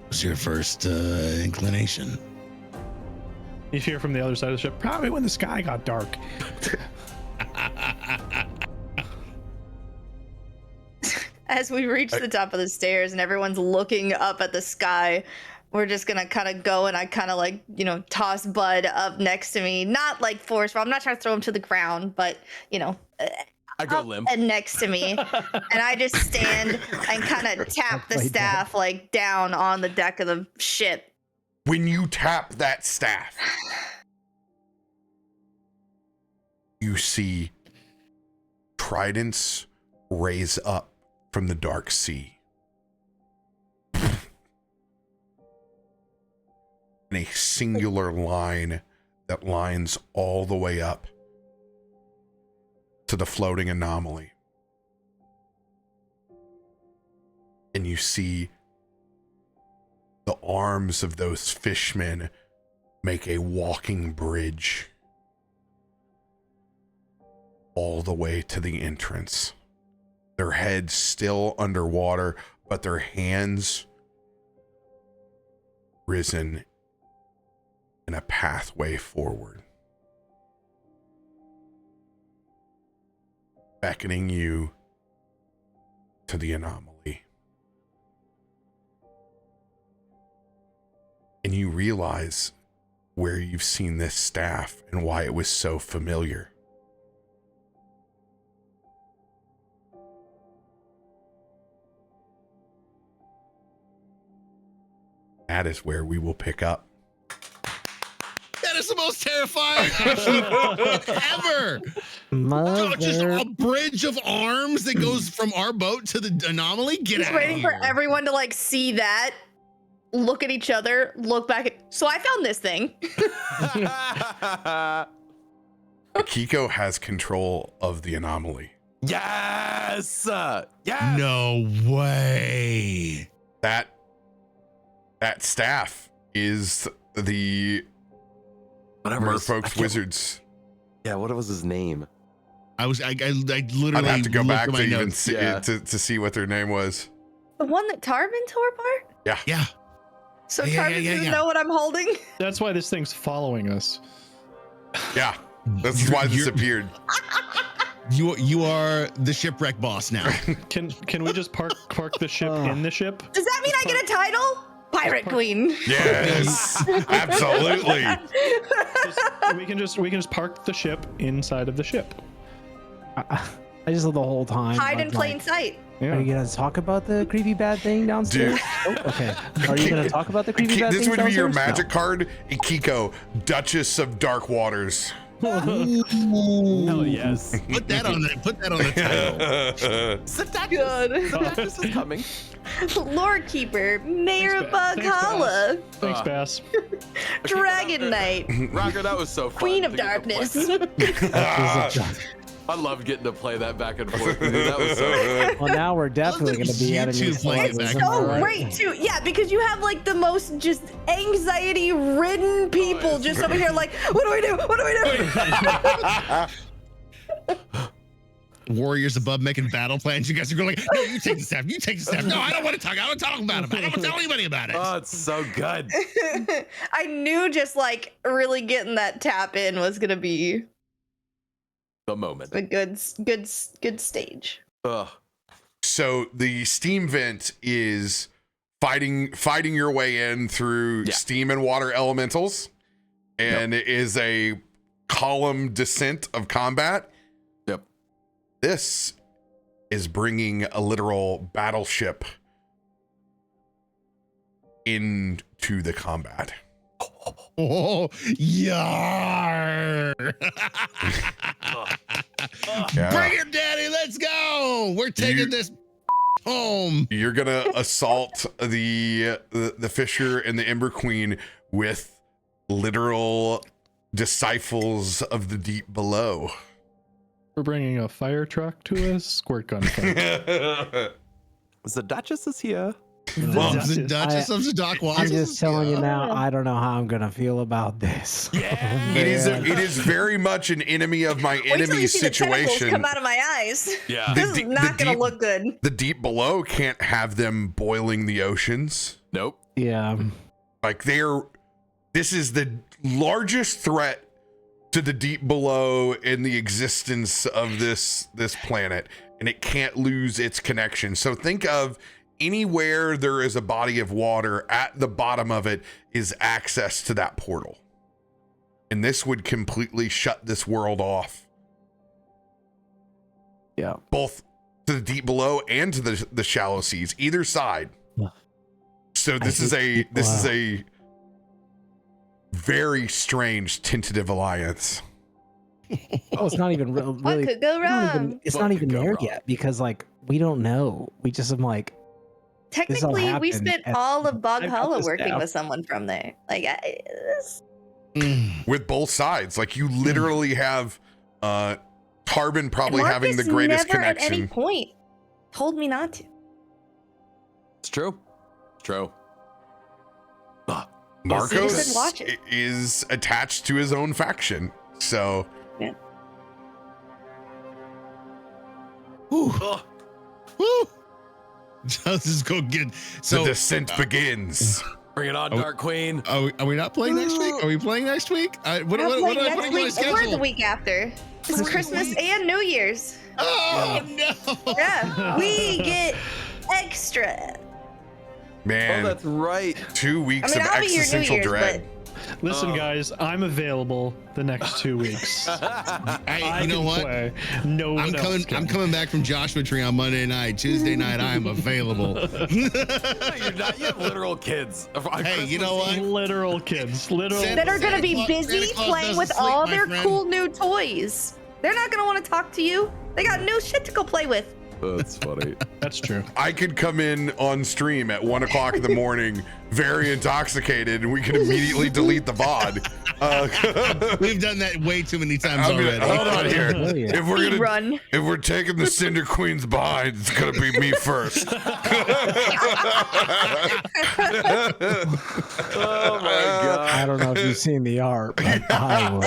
What's your first inclination? You hear from the other side of the ship, probably when the sky got dark. As we reach the top of the stairs and everyone's looking up at the sky, we're just gonna kind of go, and I kind of like, you know, toss Bud up next to me, not like forceful. I'm not trying to throw him to the ground, but you know, I go up limp. and next to me, and I just stand and kind of tap the staff like down on the deck of the ship. When you tap that staff, you see tridents raise up from the dark sea. In a singular line that lines all the way up to the floating anomaly. And you see the arms of those fishmen make a walking bridge all the way to the entrance. Their heads still underwater, but their hands risen in a pathway forward, beckoning you to the anomaly. And you realize where you've seen this staff and why it was so familiar. That is where we will pick up. That is the most terrifying ever. Just a bridge of arms that goes from our boat to the anomaly. Get Just out waiting of for here. everyone to like see that, look at each other, look back at. So I found this thing. Akiko has control of the anomaly. Yes. Yes. No way. That staff is the Whatever. Merfolk's wizards. Yeah. What was his name? I literally I'd have to go looked back at to my even notes. see, to see what their name was. The one that Tarben tore apart? Yeah. So Yeah, Tarben doesn't yeah. know what I'm holding? That's why this thing's following us. Yeah, that's why this appeared. You are the shipwreck boss now. Can we just park the ship in the ship? Does that mean I get a title? Pirate Queen. Yes, absolutely. We can just park the ship inside of the ship. I just the whole time. Hide in I'm plain like, sight. Are you gonna talk about the creepy bad thing downstairs? Dude. Oh, okay. Are you gonna talk about the creepy bad This thing would downstairs? be your No. magic card, Akiko, Duchess of Dark Waters. Hell yes. Put that on the title. Good. This is coming. Lord Keeper, Mayor of Thanks, Valhalla, Thanks, Bass. Dragon Knight, Rocker, that was so fun. Queen of to get to play. Darkness. I loved getting to play that back and forth with you. That was so good. Well, now we're definitely gonna be You adding two these playing it clauses. back and So forth. great too. Yeah, because you have like the most just anxiety-ridden people just over here like, what do we do? What do we do? Warriors above making battle plans. You guys are going like, no, you take the staff. You take the staff. No, I don't want to talk. I don't talk about it. I don't want to tell anybody about it. Oh, it's so good. I knew just like really getting that tap in was gonna be The moment. a good stage. Ugh. So the steam vent is fighting your way in through steam and water elementals, and it is a column descent of combat. Yep. This is bringing a literal battleship into the combat. Oh, yar. Yeah. Bring it, Daddy. Let's go. We're taking this home. You're gonna assault the Fisher and the Ember Queen with literal disciples of the deep below. We're bringing a fire truck to a squirt gun fight. The Duchess is here. The Duchess of the Dock I'm Waters. just telling you now, I don't know how I'm gonna feel about this. Yeah. It is very much an enemy of my Wait till enemy you see the tentacles situation. come out of my eyes. Yeah. This is not gonna look good. The deep below can't have them boiling the oceans. Nope. Yeah. Like this is the largest threat to the deep below in the existence of this planet, and it can't lose its connection. So think of anywhere there is a body of water, at the bottom of it is access to that portal. And this would completely shut this world off. Yeah. Both to the deep below and to the shallow seas, either side. So this is a very strange tentative alliance. Oh, it's not even really. What could go wrong? It's What not could even go there wrong? yet because like we don't know. We just am like Technically, we happened spent at- all of Bog I got Hollow this working now. with someone from there. Like, With both sides. Like you literally have Tarben probably Marcus having the greatest never at any connection. point told me not to. It's true. It's true. Ah, Marcos been watching. is attached to his own faction. So ugh. Woo! Let's just go get. the So, descent begins. Bring it on, Oh. Dark Queen. are we not playing next week? Are we playing next week? What We're do I playing put next on my week or the schedule? week after. It's Christmas and New Year's. Oh no! Yeah, we get extra. Man, Oh, that's right. 2 weeks of I'll be your New existential Year's, dread. Listen, Oh. guys, I'm available the next 2 weeks. Hey, you know can what? play. No one I'm else coming. can. I'm coming back from Joshua Tree on Monday night. Tuesday night, I am available. You're not. You have literal kids. On Hey, you Christmas know what? Eve. Literal kids. Literal. That are going to be Santa busy Claus playing doesn't with sleep, all my their friend. cool new toys. They're not going to want to talk to you. They got new shit to go play with. That's funny. That's true. I could come in on stream at 1 o'clock in the morning, very intoxicated, and we can immediately delete the VOD. We've done that way too many times I mean, already. hold on here. Oh, yeah. If we're Speed gonna, run. if we're taking the Cinder Queens behind, it's gonna be me first. Oh my god. I don't know if you've seen the art, but I would.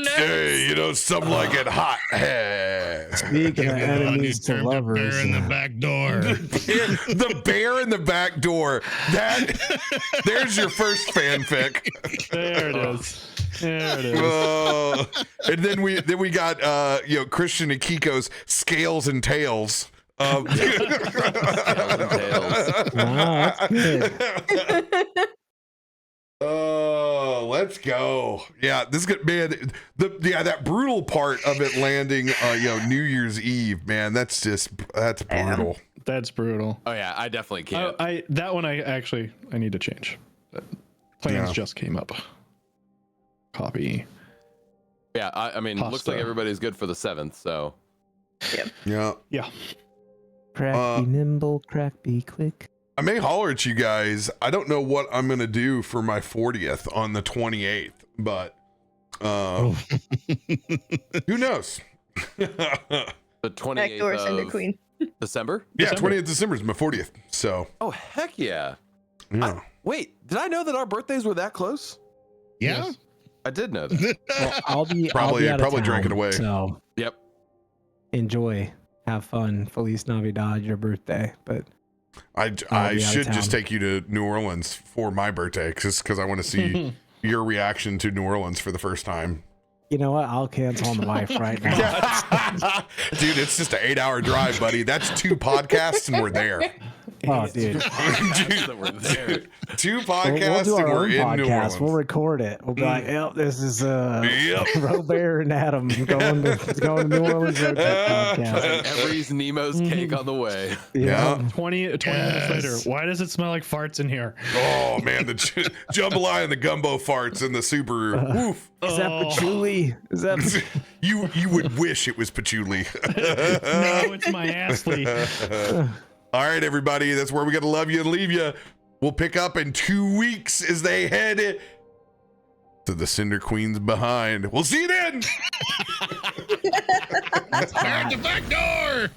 Hey, you know, some like it hot. Hey. Speaking of enemies to lovers, Bear in the back door. The bear in the back door. There's your first fanfic. There it is. There it is. And then we got Christian and Kiko's Scales and Tails. Tails and tails. nah, that's good. Oh, let's go. Yeah, this is good, man. That brutal part of it landing New Year's Eve, man, that's brutal. That's brutal. Oh yeah, I definitely can't. That one I need to change. Plans Yeah. just came up. Copy. Yeah, I mean, looks Pasta. like everybody's good for the 7th. So Yeah. Yeah. Crack be nimble, crack be quick. I may holler at you guys. I don't know what I'm gonna do for my 40th on the 28th, but who knows? the 28th Backdoor Cinder of Queen. December. Yeah, December. 20th December is my 40th. So Oh heck yeah. yeah. Wait, did I know that our birthdays were that close? Yeah. I did know that. Well, I'll be Probably out of drank town, it away. So Yep. enjoy, have fun. Feliz Navidad, your birthday. But I be out of should just town. take you to New Orleans for my birthday because I want to see your reaction to New Orleans for the first time. you know what? I'll cancel on the wife right now. Dude, it's just an 8-hour drive, buddy. That's 2 podcasts and we're there. Oh, dude. That we're there. 2 We'll podcasts do and our we're own in New podcast. Orleans. We'll record it. We'll be like, "Yep, this is Yep. RoBear and Adam going to New Orleans road trip podcast." Every's Nemo's cake on the way. Yeah. 20 minutes later. Why does it smell like farts in here? Oh man, the jambalaya and the gumbo farts in the Subaru. Woof. Is that patchouli? Is that? You would wish it was patchouli. No, it's my Astley. All right, everybody, that's where we got to love you and leave you. We'll pick up in 2 weeks as they head to the Cinder Queens behind. We'll see you then. Bear at the back door.